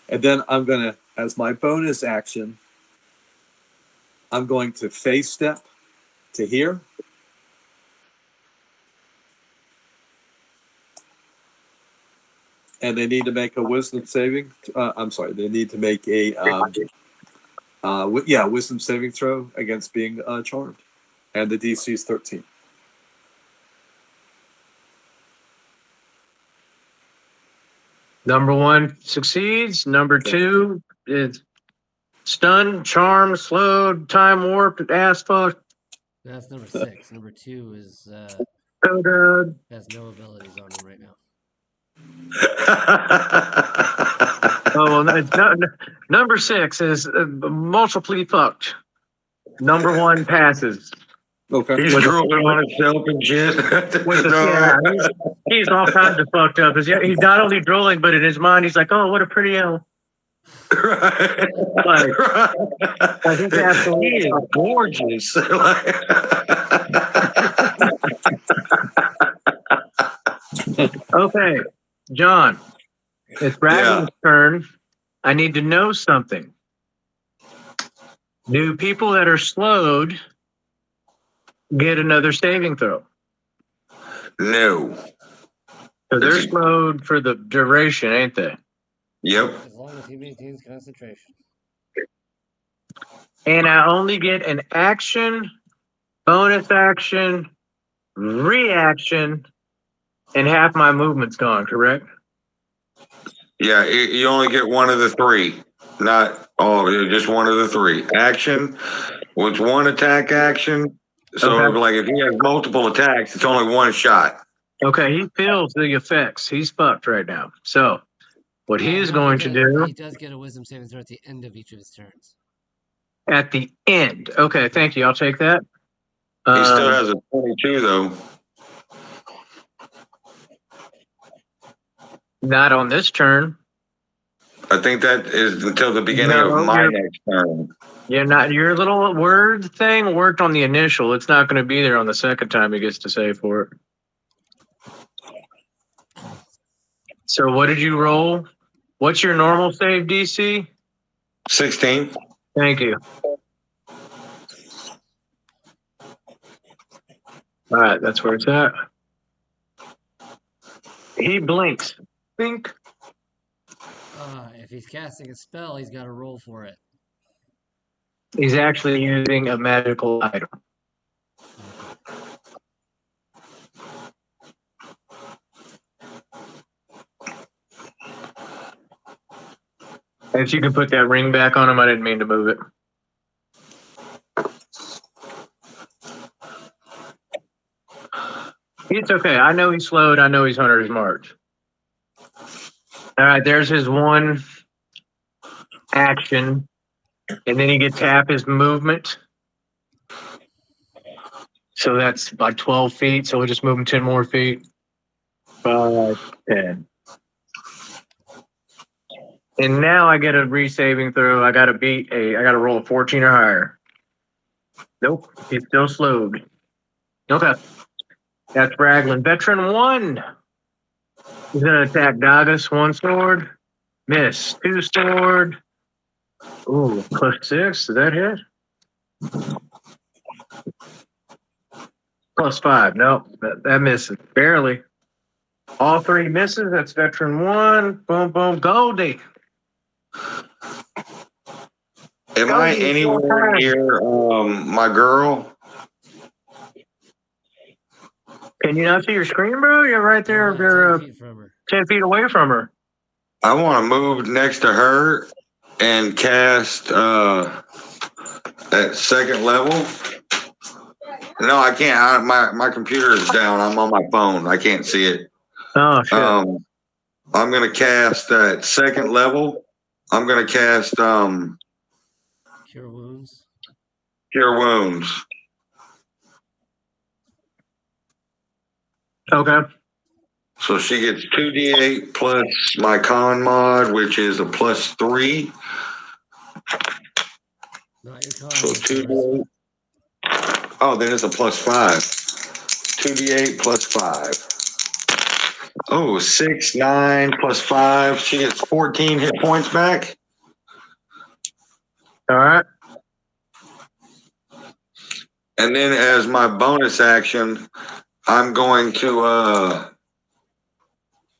And then I'm going to, as my bonus action, I'm going to face step to here. And they need to make a wisdom saving. I'm sorry. They need to make a wisdom saving throw against being charmed. And the DC is 13. Number 1 succeeds. Number 2 is stunned, charmed, slowed, time warped, ass fucked. That's number 6. Number 2 is has no abilities on him right now. Oh, well, number 6 is multiply fucked. Number 1 passes. Okay. He's drooling on himself and shit. He's all kinds of fucked up. He's not only drooling, but in his mind, he's like, "Oh, what a pretty L." Right. Like, I think that's He is gorgeous. okay, John. It's Bradley's turn. I need to know something. Do people that are slowed get another saving throw? No. So they're slowed for the duration, ain't they? Yep. As long as he maintains concentration. And I only get an action, bonus action, reaction, and half my movement's gone, correct? Yeah, you only get one of the 3. Not all, just one of the 3. Action was 1 attack action. So Okay. like if he has multiple attacks, it's only 1 shot. Okay, he feels the effects. He's fucked right now. So what he is going to do He does get a wisdom saving throw at the end of each of his turns. at the end. Okay, thank you. I'll take that. He still has a 22 though. Not on this turn. I think that is until the beginning No, of my you're- next turn. Yeah, not your little word thing worked on the initial. It's not going to be there on the second time he gets to save for it. So what did you roll? What's your normal save DC? 16. Thank you. All right, that's where it's at. He blinks. Blink. If he's casting a spell, he's got to roll for it. He's actually using a magical item. If you can put that ring back on him, I didn't mean to move it. It's okay. I know he's slowed. I know he's Hunter's March. All right, there's his one action. And then he gets half his movement. So that's like 12 feet. So we'll just move him 10 more feet. 5, 10. And now I get a re-saving throw. I got to roll a 14 or higher. Nope, he's still slowed. Okay. That's Raglan. Veteran 1. He's going to attack Dagas. 1 sword. Miss. 2 sword. Ooh, +6. Does that hit? +5. Nope, that misses. Barely. All 3 misses. That's Veteran 1. Boom, boom. Goldie. Am I anywhere near my girl? Can you not see your screen, bro? You're right there. Not You're 10 feet from her. 10 feet away from her. I want to move next to her and cast at second level. No, I can't. My computer is down. I'm on my phone. I can't see it. Oh, shit. I'm gonna cast at second level. I'm gonna cast Cure wounds. Cure Wounds. Okay. So she gets 2d8 plus my con mod, which is a +3. Not your con. So of course. 2d8. Oh, then it's a +5. 2d8 plus 5. Oh, 6, 9 plus 5. She gets 14 hit points back. All right. And then as my bonus action, I'm going to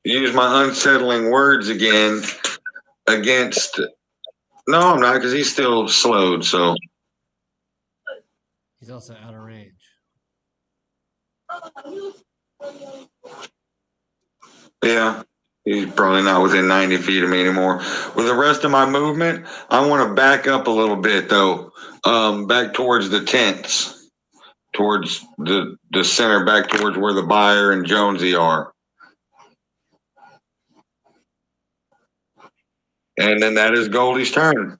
use my unsettling words again against. No, I'm not, because he's still slowed. So He's also out of range. yeah, he's probably not within 90 feet of me anymore. With the rest of my movement, I want to back up a little bit though, back towards the tents, towards the center, back towards where the buyer and Jonesy are. And then that is Goldie's turn.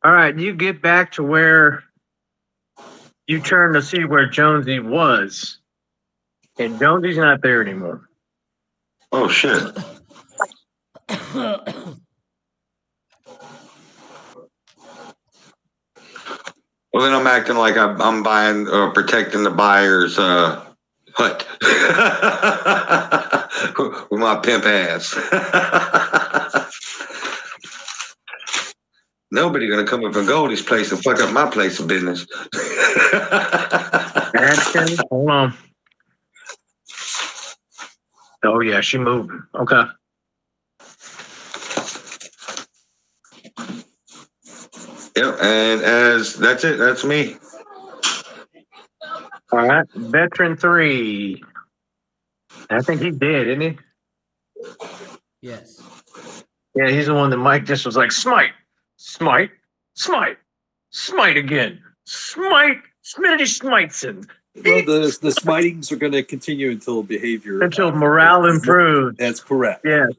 All right. You get back to where you turn to see where Jonesy was. And Jonesy's not there anymore. Oh, shit. Well, then I'm acting like I'm buying or protecting the buyer's hut with my pimp ass. Nobody gonna come up from Goldie's place and fuck up my place of business. Action. Hold on. Oh, yeah, she moved. Okay. Yep, and as that's it, that's me. All right. Veteran 3. I think he did, isn't he? Yes. Yeah, he's the one that Mike just was like, smite, smite, smite, smite again. Smite, Smitty Smiteson. Well, the smitings are going to continue until behavior. Until morale improves. That's correct. Yes.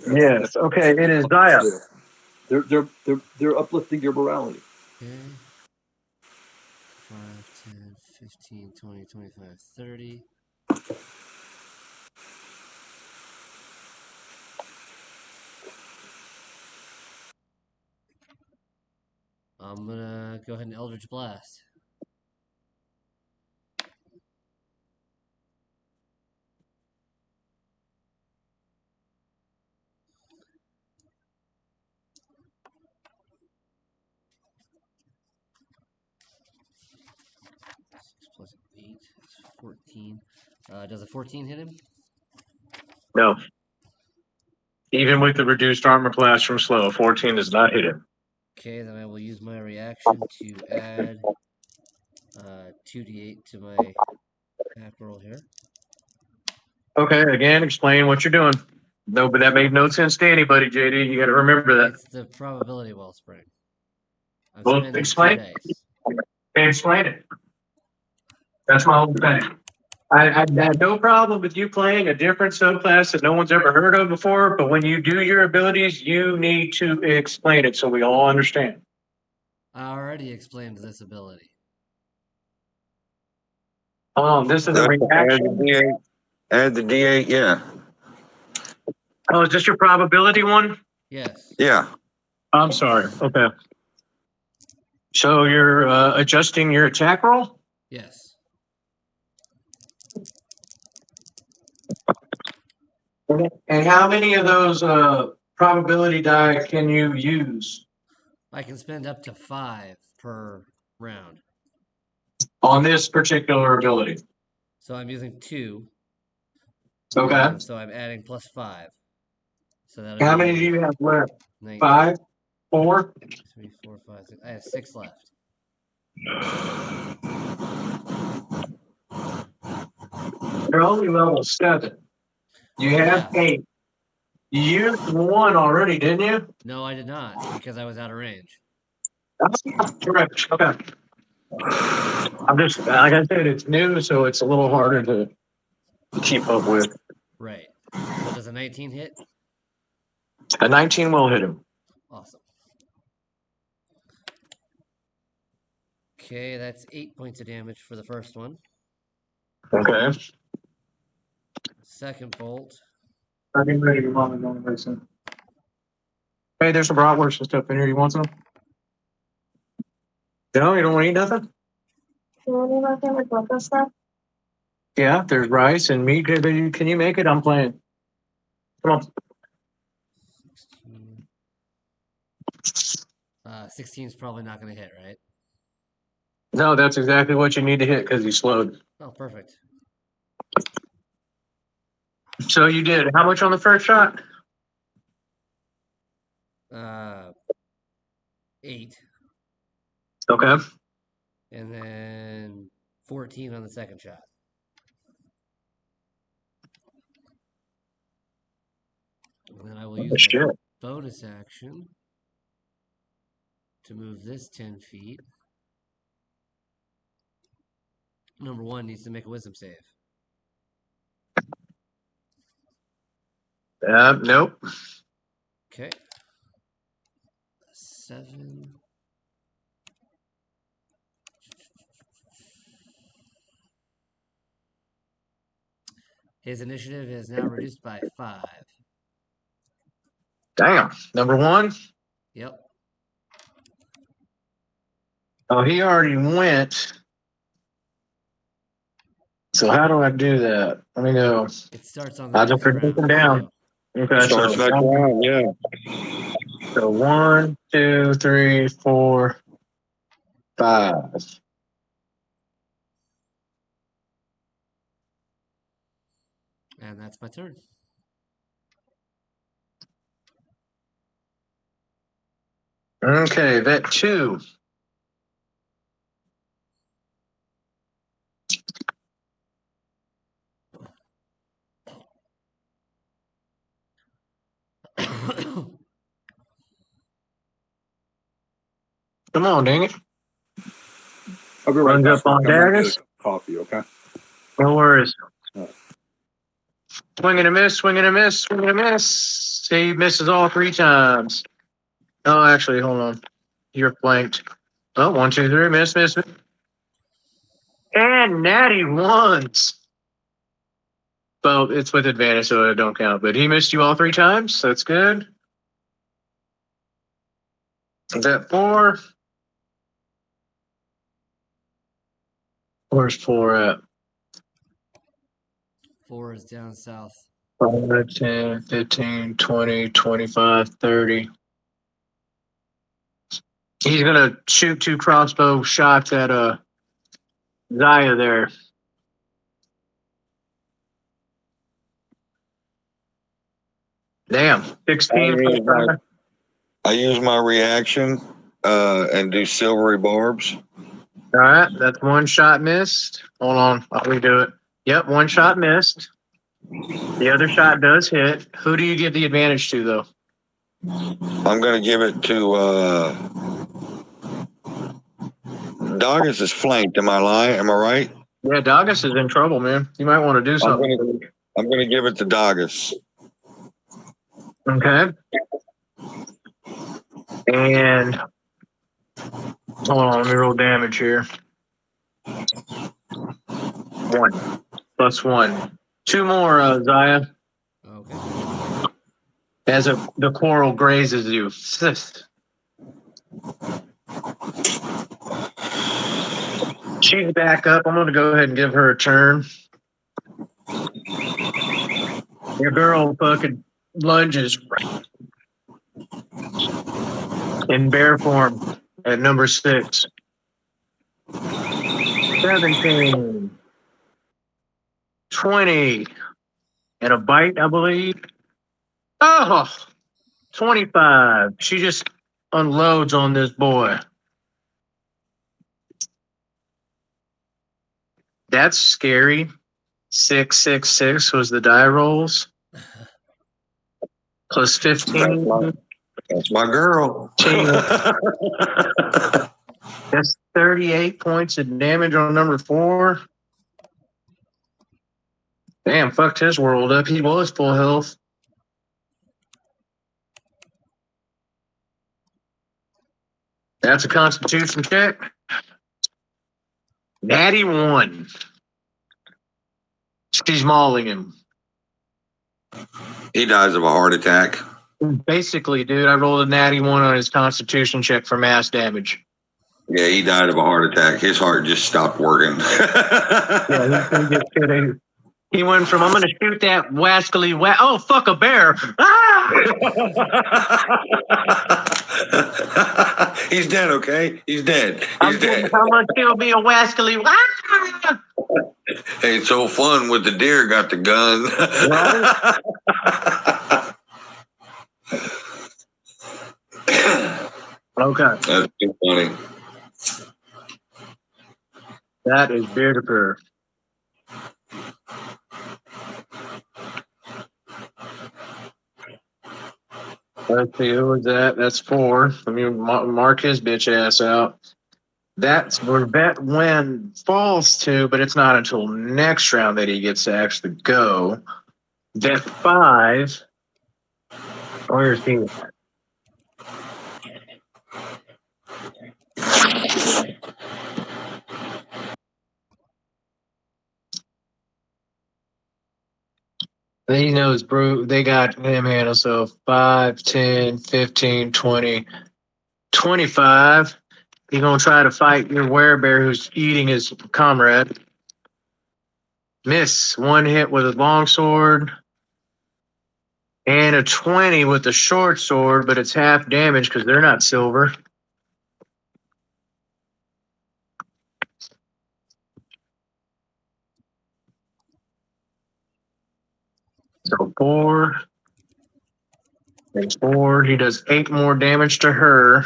Yes. Okay, it is Zaya. They're uplifting your morality. Okay. 5, 10, 15, 20, 25, 30. I'm gonna go ahead and Eldritch Blast. Plus 8 is 14. Does a 14 hit him? No. Even with the reduced armor class from slow, 14 does not hit him. Okay, then I will use my reaction to add 2d8 to my attack roll here. Okay, again, explain what you're doing. No, but that made no sense to anybody, JD. You got to remember that. It's the probability wellspring. I'm Well, spending explain. 2 dice. Explain it. That's my whole thing. I had no problem with you playing a different subclass that no one's ever heard of before, but when you do your abilities, you need to explain it so we all understand. I already explained this ability. Hold on, this is a Add reaction. the D8. Add the D8, yeah. Oh, is this your probability one? Yes. Yeah. I'm sorry. Okay. So you're adjusting your attack roll? Yes. And how many of those probability die can you use I can spend up to 5 per round. on this particular ability? So I'm using 2. Okay. So I'm adding plus 5. So that. How many do you have left? 19, 5? 4? 3, 4, 5, 6. I have 6 left. You're only level 7. You have 8. You used 1 already, didn't you? No, I did not, because I was out of range. Correct. Okay. I'm just, like I said, it's new, so it's a little harder to keep up with. Right. So does a 19 hit? A 19 will hit him. Awesome. Okay, that's 8 points of damage for the first one. Okay. Second bolt. I'm getting ready to mom and going to listen. Hey, there's some bratwurst and stuff in here. You want some? No, you don't want to eat nothing? Yeah, there's rice and meat. Can you make it? I'm playing. Come on. 16 is probably not going to hit, right? No, that's exactly what you need to hit because you slowed. Oh, perfect. So you did how much on the first shot? 8. Okay. And then 14 on the second shot. And then I will use my Shit. bonus action to move this 10 feet. Number 1 needs to make a wisdom save. Nope. Okay. 7. His initiative is now reduced by 5. Damn. Number 1. Yep. Oh, he already went. So how do I do that? Let me go. It starts on the I'll just next put them round. down. Okay. Starts So, next round, yeah. so 1, 2, 3, 4, 5. And that's my turn. Okay, vet 2. Come on, dang it. I'll be right Runs back. up on I'm gonna get daggers. a coffee, okay? No worries. Alright. Swing and a miss, swing and a miss, swing and a miss. He misses all 3 times. Oh, actually, hold on. You're flanked. Oh, 1, 2, 3, miss, miss, miss. And natty ones. Well, it's with advantage, so it don't count. But he missed you all 3 times. So that's good. Vet 4. Where's 4 at? 4 is down south. 5, 10, 15, 20, 25, 30. He's gonna shoot 2 crossbow shots at Zaya there. Damn, 16. I use my reaction and do silvery barbs. All right, that's 1 shot missed. Hold on, I'll redo it. Yep, 1 shot missed. The other shot does hit. Who do you give the advantage to, though? I'm going to give it to Doggis is flanked. Am I lying? Am I right? Yeah, Doggis is in trouble, man. You might want to do something. I'm going to give it to Doggis. Okay. And hold on, let me roll damage here. 1 plus 1. 2 more, Zaya. Okay. As the coral grazes you. She's back up. I'm going to go ahead and give her a turn. Your girl fucking lunges in bear form at number 6. 17. 20. And a bite, I believe. Oh, 25. She just unloads on this boy. That's scary. 666 was the die rolls. Plus 15. That's my girl. That's 38 points of damage on number 4. Damn, fucked his world up. He was full health. That's a constitution check. Natty 1. She's mauling him. He dies of a heart attack. Basically, dude, I rolled a natty 1 on his constitution check for mass damage. Yeah, he died of a heart attack. His heart just stopped working. He went from, I'm going to shoot that wascally, oh, fuck a bear. Ah! He's dead, okay? He's dead. He's dead. I'm going to kill me a wascally. Ah! Hey, it's so fun with the deer got the gun. Okay. That's too funny. That is beautiful. Let's see, who was that? That's 4. Let me mark his bitch ass out. That's where Bet Win falls to, but it's not until next round that he gets to actually go. Bet 5. Where's he at? He knows, bro. They got him handled. So 5, 10, 15, 20, 25. He's going to try to fight your werebear who's eating his comrade. Miss. 1 hit with a long sword. And a 20 with the short sword, but it's half damage because they're not silver. So 4 and 4. He does 8 more damage to her.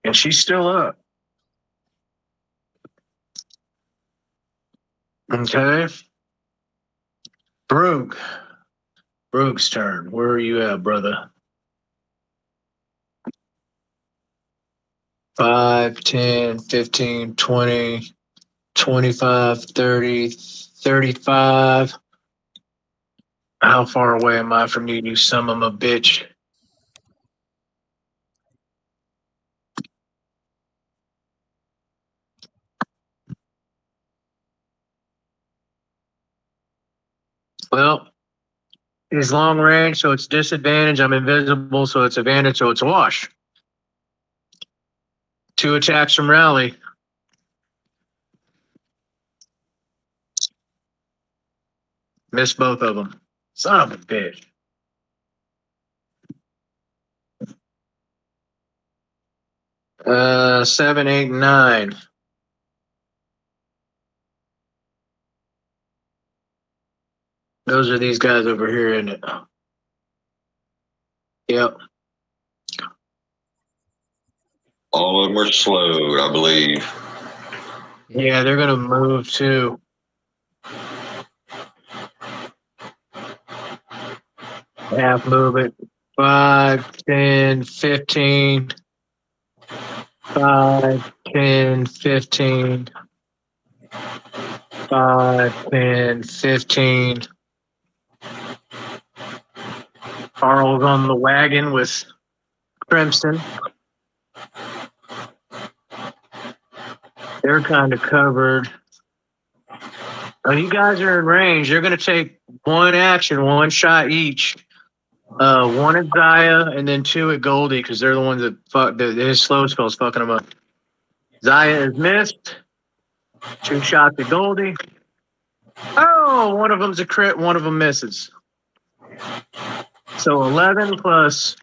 And she's still up. Okay. Brooke. Brooke's turn. Where are you at, brother? 5, 10, 15, 20, 25, 30, 35. How far away am I from you, you son of a bitch? Well, it's long range, so it's disadvantage. I'm invisible, so it's advantage, so it's a wash. 2 attacks from Rally. Missed both of them. Son of a bitch. Seven, 8, 9. Those are these guys over here, isn't it? Yep. All of them are slowed, I believe. Yeah, they're gonna move too. Half movement. 5, 10, 15. 5, 10, 15. 5, 10, 15. Carl's on the wagon with Crimson. They're kind of covered. Oh, you guys are in range. They're going to take 1 action, 1 shot each. 1 at Zaya and then 2 at Goldie because they're the ones that his slow spell's fucking them up. Zaya is missed. 2 shots at Goldie. Oh, one of them's a crit, one of them misses. So 11 plus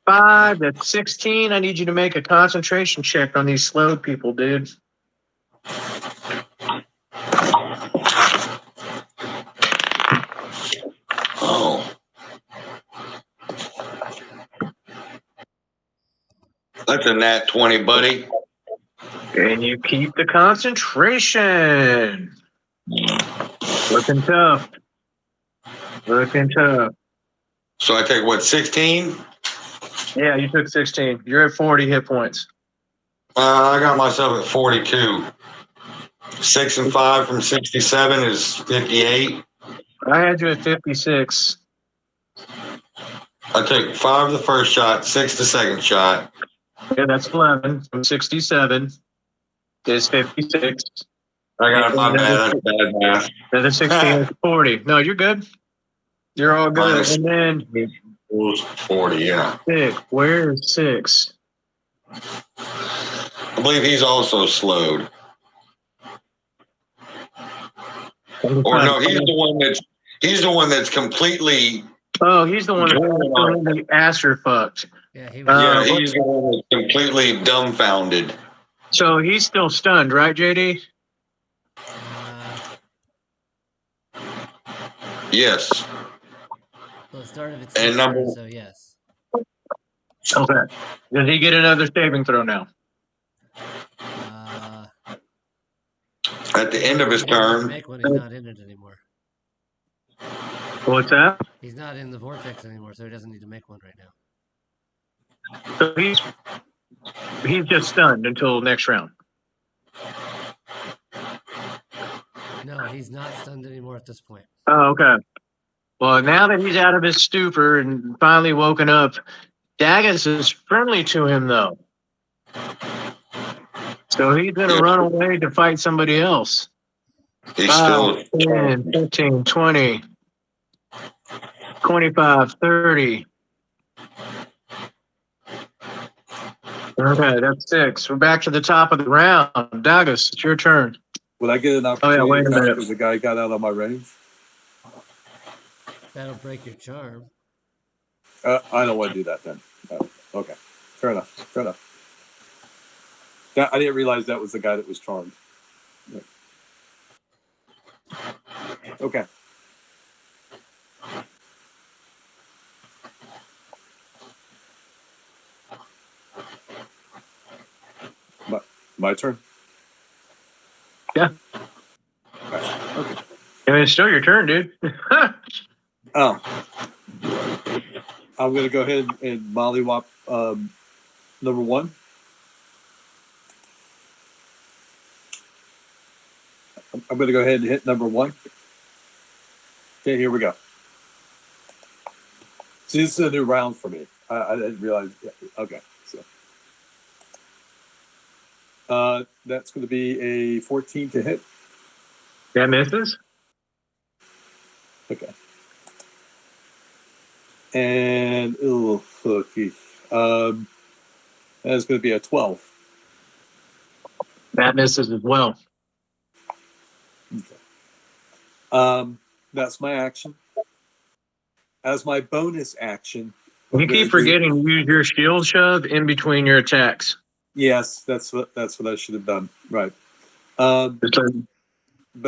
5, that's 16. I need you to make a concentration check on these slowed people, dude. Oh. That's a nat 20, buddy. And you keep the concentration. Looking tough. Looking tough. So I take what, 16? Yeah, you took 16. You're at 40 hit points. I got myself at 42. 6 and 5 from 67 is 58. I had you at 56. I took 5 the first shot, 6 the second shot. Yeah, that's 11 from 67 is 56. I got my bad. That's bad math. Then 16 is 40. No, you're good. You're all good. Minus- And then 40, yeah. 6. Where is 6? I believe he's also slowed. Or no, he's the one that's completely. Oh, he's the one that's aster fucked. Yeah, he Yeah, was. he's the one that's completely dumbfounded. So he's still stunned, right, JD? Yes. Well, it started at And 6, number- so yes. Okay. Does he get another saving throw now? At the end of his He doesn't have to turn. make one. He's not in it anymore. What's that? He's not in the vortex anymore, so he doesn't need to make one right now. So he's just stunned until next round. No, he's not stunned anymore at this point. Oh, okay. Well, now that he's out of his stupor and finally woken up, Daggis is friendly to him, though. So he's going to run away to fight somebody else. He's 5, still. 10, 15, 20, 25, 30. Okay, that's 6. We're back to the top of the round. Daggis, it's your turn. Would I get an opportunity wait a minute. because the guy got out of my range? That'll break your charm. I don't want to do that then. Okay, fair enough. Fair enough. I didn't realize that was the guy that was charmed. Yeah. Okay. My turn. Yeah. Okay. I mean, it's still your turn, dude. Oh. I'm gonna go ahead and mollywop number 1. I'm gonna go ahead and hit number 1. Okay, here we go. See, this is a new round for me. I didn't realize. Yeah, okay, so that's going to be a 14 to hit. That misses? Okay. And That is going to be a 12. That misses as well. That's my action. As my bonus action, You I'm gonna keep forgetting to use your shield shove in between your attacks. Yes, that's what I should have done. Right. But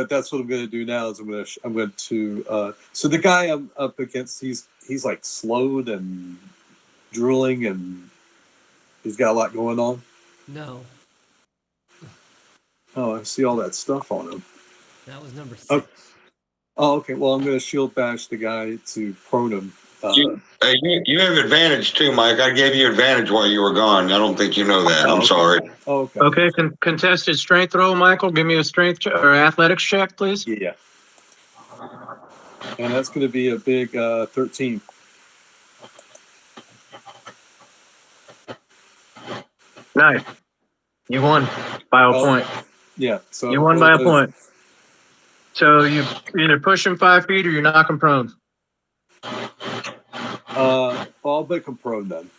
that's what I'm going to do now. Is I'm going to. So the guy I'm up against, he's like slowed and drooling, and he's got a lot going on. No, Oh, I see all that stuff on him. that was number 6. Oh. Oh, okay. Well, I'm going to shield bash the guy to prone him. You have advantage too, Mike. I gave you advantage while you were gone. I don't think you know that. I'm okay. sorry. Oh, okay. Okay, contested strength roll, Michael. Give me a strength or athletics check, please. Yeah. And that's going to be a big 13. Nice. You won by a point. Yeah. So You won by a point. So you either push him 5 feet or you knock him prone. I'll make him prone then.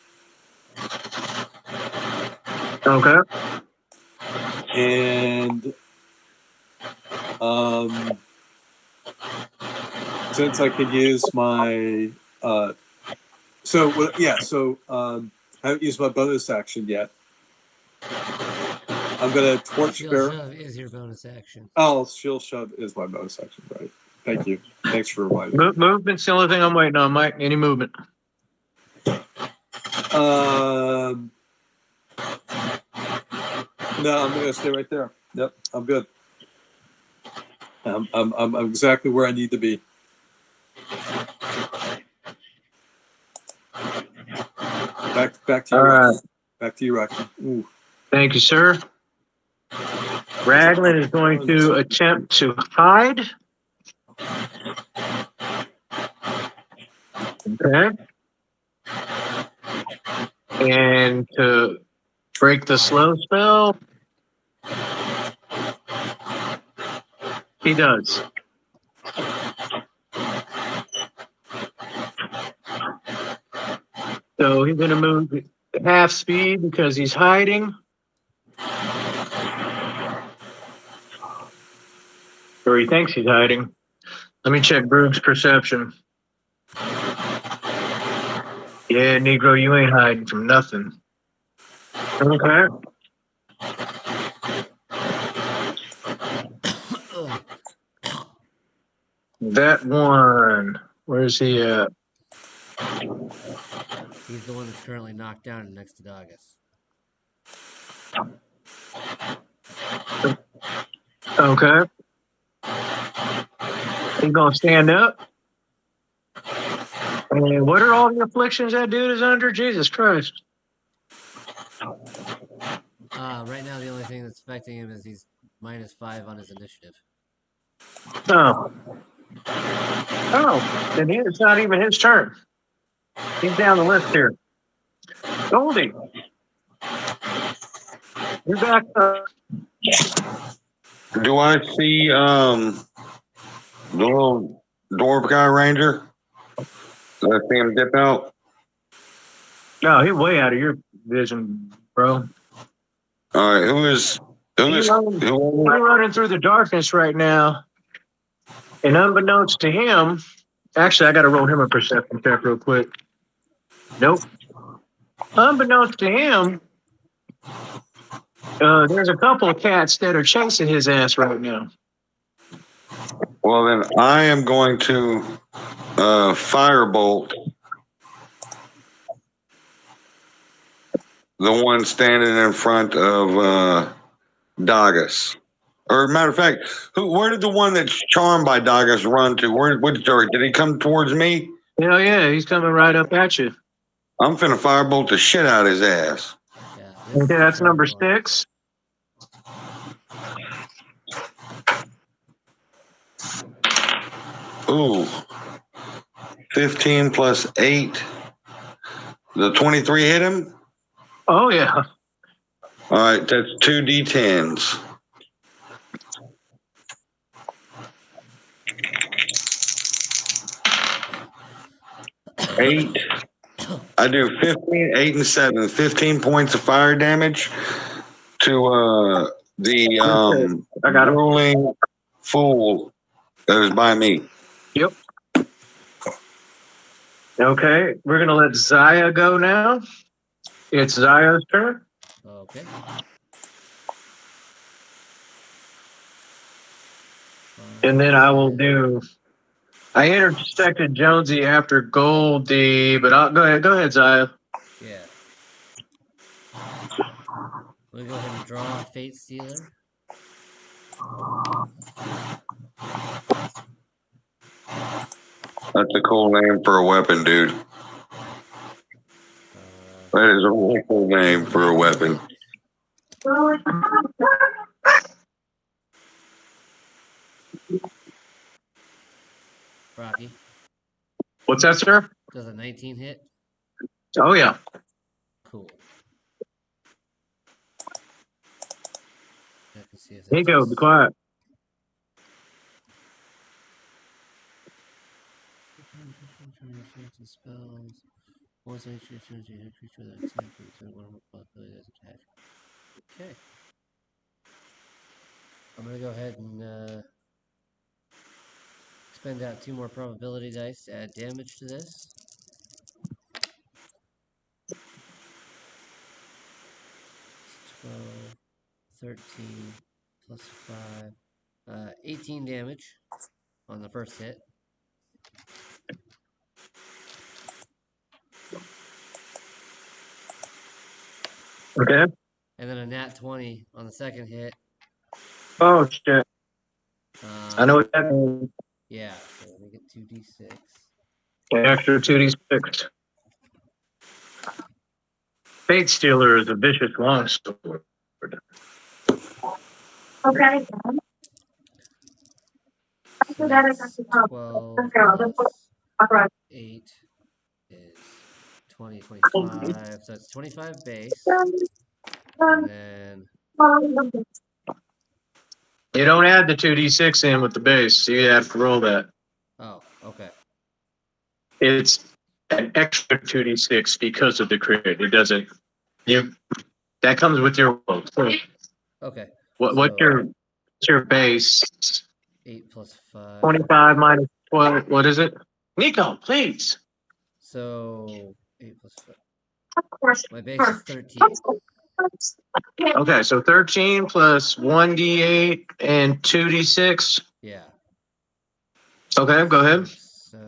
Okay. And since I could use my I haven't used my bonus action yet. I'm gonna torch Shield bear. shove is your bonus action. Oh, shield shove is my bonus action, right? Thank you. Thanks for reminding me. Movement's the only thing I'm waiting on, Mike. Any movement? No, I'm gonna stay right there. Yep, I'm good. I'm exactly where I need to be. Back to you. All right. Back to you, Rocky. Ooh. Thank you, sir. Raglan is going to attempt to hide. Okay. And to break the slow spell, he does. So he's going to move half speed because he's hiding. Or he thinks he's hiding. Let me check Brug's perception. Yeah, Negro, you ain't hiding from nothing. Okay. That one. Where's he at? He's the one that's currently knocked down and next to Dogus. Okay. He's gonna stand up. And what are all the afflictions that dude is under? Jesus Christ. Right now, the only thing that's affecting him is he's -5 on his initiative. Oh. Oh, then it's not even his turn. He's down the list here. Goldie. You're back up. Do I see the little dwarf guy ranger? Do I see him dip out? No, he's way out of your vision, bro. All right, he's running through the darkness right now. And unbeknownst to him, actually, I got to roll him a perception check real quick. Nope. Unbeknownst to him, there's a couple of cats that are chasing his ass right now. Well, then I am going to firebolt the one standing in front of Dogus. Or matter of fact, where did the one that's charmed by Dogus run to? Did he come towards me? Hell yeah, he's coming right up at you. I'm finna firebolt the shit out of his ass. Yeah, Okay, that's number 6. Ooh. 15 plus 8. The 23 hit him? Oh, yeah. All right, that's 2 D10s. I do 15, 8, and 7. 15 points of fire damage to the I got him. ruling fool that is by me. Yep. Okay, we're gonna let Zaya go now. It's Zaya's turn. Okay. And then I will do. I intersected Jonesy after Goldie, but I'll go ahead. Go ahead, Zaya. Yeah. We'll go ahead and draw Fate Stealer. That's a cool name for a weapon, dude. That is a really cool name for a weapon. Rocky. What's that, sir? Does a 19 hit? Oh yeah. Cool. I can see if Here you that's go. Be quiet. spells. Once a creature turns into a creature that attack with one more possibility as attack. Okay. I'm gonna go ahead and spend out 2 more probability dice to add damage to this. 12, 13 plus 5, 18 damage on the first hit. Okay. And then a nat 20 on the second hit. Oh shit. I know what that means. Yeah, so let me get 2d6. Extra 2d6. Fate Stealer is a vicious longsword. Okay. So that's 12 plus 8 is 20, 25. So that's 25 base. And then, You don't add the 2d6 in with the base. You have to roll that. oh, okay. It's an extra 2d6 because of the crit. It doesn't. That comes with your roll. Okay. What's your base? 8 plus 5. 25 minus 12. What is it? Nico, please. So 8 plus 5. Of course. My base is 13. Okay, so 13 plus 1d8 and 2d6. Yeah. Okay, go ahead. 7.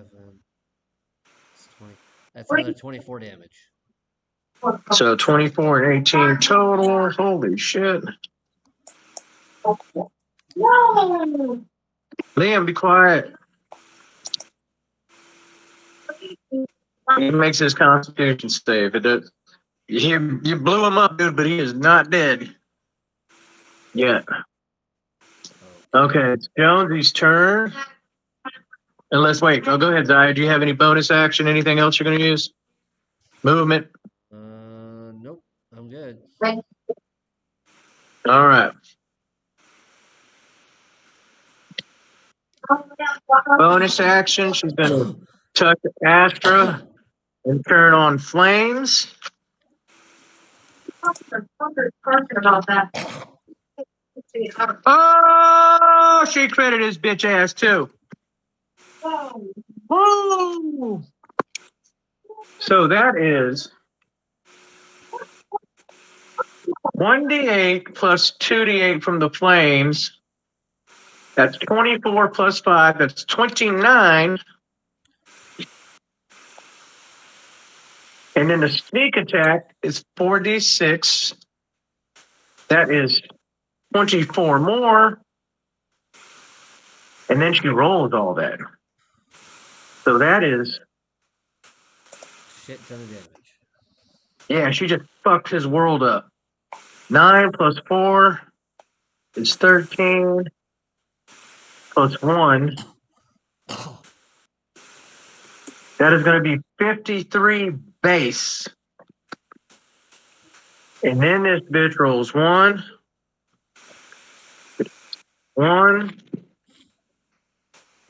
It's 20. That's another 24 damage. So 24 and 18 total. Holy shit. No. Liam, be quiet. He makes his constitution save. It does. You blew him up, dude, but he is not dead yet. Okay, it's Jonesy's turn. Unless, wait, go ahead, Zaya. Do you have any bonus action? Anything else you're going to use? Movement? Nope. I'm good. All right. Bonus action. She's going to tuck Astra and turn on flames. About that. Oh, she critted his bitch ass too. Woo! So that is 1d8 plus 2d8 from the flames. That's 24 plus 5. That's 29. And then the sneak attack is 4d6. That is 24 more. And then she rolls all that. So that is, Shit ton of damage. yeah, she just fucked his world up. 9 plus 4 is 13. Plus 1. That is going to be 53 base. And then this bitch rolls 1,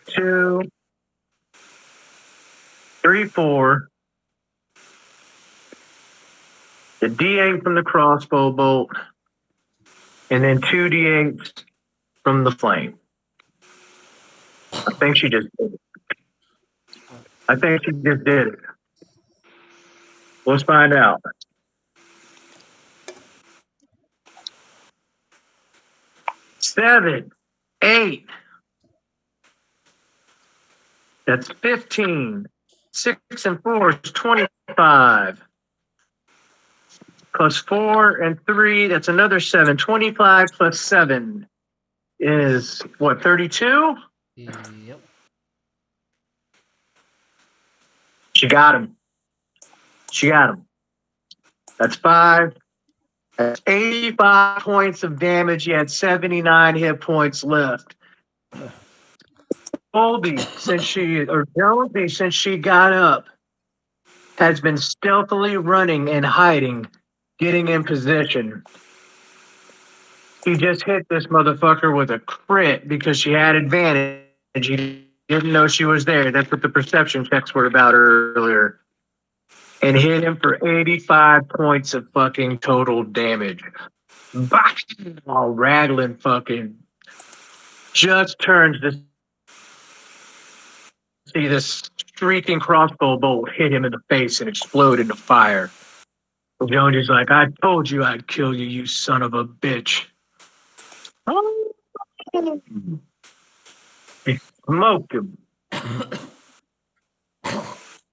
2, 3, 4, the D8 from the crossbow bolt, and then 2 D8s from the flame. I think she just did it. I think she just did it. Let's find out. Seven, 8. That's 15. 6 and 4 is 25. Plus 4 and 3, that's another 7. 25 plus 7 is what, 32? Yep. She got him. She got him. That's 5. That's 85 points of damage. You had 79 hit points left. Jonesy, since she got up, has been stealthily running and hiding, getting in position. She just hit this motherfucker with a crit because she had advantage. He didn't know she was there. That's what the perception checks were about earlier. And hit him for 85 points of fucking total damage. Bah! All Raglan fucking just turns to see this streaking crossbow bolt hit him in the face and explode into fire. Jonesy's like, I told you I'd kill you, you son of a bitch. He smoked him.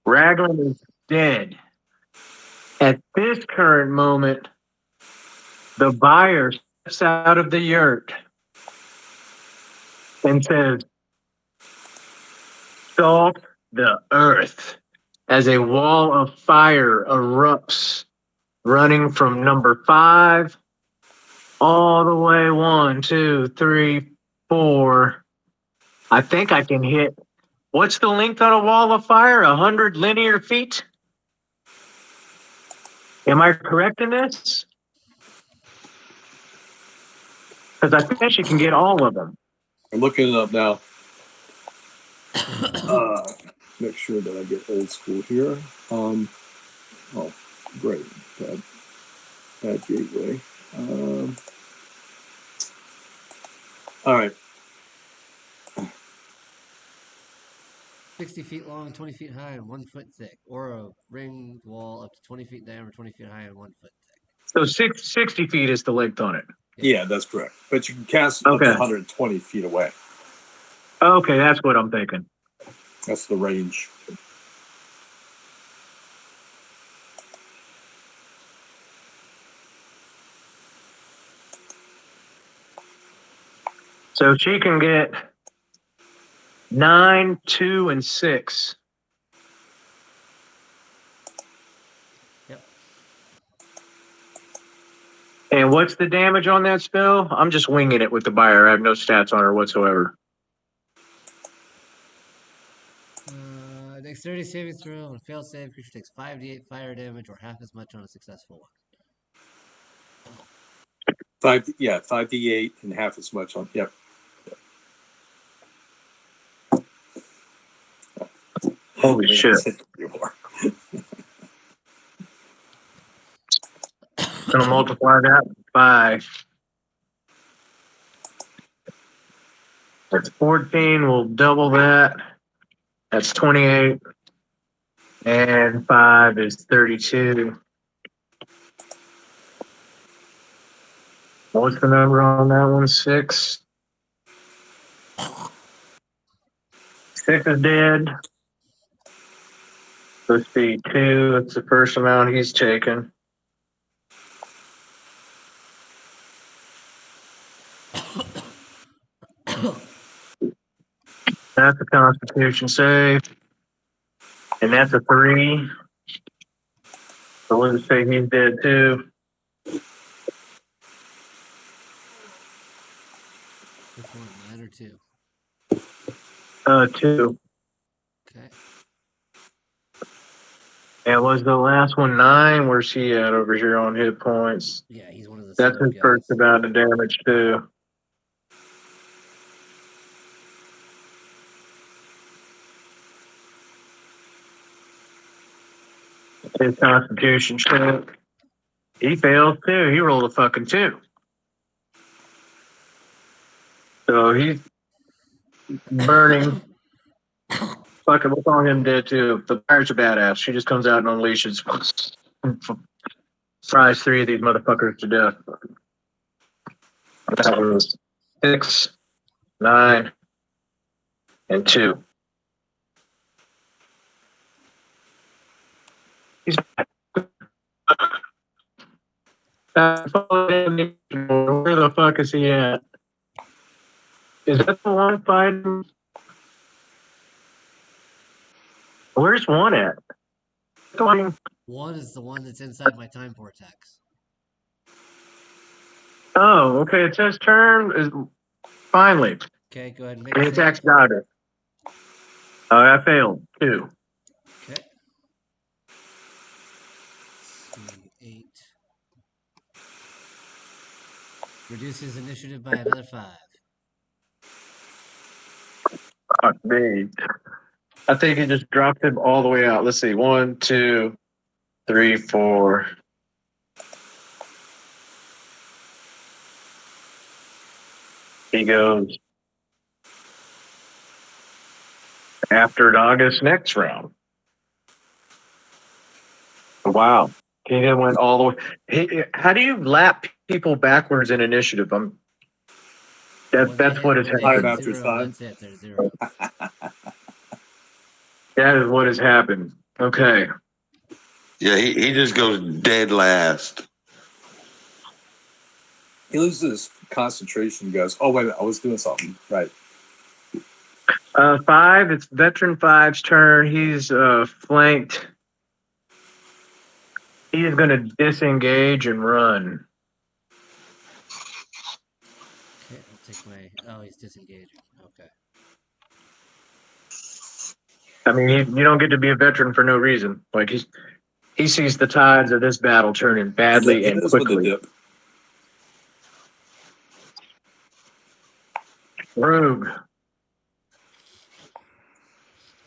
Raglan is dead. At this current moment, the buyer steps out of the yurt and says, salt the earth, as a wall of fire erupts, running from number 5 all the way 1, 2, 3, 4. I think I can hit. What's the length on a wall of fire? 100 linear feet? Am I correct in this? Because I think she can get all of them. I'm looking it up now. Make sure that I get old school here. Oh, great. Bad gateway. All right. 60 feet long, 20 feet high, and 1 foot thick, or a ring wall up to 20 feet diameter, 20 feet high, and 1 foot thick. So 60 feet is the length on it. Yeah, that's correct. But you can cast up Okay. to 120 feet away. Okay, that's what I'm thinking. That's the range. So she can get 9, 2, and 6. Yep. And what's the damage on that spell? I'm just winging it with the buyer. I have no stats on her whatsoever. Dexterity saving throw on a failed save, creature takes 5d8 fire damage, or half as much on a successful one. 5d8 and half as much on. Yep. Holy shit. Gonna multiply that by 14. We'll double that. That's 28. And 5 is 32. What's the number on that one? 6. 6 is dead. Let's see, 2. That's the first amount he's taken. That's a Constitution save. And that's a 3. So let's say he's dead too. Which one, 9 or 2? 2. Okay. And was the last one 9? Where's he at over here on hit points? Yeah, he's one of the That's slow his guys. first amount of damage too. His Constitution check. He failed too. He rolled a fucking 2. So he's burning. Fucking, what's on him dead too. The fire's a badass. She just comes out and unleashes. Fries 3 of these motherfuckers to death. That was 6, 9, and 2. He's where the fuck is he at? Is that the one fighting? Where's one at? One is the one that's inside my time vortex. Oh, okay. It says turn is finally. Okay, go ahead and make He a save. attacks Dodger. Oh, I failed. 2. Okay. Let's see, 8. Reduces initiative by another 5. Fuck me. I think he just dropped him all the way out. Let's see. 1, 2, 3, 4. He goes after August next round. Wow. He then went all the way. How do you lap people backwards in initiative? That's what has Time happened. after time. That's it. There's 0. That is what has happened. Okay. Yeah, he just goes dead last. He loses concentration. Goes, oh wait a minute, I was doing something right. 5. It's veteran 5's turn. He's flanked. He is going to disengage and run. Okay, I'll take my. Oh, he's disengaging. Okay. I mean, you don't get to be a veteran for no reason. Like he sees the tides of this battle turning badly He and knows when to quickly. dip.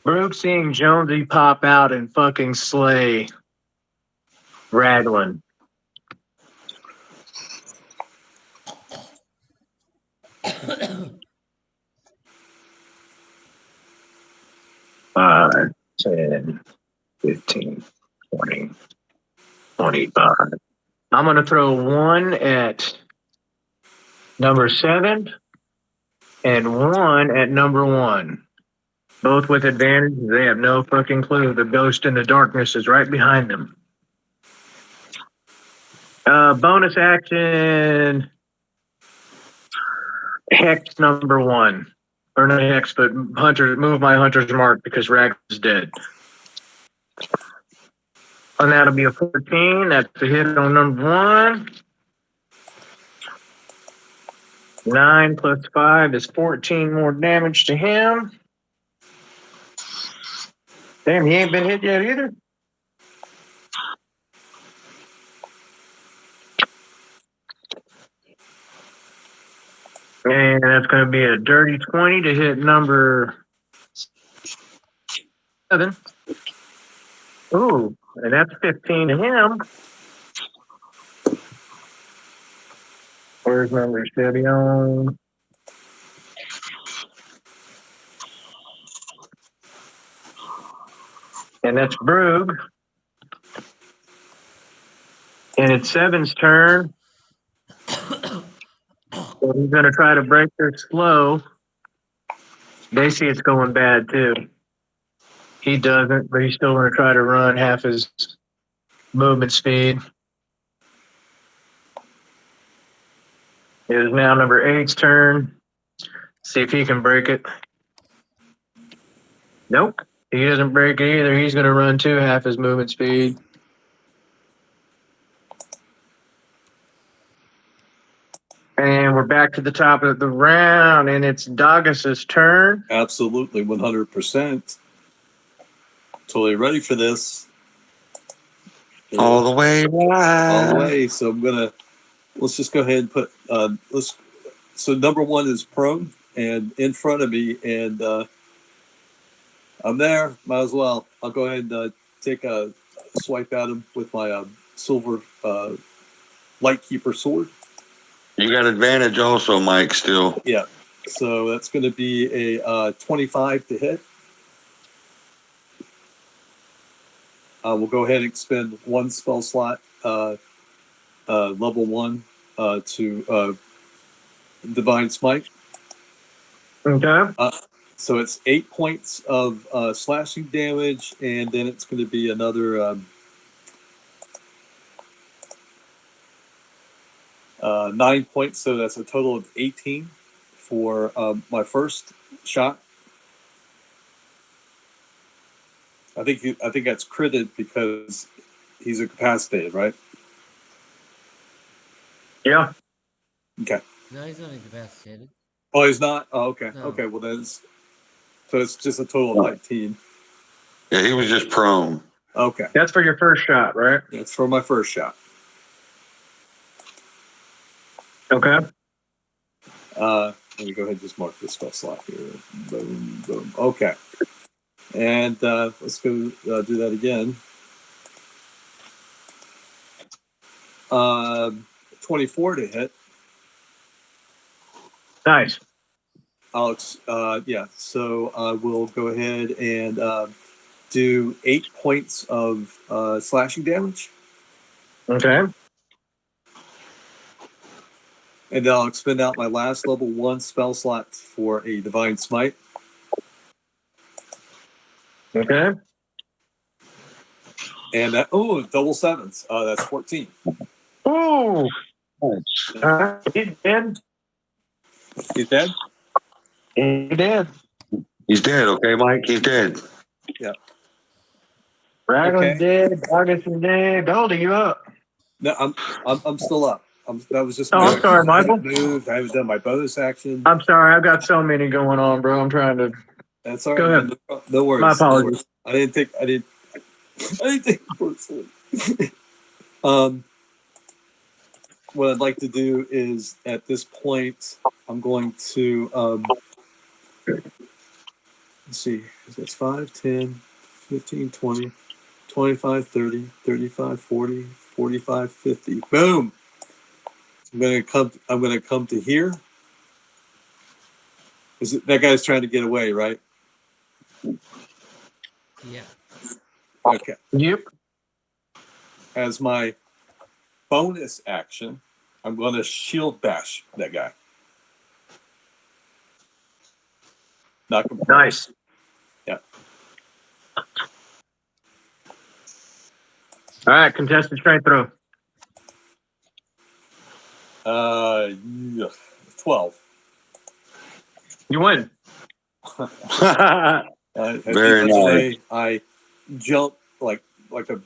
Brooke seeing Jonesy pop out and fucking slay Raglan. Five, 10, 15, 20, 25. I'm going to throw 1 at number 7 and 1 at number 1. Both with advantage. They have no fucking clue. The ghost in the darkness is right behind them. Bonus action. Hex number 1. Or not Hex, but Hunter. Move my Hunter's mark because Rag is dead. And that'll be a 14. That's a hit on number 1. 9 plus 5 is 14 more damage to him. Damn, he ain't been hit yet either. And that's going to be a dirty 20 to hit number 7. Ooh, and that's 15 to him. Where's number 7? And that's Brug. And it's 7's turn. So he's going to try to break their slow. They see it's going bad too. He doesn't, but he's still going to try to run half his movement speed. It is now number 8's turn. See if he can break it. Nope. He doesn't break it either. He's going to run too, half his movement speed. And we're back to the top of the round, and it's Dagus's turn. Absolutely, 100%. Totally ready for this. All the way All the right. way. So let's just go ahead and put so number 1 is prone and in front of me, and I'm there. Might as well. I'll go ahead and take a swipe at him with my silver Lightkeeper sword. You got advantage also, Mike, still. Yeah. So that's going to be a 25 to hit. We'll go ahead and expend one spell slot, level 1, to Divine Smite. Okay. So it's 8 points of slashing damage, and then it's going to be another 9 points. So that's a total of 18 for my first shot. I think that's critted because he's incapacitated, right? Yeah. Okay. No, he's not incapacitated. Oh, he's not. Oh, okay. No. Okay. Well, then so it's just a total of 19. Yeah, he was just prone. Okay. That's for your first shot, right? That's for my first shot. Okay. Let me go ahead and just mark this spell slot here. Boom, boom. Okay. And let's go do that again. 24 to hit. Nice. Alex, yeah. So we'll go ahead and do 8 points of slashing damage. Okay. And then I'll expend out my last level 1 spell slot for a Divine Smite. Okay. And double sevens. That's 14. Ooh. He's dead. He's dead? He's dead. He's dead, okay, Mike? He's dead. Raglan's Okay. dead. August is dead. Goldie, you up? No, I'm still up. That was just Oh, my I'm sorry, action. I Michael. haven't moved. I haven't done my bonus action. I'm sorry. I've got so many going on, bro. I'm trying to. That's all right. Go ahead. Man. No worries. My No apologies. worries. I didn't take it personally. What I'd like to do is at this point, I'm going to let's see, that's 5, 10, 15, 20, 25, 30, 35, 40, 45, 50. Boom. I'm gonna come to here. That guy's trying to get away, right? Yeah. Okay. Yep. As my bonus action, I'm going to shield bash that guy. Knock him prone. Nice. Yeah. All right. Contested strength throw. 12. You win. At the Very end of the nice. day, I jump like a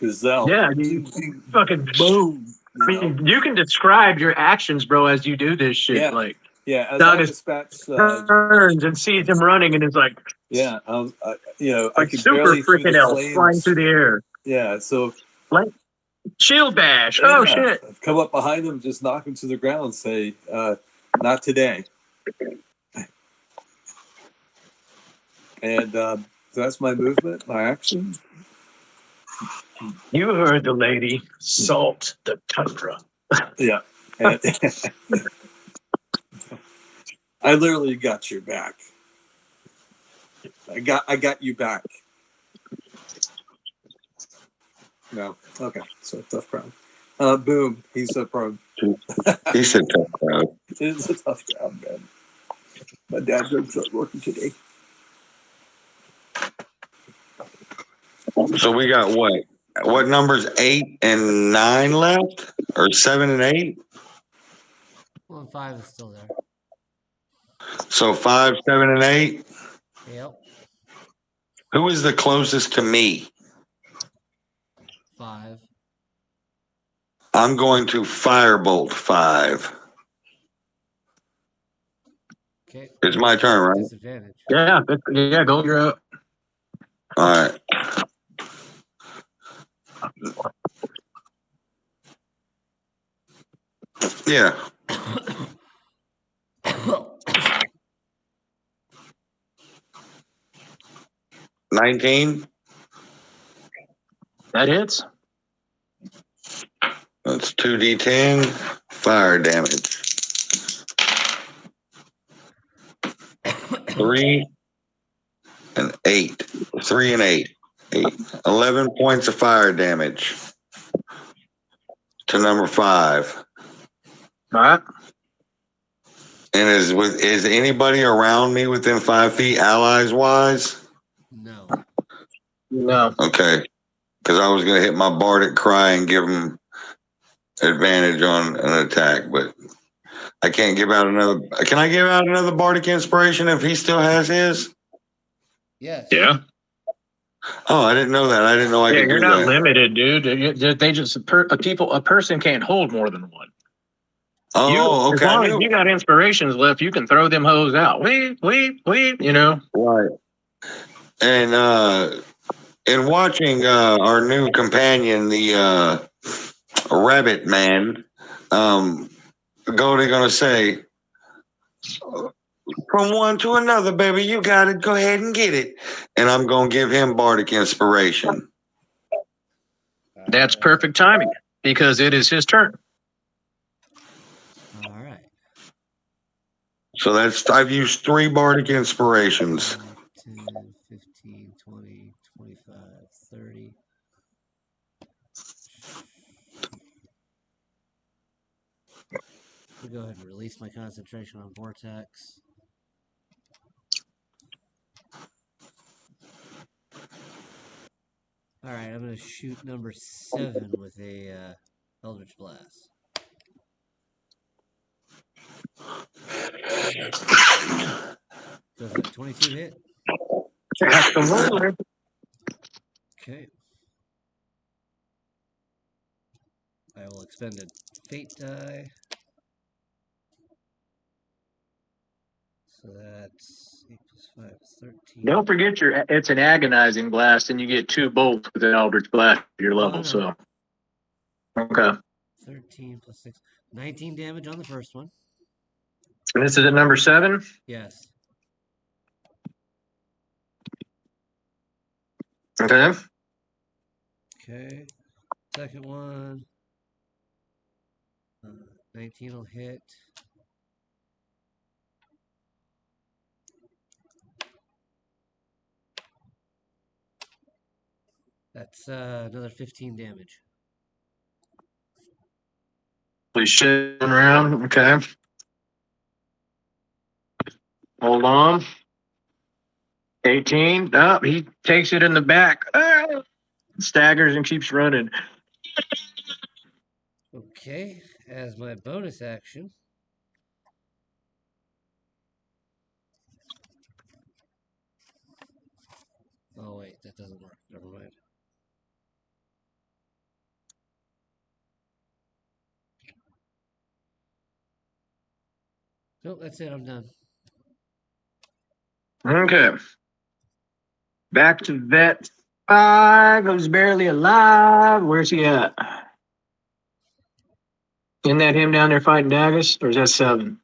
gazelle. Yeah. Ding, You ding, fucking. boom. I mean, you can describe your actions, bro, as you do this shit. Yeah. Like, Yeah, as Doug I is dispatch, turns and sees him running and is like, yeah, I like could super barely through freaking the elf flying flames. through the air. Yeah, so Like, shield bash. Oh, yeah, shit. come up behind him, just knock him to the ground, and say, "Not today." And so that's my movement, my action. You heard the lady. Salt the tundra. Yeah, and I literally got your back. I got you back. No, okay, so tough crowd. Boom, he's a prone. He's a tough crowd. It's a tough crowd, man. My dad jokes not working today. So we got what? What numbers? 8 and 9 left? Or 7 and 8? Well, 5 is still there. So 5, 7, and 8. Yep. Who is the closest to me? 5. I'm going to firebolt 5. Okay. It's my turn, right? Disadvantage. Yeah. Yeah. Gold, you're up. All right. Yeah. 19. That hits. That's 2d10 fire damage. 3 and 8. 3 and 8. 11 points of fire damage to number 5. All right. And is anybody around me within 5 feet, allies wise? No. No. Okay, because I was gonna hit my bardic cry and give him advantage on an attack, but I can't give out another. Can I give out another bardic inspiration if he still has his? Yes. Yeah. Oh, I didn't know that. I didn't know I Yeah, could you're do not that. limited, dude. They just a person can't hold more than one. Oh, As okay. long as you got inspirations left, you can throw them hoes out. Weep. You know. Right. And in watching our new companion, the rabbit man, Goldie gonna say, from one to another, baby, you got it. Go ahead and get it. And I'm gonna give him bardic inspiration. That's perfect timing because it is his turn. All right. So I've used 3 bardic inspirations. 10, 15, 20, 25, 30. I'll go ahead and release my concentration on Vortex. All right, I'm going to shoot number 7 with a Eldritch Blast. Does that 22 hit? Absolutely. Okay. I will expend a fate die. So that's 8 plus 5 is 13. Don't forget it's an agonizing blast, and you get 2 bolts with an Eldritch Blast at your level. no. So, okay. 13 plus 6. 19 damage on the first one. And this is at number 7. Yes. Okay. Okay. Second one. 19 will hit. That's another 15 damage. Please shit around. Okay. Hold on. 18. Oh, he takes it in the back. Staggers and keeps running. Okay. As my bonus action. Oh, wait. That doesn't work. Never mind. Nope, that's it. I'm done. Okay. Back to vet 5, who's barely alive. Where's he at? Isn't that him down there fighting Daggers? Or is that 7?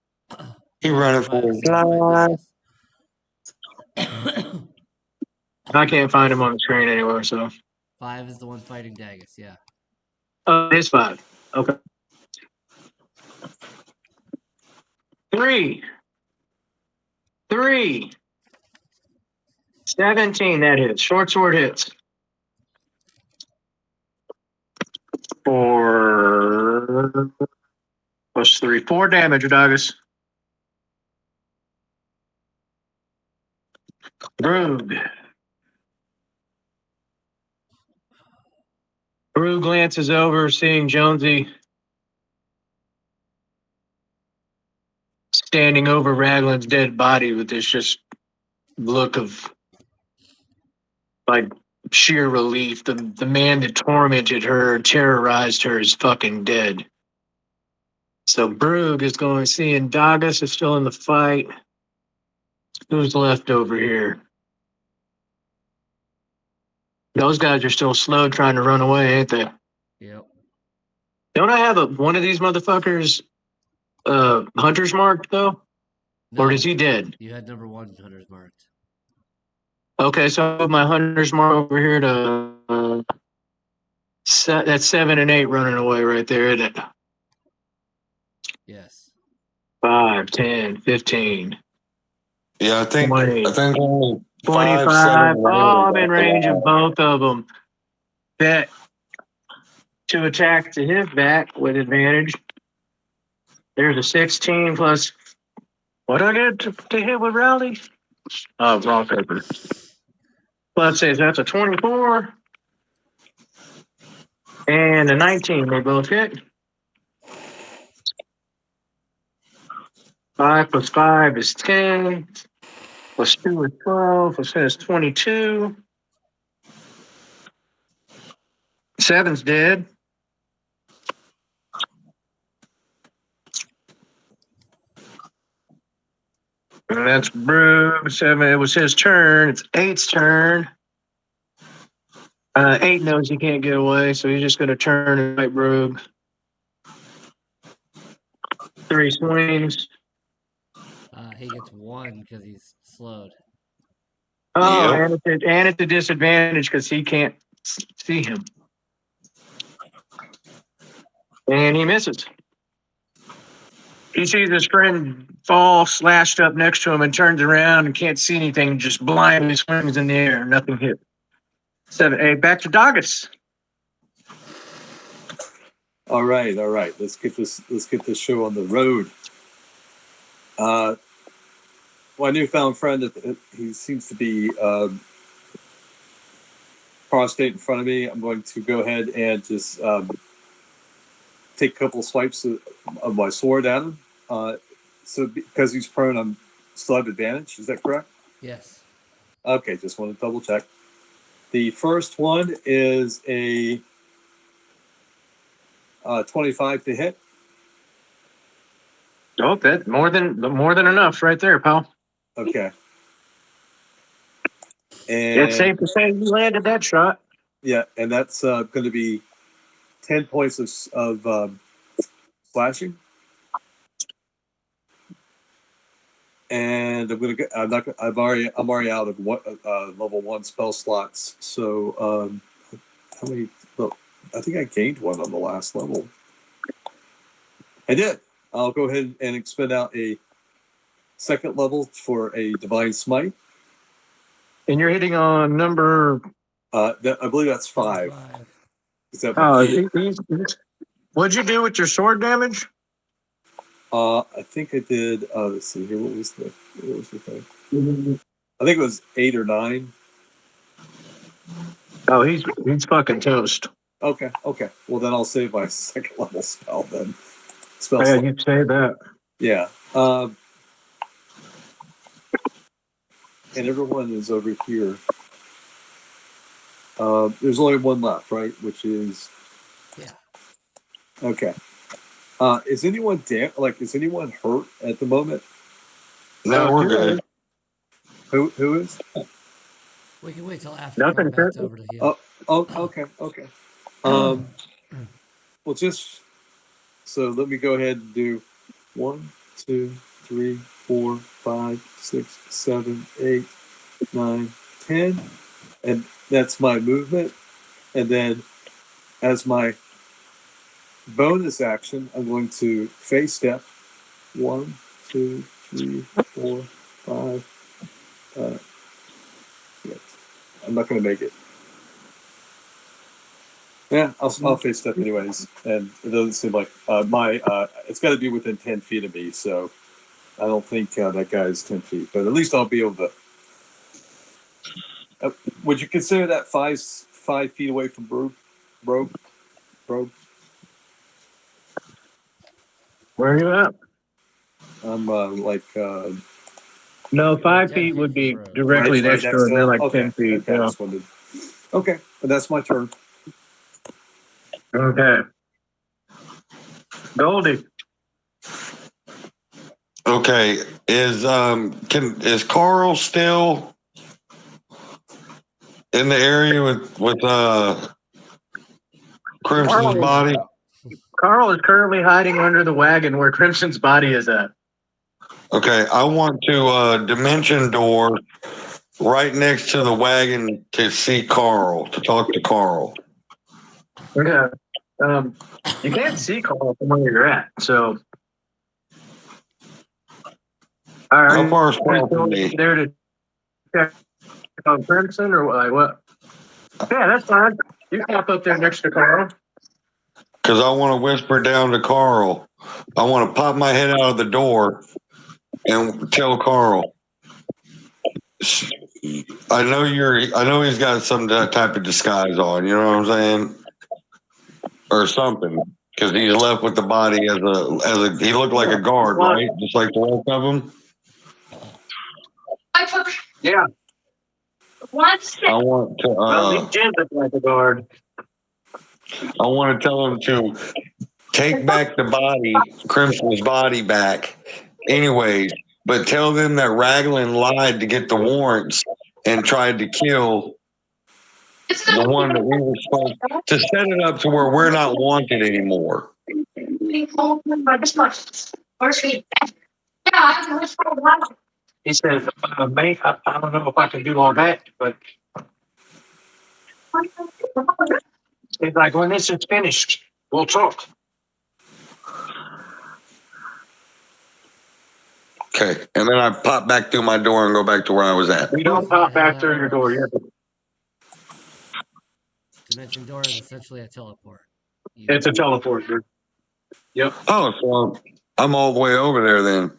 He running for his life. I can't find him on the screen anywhere, so. 5 is the one fighting Dagus, yeah. Oh, it is 5. Okay. 3. 17, that hits. Short sword hits. For plus 3. 4 damage, Dagus. Brug. Brug glances over, seeing Jonesy standing over Raglan's dead body with this just look of like sheer relief. The man that tormented her, terrorized her, is fucking dead. So Brug is going, seeing Dagus is still in the fight. Who's left over here? Those guys are still slow trying to run away, ain't they? Yep. Don't I have one of these motherfuckers hunter's marked though? No, Or is he dead? you had number 1 hunter's marked. Okay, so I have my hunter's mark over here to That's 7 and 8 running away right there, isn't it? Yes. 5, 10, 15, Yeah, 20, I think only 25. 5, 7, and 8 Oh, I'm are in range of alive. both of them. Bet to attack to his back with advantage. There's a 16 plus. What do I get to hit with Rowdy? Oh, wrong paper. Plus says that's a 24 and a 19. They both hit. 5 plus 5 is 10. Plus 2 is 12. Plus 10 is 22. 7's dead. And that's Brew. 7. It was his turn. It's 8's turn. 8 knows he can't get away, so he's just going to turn and fight Brew. 3 swings. He gets 1 because he's slowed. Oh, Yep. and it's a disadvantage because he can't see him. And he misses. He sees his friend fall slashed up next to him and turns around and can't see anything, just blindly swings in the air. Nothing hit. 7, 8. Back to Doggis. All right. Let's get this show on the road. My newfound friend, he seems to be prostate in front of me. I'm going to go ahead and just take a couple swipes of my sword at him. So because he's prone, I'm still have advantage. Is that correct? Yes. Okay, just want to double check. The first one is a 25 to hit. Oh, that's more than enough right there, pal. Okay. It's safe And to say you landed that shot. yeah, and that's going to be 10 points of slashing. And I'm already out of level 1 spell slots. So how many? Well, I think I gained 1 on the last level. I did. I'll go ahead and expend out a second level for a divine smite. And you're hitting on number. I believe that's 5. 5. Is that What'd you do with your sword damage? I think I did. Let's see here. What was the thing? I think it was 8 or 9. Oh, he's fucking toast. Okay. Well, then I'll save my second level spell then. Spell Yeah, slot. you'd say that. Yeah. And everyone is over here. There's only one left, right? Which is. Yeah. Okay. Is anyone is anyone hurt at the moment? No, we're good. Who is? We can wait till after Nothing combat's hurt. over to heal. Oh, okay. Well, just so let me go ahead and do 1, 2, 3, 4, 5, 6, 7, 8, 9, 10, and that's my movement. And then, as my bonus action, I'm going to face step 1, 2, 3, 4, 5. I'm not going to make it. Yeah, I'll face step anyways, and it doesn't seem like it's got to be within 10 feet of me, so I don't think that guy's 10 feet, but at least I'll be able to. Would you consider that 5 feet away from Brogue? Where are you at? I'm No, 5 10 feet would be from Rogue. directly right next to him. They're like okay. 10 feet. Okay, I Yeah. just wanted. Okay, and that's my turn. Okay. Goldie. Okay, is Carl still in the area with Crimson's body? Carl is currently hiding under the wagon where Crimson's body is at. Okay, I want to dimension door right next to the wagon to see Carl, to talk to Carl. Yeah. You can't see Carl from where you're at. So, all How right, far is are you Carl from me? there to check on Crimson or like what? Yeah, that's fine. You can hop up there next to Carl. Because I want to whisper down to Carl. I want to pop my head out of the door and tell Carl. I know he's got some type of disguise on. You know what I'm saying, or something. Because he's left with the body as a. He looked like a guard, right? Just like the rest of them. I took Yeah. one stick. I want to. Well, Jim looks like a guard. I want to tell him to take back the body, Crimson's body back, anyways. But tell them that Raglan lied to get the warrants and tried to kill It's the one that we were supposed to set it up to where we're not wanted anymore. He says, mate, I don't know if I can do all that, but he's like, when this is finished, we'll talk. Okay. And then I pop back through my door and go back to where I was at. We don't pop back through your door yet. Dimension door is essentially a teleport. It's a teleport, dude. Yep. Oh, so I'm all the way over there then.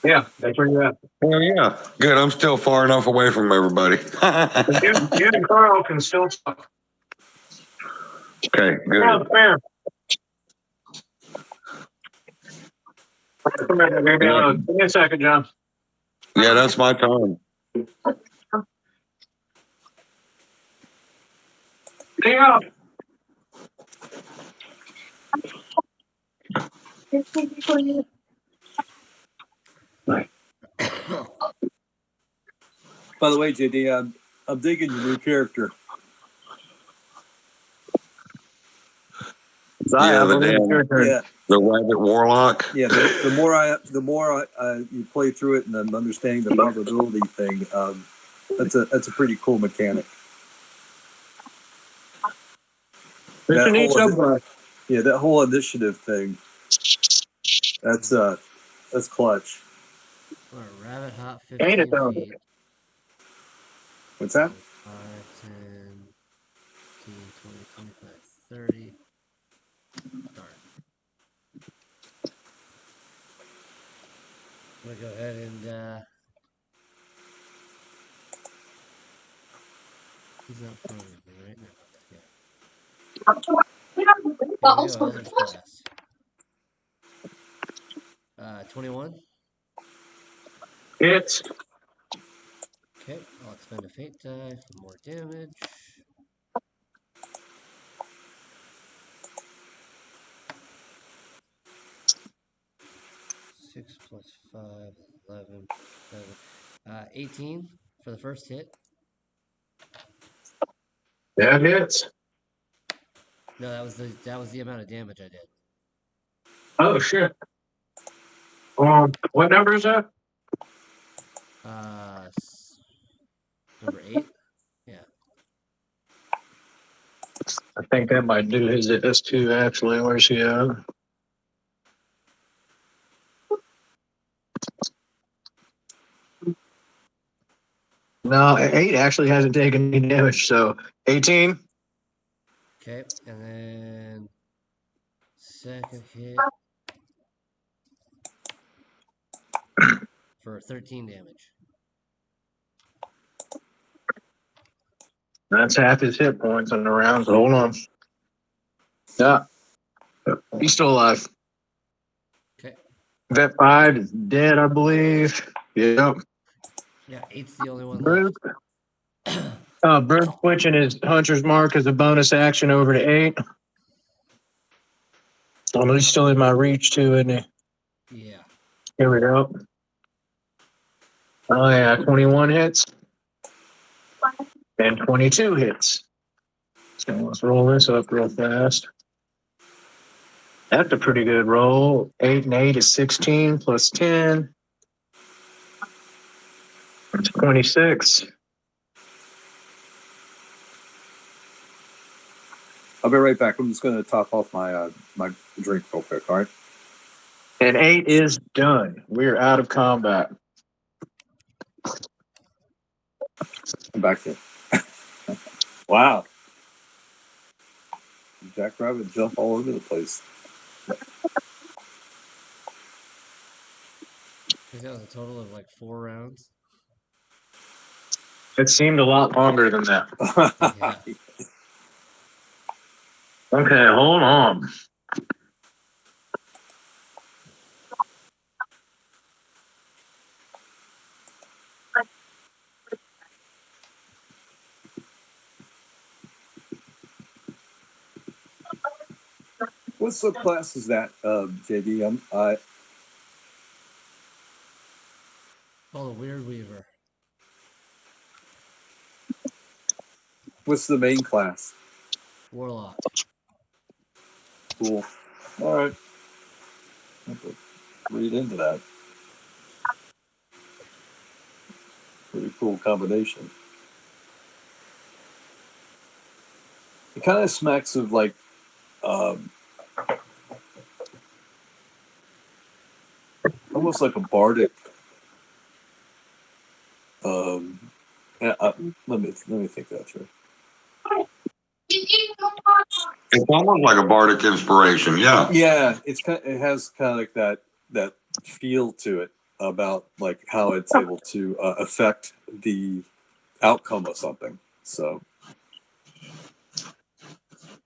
Yeah, that's where you're at. Well, yeah. Good. I'm still far enough away from everybody. You and Carl can still talk. Okay, good. Yeah, fair. Give me a second, John. Yeah, that's my time. Yeah. By the way, JD, I'm digging your new character. Yeah, the Rabbit Warlock. Yeah, the more you play through it and I'm understanding the probability thing, that's a pretty cool mechanic. That whole initiative thing. That's clutch. Or rabbit hop Ain't 15 it though? feet. What's that? 5, 10, 15, 20, 25, 30. Start. I'm gonna go ahead and he's not prone with me right now. Yeah. Here we go, Eldritch Blast. 21. It's Okay, I'll expend a fate die for more damage. Six plus 5, 11, 7. 18 for the first hit. that hits. No, that was the amount of damage I did. Oh shit. What number is that? Number 8. Yeah. I think that might do his S2 actually. Where's he at? No, 8 actually hasn't taken any damage, so 18. Okay, and then second hit for 13 damage. That's half his hit points on the round, so hold on. Yeah. He's still alive. Okay. Vet 5 is dead, I believe. Yep. Yeah, 8's the only one Bruce. left. Bruce switching his Hunter's Mark as a bonus action over to 8. He's still in my reach too, isn't he? Yeah. Here we go. Oh yeah, 21 hits. And 22 hits. So let's roll this up real fast. That's a pretty good roll. 8 and 8 is 16 plus 10. It's 26. I'll be right back. I'm just going to top off my my drink real quick. All right. And 8 is done. We're out of combat. I'm back here. Wow. Jackrabbit jump all over the place. I think that was a total of like 4 rounds. It seemed a lot longer than that. Yeah. Okay, hold on. What subclass is that, JD? Oh, the Weird Weaver. What's the main class? Warlock. Cool. All right. Have to read into that. Pretty cool combination. It kind of smacks of like almost like a bardic. Let me think that through. It's almost like a bardic inspiration. Yeah. Yeah, it has kind of like that feel to it about like how it's able to affect the outcome of something. So,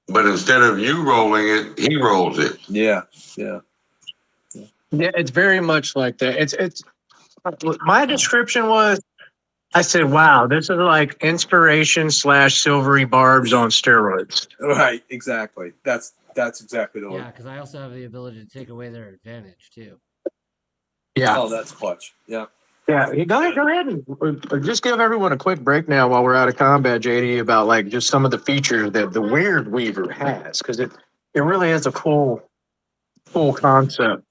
But instead of you rolling it, he rolls it. yeah. Yeah, it's very much like that. It's my description was, I said, wow, this is like inspiration / silvery barbs on steroids. Right, exactly. That's exactly the Yeah, one. because I also have the ability to take away their advantage too. Yeah. Oh, that's clutch. Yeah. Yeah, go ahead and just give everyone a quick break now while we're out of combat, JD, about like just some of the features that the Weird Weaver has, because it really is a cool concept.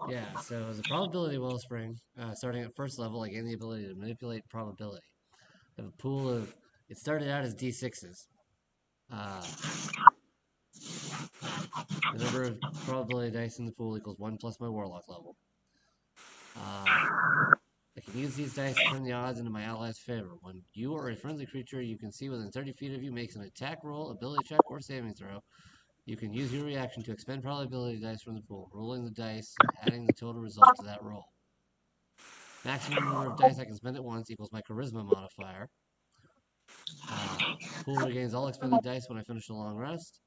Yeah, so as a probability wellspring, starting at first level, I gain the ability to manipulate probability. I have a pool of, it started out as D6s. The number of probability dice in the pool equals 1 plus my warlock level. I can use these dice to turn the odds into my ally's favor. When you or a friendly creature you can see within 30 feet of you makes an attack roll, ability check, or saving throw, you can use your reaction to expend probability dice from the pool, rolling the dice and adding the total result to that roll. Maximum number of dice I can spend at once equals my charisma modifier. Pool regains all expended dice when I finish a long rest.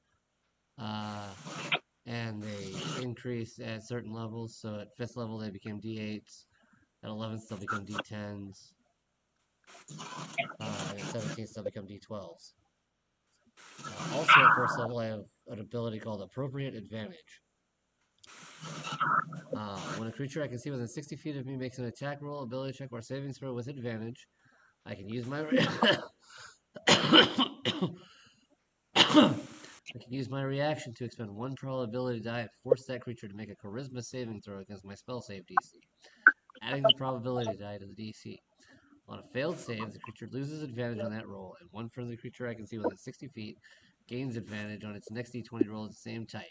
And they increase at certain levels. So at 5th level they became D8s. At 11th they'll become D10s. And at 17th they'll become D12s. Also at 1st level I have an ability called Appropriate Advantage. When a creature I can see within 60 feet of me makes an attack roll, ability check, or saving throw with advantage, I can use my reaction to expend 1 probability die and force that creature to make a charisma saving throw against my spell save DC, adding the probability die to the DC. On a failed save, the creature loses advantage on that roll, and 1 friendly creature I can see within 60 feet gains advantage on its next D20 roll of the same type.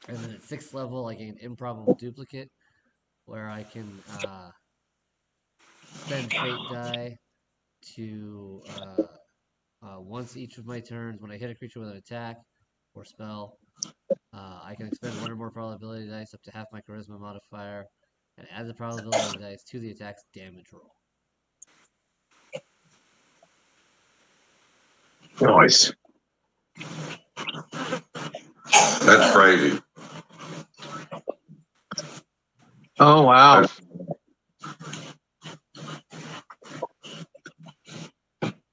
And then at 6th level, I gain Improbable Duplicate, where I can spend Fate die to once each of my turns, when I hit a creature with an attack or spell, I can expend 1 or more probability dice up to half my charisma modifier and add the probability dice to the attack's damage roll. Nice. That's crazy. Oh, wow.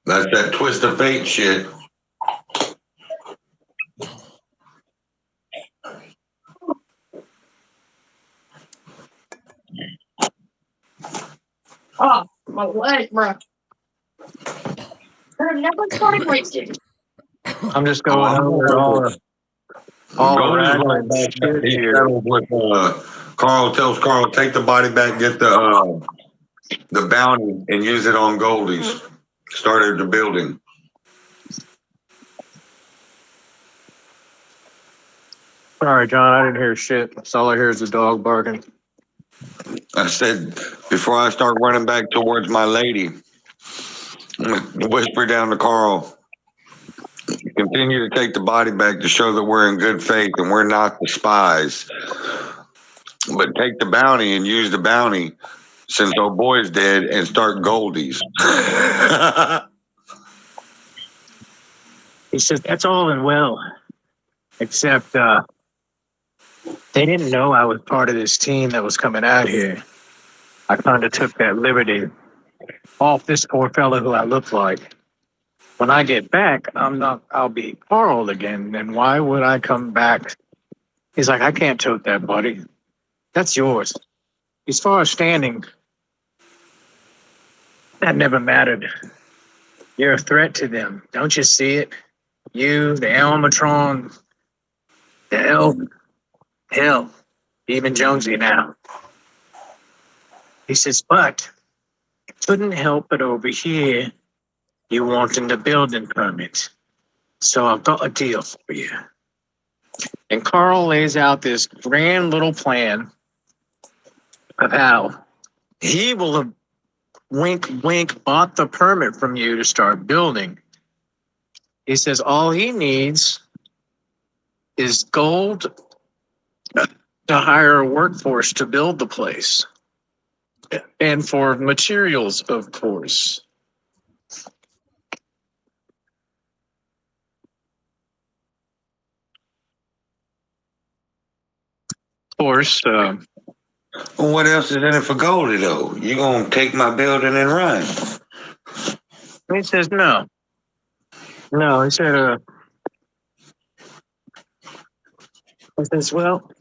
That's that twist of fate shit. Oh, my leg, bro. Her never started wasted. I'm just going over all the raglan shit He here. settles with Carl, tells Carl, take the body back, get the the bounty and use it on Goldies. Started the building. Sorry, John, I didn't hear shit. That's all I hear is the dog barking. I said, before I start running back towards my lady, whisper down to Carl, continue to take the body back to show that we're in good faith and we're not the spies. But take the bounty and use the bounty since old boy's dead and start Goldies. He says, that's all and well, except they didn't know I was part of this team that was coming out here. I kind of took that liberty off this poor fellow who I look like. When I get back, I'll be Carl again. And why would I come back? He's like, I can't tote that, buddy. That's yours. As far as standing, that never mattered. You're a threat to them. Don't you see it? You, the Elmatron, the Elk, hell, even Jonesy now. He says, but couldn't help but over here, you wanting the building permit. So I've got a deal for you. And Carl lays out this grand little plan of how he will have wink, wink, bought the permit from you to start building. He says all he needs is gold to hire a workforce to build the place. And for materials, of course. Of course, Well, what else is in it for Goldie, though? You gonna take my building and run? he says no. No, he said, he says, well,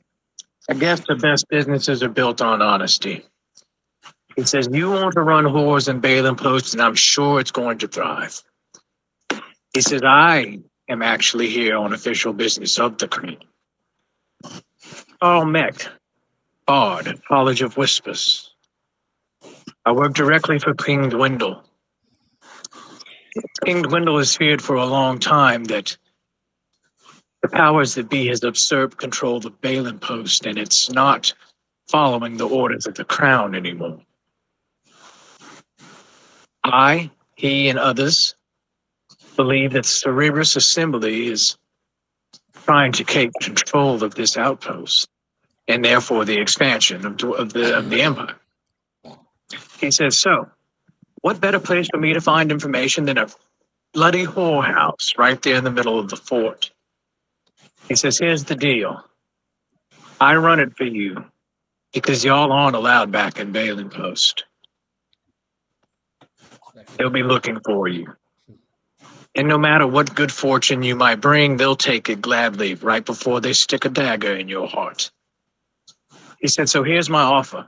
I guess the best businesses are built on honesty. He says, you want to run whores and Balaam Post, and I'm sure it's going to thrive. He says, I am actually here on official business of the Cream. Carl Meck, Bard, College of Whispers. I work directly for King Dwindle. King Dwindle has feared for a long time that the powers that be has usurped control of Balaam Post, and it's not following the orders of the crown anymore. I, he, and others believe that Cerebrus Assembly is trying to take control of this outpost and therefore the expansion of the empire. He says, so what better place for me to find information than a bloody whorehouse right there in the middle of the fort? He says, here's the deal. I run it for you because y'all aren't allowed back in Balaam Post. They'll be looking for you. And no matter what good fortune you might bring, they'll take it gladly right before they stick a dagger in your heart. He said, so here's my offer.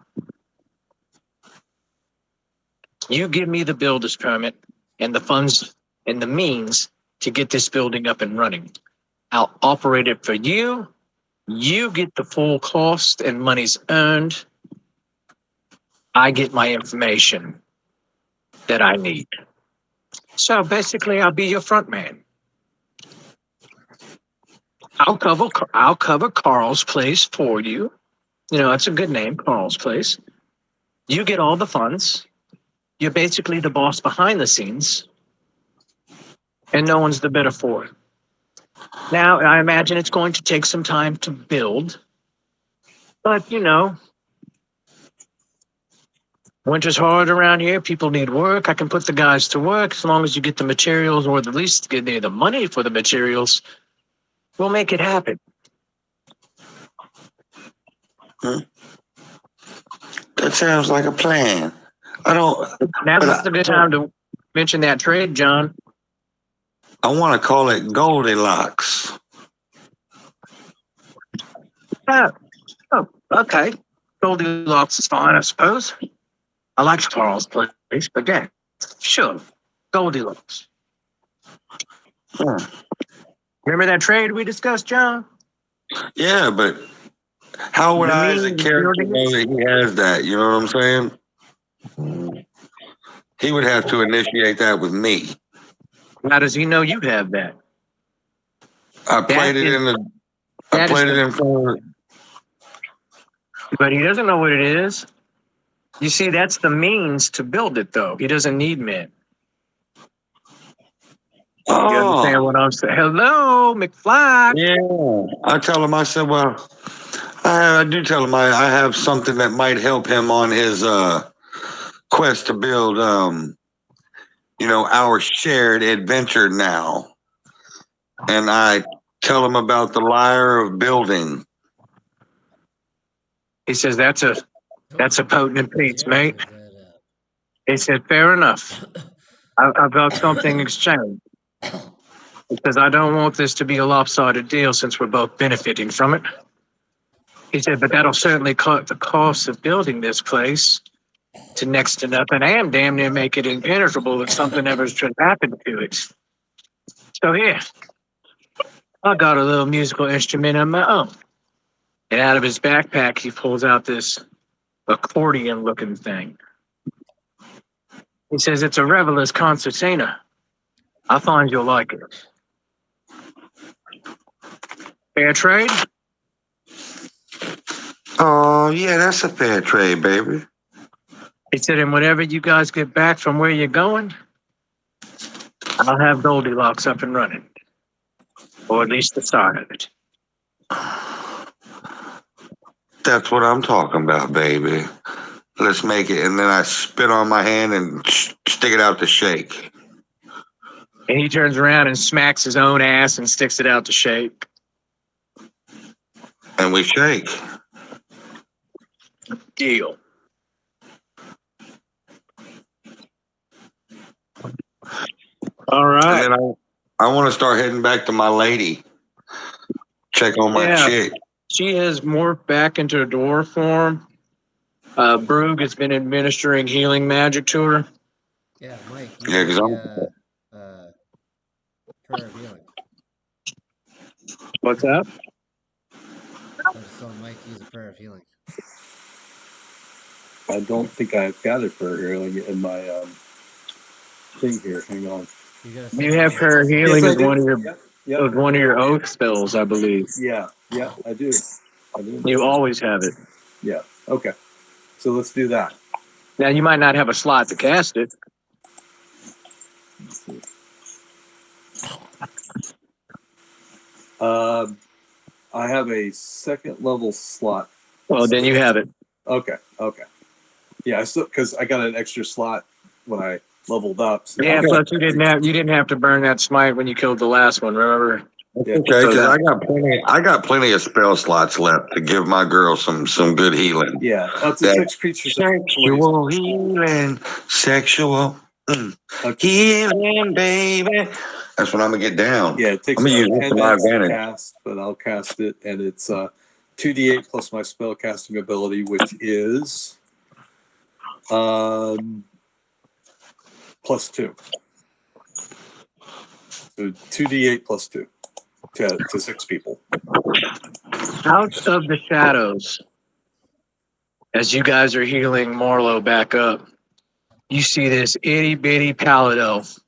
You give me the builder's permit and the funds and the means to get this building up and running. I'll operate it for you. You get the full cost and money's earned. I get my information that I need. So basically, I'll be your front man. I'll cover Carl's place for you. You know, that's a good name, Carl's Place. You get all the funds. You're basically the boss behind the scenes. And no one's the better for it. Now, I imagine it's going to take some time to build. But, you know, winter's hard around here. People need work. I can put the guys to work as long as you get the materials or at least get the money for the materials. We'll make it happen. That sounds like a plan. Now's a good time to mention that trade, John. I want to call it Goldilocks. Oh, okay. Goldilocks is fine, I suppose. I like Carl's Place, but yeah, sure. Goldilocks. Remember that trade we discussed, John? Yeah, but how would I as a character know that he has that? You know what I'm saying? He would have to initiate that with me. How does he know you have that? I played it is- in the. I that is played it the- in front. But he doesn't know what it is. You see, that's the means to build it, though. He doesn't need men. You understand Oh, what I'm saying? Hello, McFly. yeah. I tell him. I said, well, I do tell him I have something that might help him on his quest to build, our shared adventure now. And I tell him about the lyre of building. He says, that's a potent piece, mate. Is that, He said, fair enough. I've got something exchanged. Because I don't want this to be a lopsided deal since we're both benefiting from it. He said, but that'll certainly cut the cost of building this place to next to nothing and damn near make it impenetrable if something ever should happen to it. So here, I got a little musical instrument of my own. And out of his backpack, he pulls out this accordion looking thing. He says, it's a Revelers concertina. I find you'll like it. Fair trade? Oh, yeah, that's a fair trade, baby. He said, and whenever you guys get back from where you're going, I'll have Goldilocks up and running. Or at least the start of it. That's what I'm talking about, baby. Let's make it. And then I spit on my hand and stick it out to shake. And he turns around and smacks his own ass and sticks it out to shake. And we shake. Deal. All right. And then I want to start heading back to my lady. Check on my Yeah. chick. She has morphed back into dwarf form. Brug has been administering healing magic to her. yeah, Mike. Yeah, 'cause Prayer of healing. What's that? I just saw Mike use a prayer of healing. I don't think I've got it for healing in my thing here. Hang on. You have her healing Yes, I as do. one of your Yep. as one of your oath spells, I believe. Yeah, I do. You always have it. Yeah. Okay. So let's do that. Now you might not have a slot to cast it. Let's see. I have a second level slot. Well, then you have it. Okay. Yeah, I still because I got an extra slot when I leveled up. So Yeah, plus you didn't have to burn that smite when you killed the last one, remember? Yeah. Okay, because I got plenty of spell slots left to give my girl some good healing. Yeah, up to That- 6 creatures. Sexual healing, sexual healing, baby. That's what I'm gonna get down. Yeah, it takes I'm gonna use this 10 to my minutes to advantage. cast, but I'll cast it, and it's 2d8 plus my spell casting ability, which is plus 2. So 2d8 plus 2 to 6 people. Out of the shadows, as you guys are healing Marlowe back up, you see this itty bitty pallet elf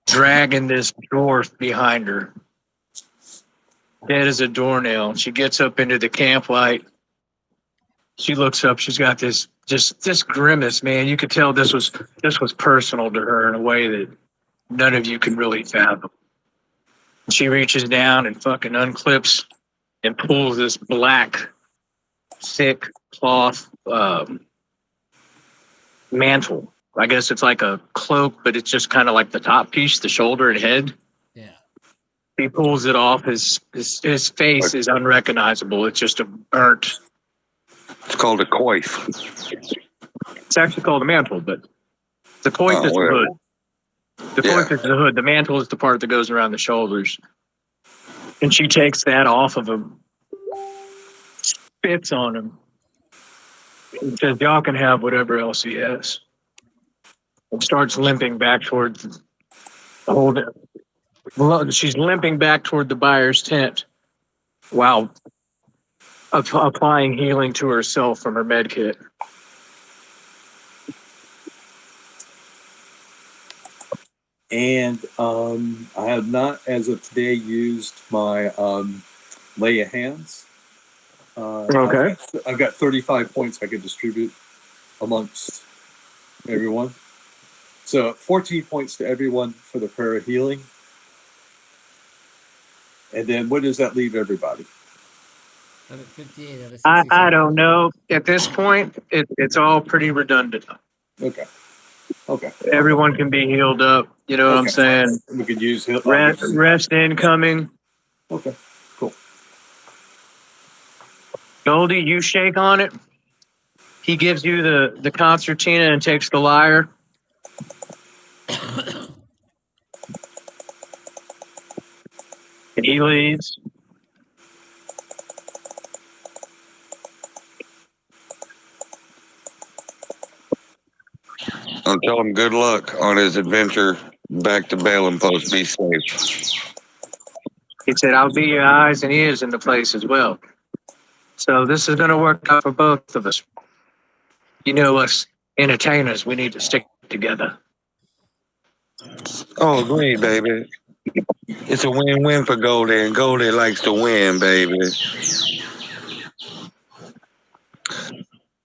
dragging this dwarf behind her. Dead as a doornail. She gets up into the camp light. She looks up. She's got this grimace, man. You could tell this was personal to her in a way that none of you can really fathom. She reaches down and fucking unclips and pulls this black, thick cloth mantle. I guess it's like a cloak, but it's just kind of like the top piece, the shoulder and head. Yeah. He pulls it off. His face is unrecognizable. It's just a burnt. It's called a coif. It's actually called a mantle, but the coif is the well. hood. The coif is the hood. The mantle is the part that goes around the shoulders. And she takes that off of him, spits on him, and says, y'all can have whatever else he has. And starts limping back towards the whole. Well, she's limping back toward the buyer's tent while applying healing to herself from her med kit. And I have not, as of today, used my lay of hands. Okay. I've got 35 points I could distribute amongst everyone. So 14 points to everyone for the prayer of healing. And then what does that leave everybody? I'm at 58 out of I 67. don't know. At this point, it's all pretty redundant. Okay. Okay. Everyone can be healed up. You know what I'm Okay. saying? We could use Rest incoming. Okay. Cool. Goldie, you shake on it. He gives you the concertina and takes the lyre. And he leaves. I'll tell him good luck on his adventure back to Balaam Post. Be safe. He said, I'll be your eyes and ears in the place as well. So this is going to work out for both of us. You know, us entertainers, we need to stick together. Oh, agree, baby. It's a win-win for Goldie, and Goldie likes to win, baby.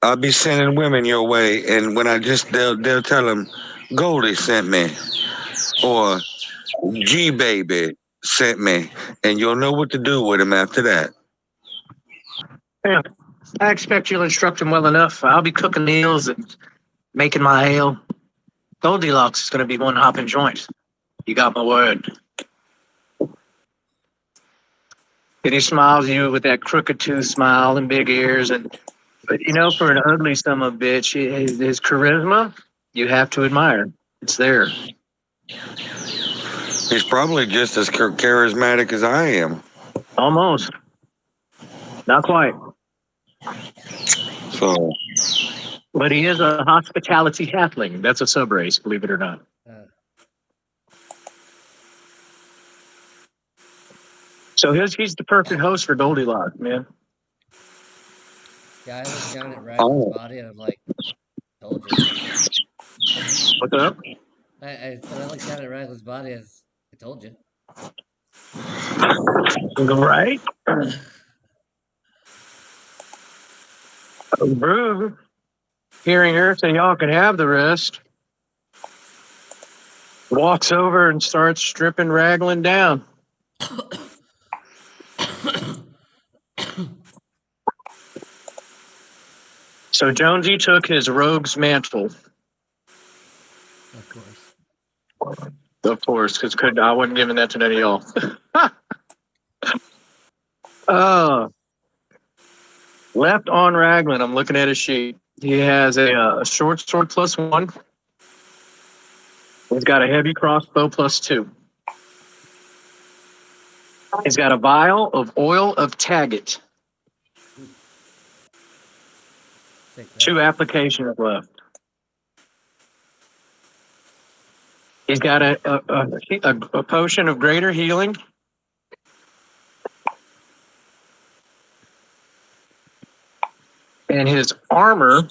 I'll be sending women your way, and when they'll tell them, Goldie sent me, or G Baby sent me, and you'll know what to do with them after that. Yeah, I expect you'll instruct him well enough. I'll be cooking meals and making my ale. Goldilocks is going to be one hopping joint. You got my word. And he smiles at you with that crooked tooth smile and big ears. But you know, for an ugly son of a bitch, his charisma, you have to admire. It's there. He's probably just as charismatic as I am. Almost. Not quite. So, But he is a hospitality halfling. That's a subrace, believe it or not. So he's the perfect host for Goldilocks, man. Yeah, I looked down at Raglan's body and I'm like, told you. What's up? I looked down at Raglan's body as I told you. Right? Brew, hearing her say y'all can have the rest, walks over and starts stripping Raglan down. So Jonesy took his rogue's mantle. Of course. Of course, because I wasn't giving that to none of y'all. Left on Raglan, I'm looking at his sheet. He has a short sword +1. He's got a heavy crossbow +2. He's got a vial of oil of Taggart. 2 applications left. He's got a potion of greater healing. And his armor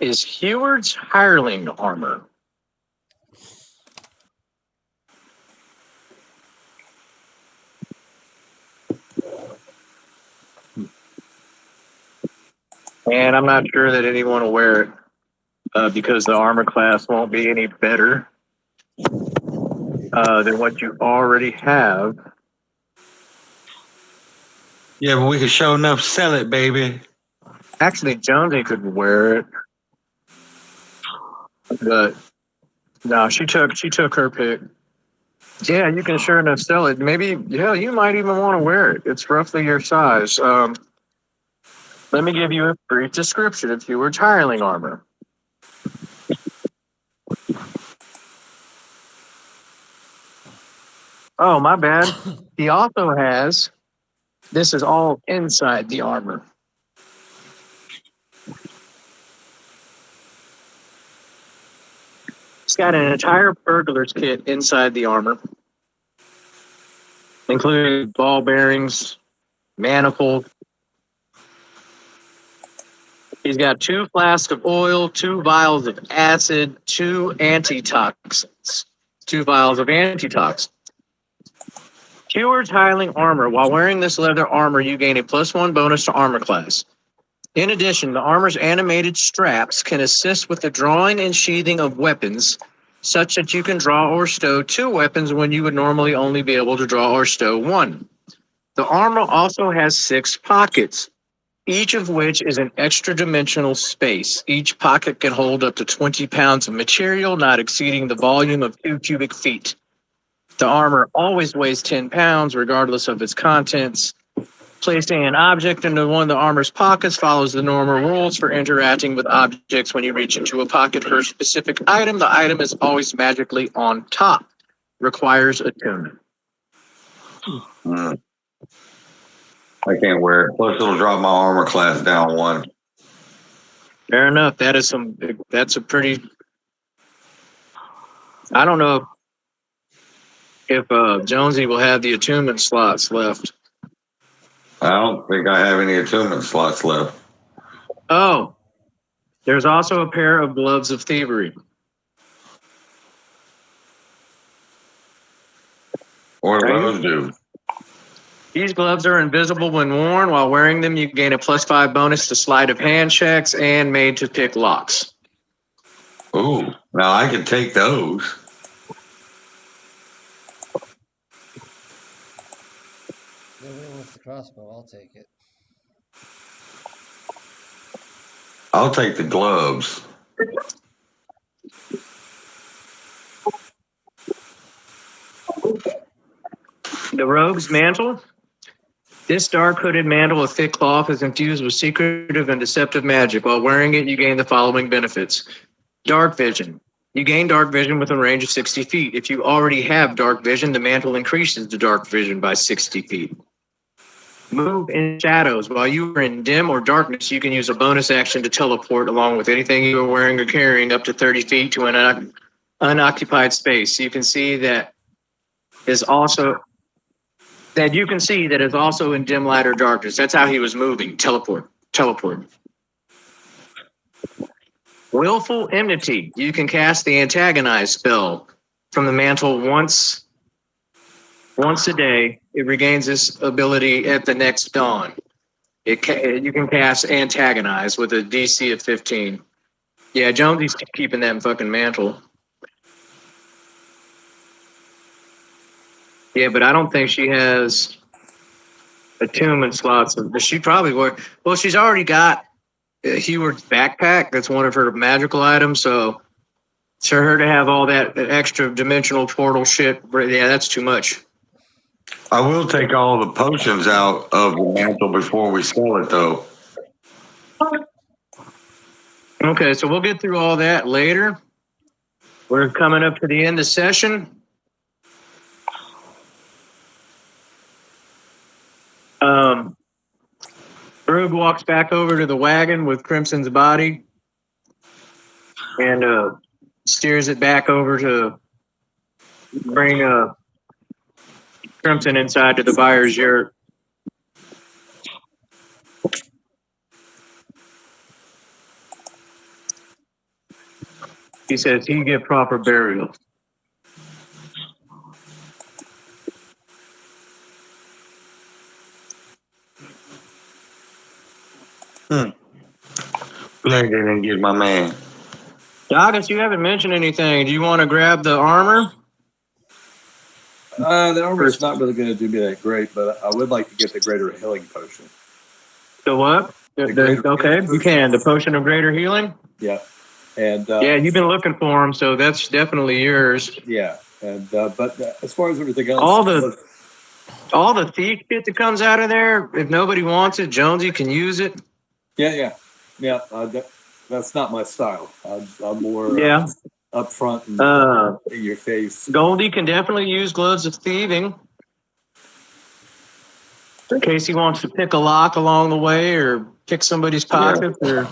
is Heward's hireling armor. And I'm not sure that anyone will wear it because the armor class won't be any better than what you already have. yeah, but we could show enough sell it, baby. Actually, Jonesy could wear it, but no, she took her pick. Yeah, you can sure enough sell it. Maybe, yeah, you might even want to wear it. It's roughly your size. Let me give you a brief description of Heward's hireling armor. Oh, my bad. He also has, this is all inside the armor. He's got an entire burglar's kit inside the armor, including ball bearings, manifold, He's got 2 flasks of oil, 2 vials of acid, 2 antitoxins, 2 vials of antitoxins. Keyword's Highling Armor. While wearing this leather armor, you gain a +1 bonus to armor class. In addition, the armor's animated straps can assist with the drawing and sheathing of weapons, such that you can draw or stow 2 weapons when you would normally only be able to draw or stow 1. The armor also has 6 pockets, each of which is an extra dimensional space. Each pocket can hold up to 20 pounds of material, not exceeding the volume of 2 cubic feet. The armor always weighs 10 pounds, regardless of its contents. Placing an object into one of the armor's pockets follows the normal rules for interacting with objects. When you reach into a pocket for a specific item, the item is always magically on top. Requires attunement. Mm. I can't wear it. Plus, it'll drop my armor class down 1. Fair enough. That's a pretty, I don't know if Jonesy will have the attunement slots left. I don't think I have any attunement slots left. Oh, there's also a pair of gloves of thievery. What do Right. those do? These gloves are invisible when worn. While wearing them, you gain a +5 bonus to sleight of hand checks and made to pick locks. Ooh, now I can take those. Nobody wants the crossbow. I'll take it. I'll take the gloves. The Rogue's Mantle. This dark hooded mantle of thick cloth is infused with secretive and deceptive magic. While wearing it, you gain the following benefits. Dark vision. You gain dark vision with a range of 60 feet. If you already have dark vision, the mantle increases the dark vision by 60 feet. Move in shadows. While you are in dim or darkness, you can use a bonus action to teleport along with anything you are wearing or carrying up to 30 feet to an unoccupied space. You can see that is also in dim light or darkness. That's how he was moving. Teleport. Willful Enmity. You can cast the Antagonize spell from the mantle once a day. It regains this ability at the next dawn. You can cast Antagonize with a DC of 15. Yeah, Jonesy's keeping that fucking mantle. Yeah, but I don't think she has attunement slots. But she probably would. Well, she's already got Heward's backpack. That's one of her magical items. So for her to have all that extra dimensional portal shit, yeah, that's too much. I will take all the potions out of the mantle before we sell it, though. Okay, so we'll get through all that later. We're coming up to the end of the session. Brug walks back over to the wagon with Crimson's body and steers it back over to bring Crimson inside to the buyer's yurt. He says he get proper burial. Glad they didn't get my man. Doggins, you haven't mentioned anything. Do you want to grab the armor? The armor's not really going to do me that great, but I would like to get the greater healing potion. The what? Okay, you can. The potion of greater healing? Yeah. And Yeah, you've been looking for them, so that's definitely yours. yeah. And but as far as everything else, All the thief shit that comes out of there, if nobody wants it, Jonesy can use it. yeah. That's not my style. I'm more Yeah. upfront and in your face. Goldie can definitely use gloves of thieving. In case he wants to pick a lock along the way or pick somebody's pocket or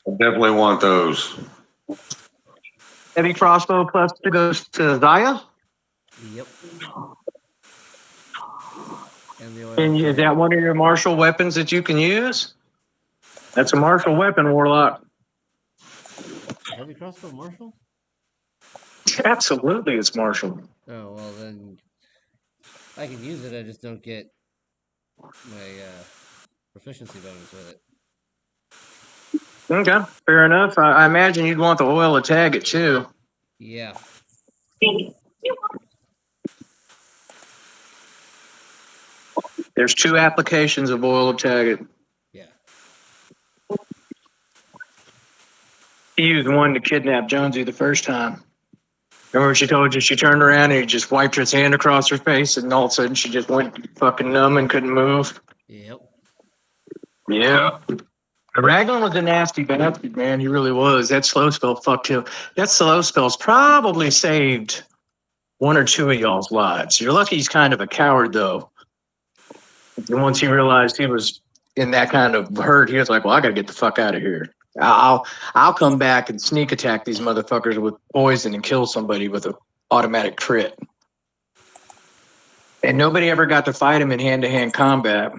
I definitely want those. heavy crossbow plus 2 goes to Zaya. Yep. And the oil. And is that one of your martial weapons that you can use? That's a martial weapon, Warlock. Heavy crossbow martial? Absolutely, it's martial. Oh well, then I can use it. I just don't get my proficiency bonus with it. Okay, fair enough. I imagine you'd want the oil to tag it too. Yeah. There's 2 applications of oil to tag it. Yeah. He used one to kidnap Jonesy the first time. Remember she told you she turned around and he just wiped his hand across her face and all of a sudden she just went fucking numb and couldn't move? Yep. Yeah. Raglan was a nasty bastard, man. He really was. That slow spell fucked him. That slow spell's probably saved 1 or 2 of y'all's lives. You're lucky he's kind of a coward, though. And once he realized he was in that kind of hurt, he was like, well, I got to get the fuck out of here. I'll come back and sneak attack these motherfuckers with poison and kill somebody with an automatic crit. And nobody ever got to fight him in hand-to-hand combat.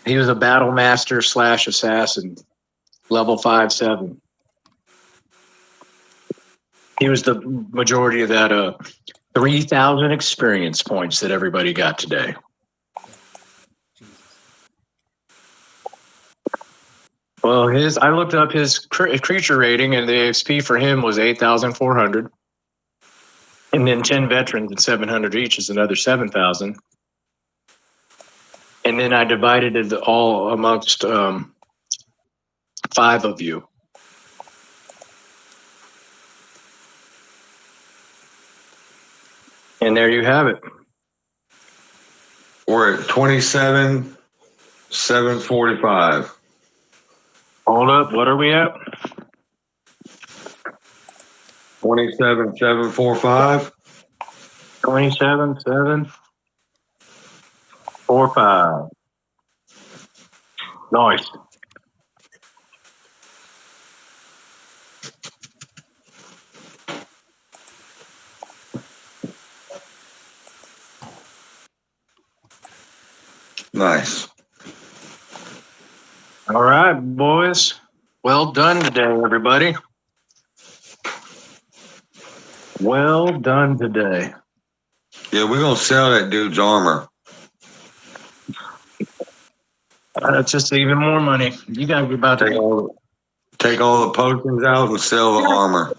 He was a battle master / assassin, level 5/7. He was the majority of that 3,000 experience points that everybody got today. Jesus. Well, I looked up his creature rating, and the XP for him was 8,400. And then 10 veterans at 700 each is another 7,000. And then I divided it all amongst 5 of you. And there you have it. We're at 27,745. Hold up. What are we at? 27,745. 27,745. Nice. Nice. All right, boys. Well done today, everybody. Well done today. Yeah, we're gonna sell that dude's armor. That's just even more money. You guys are about Take to. all the potions out and sell the armor.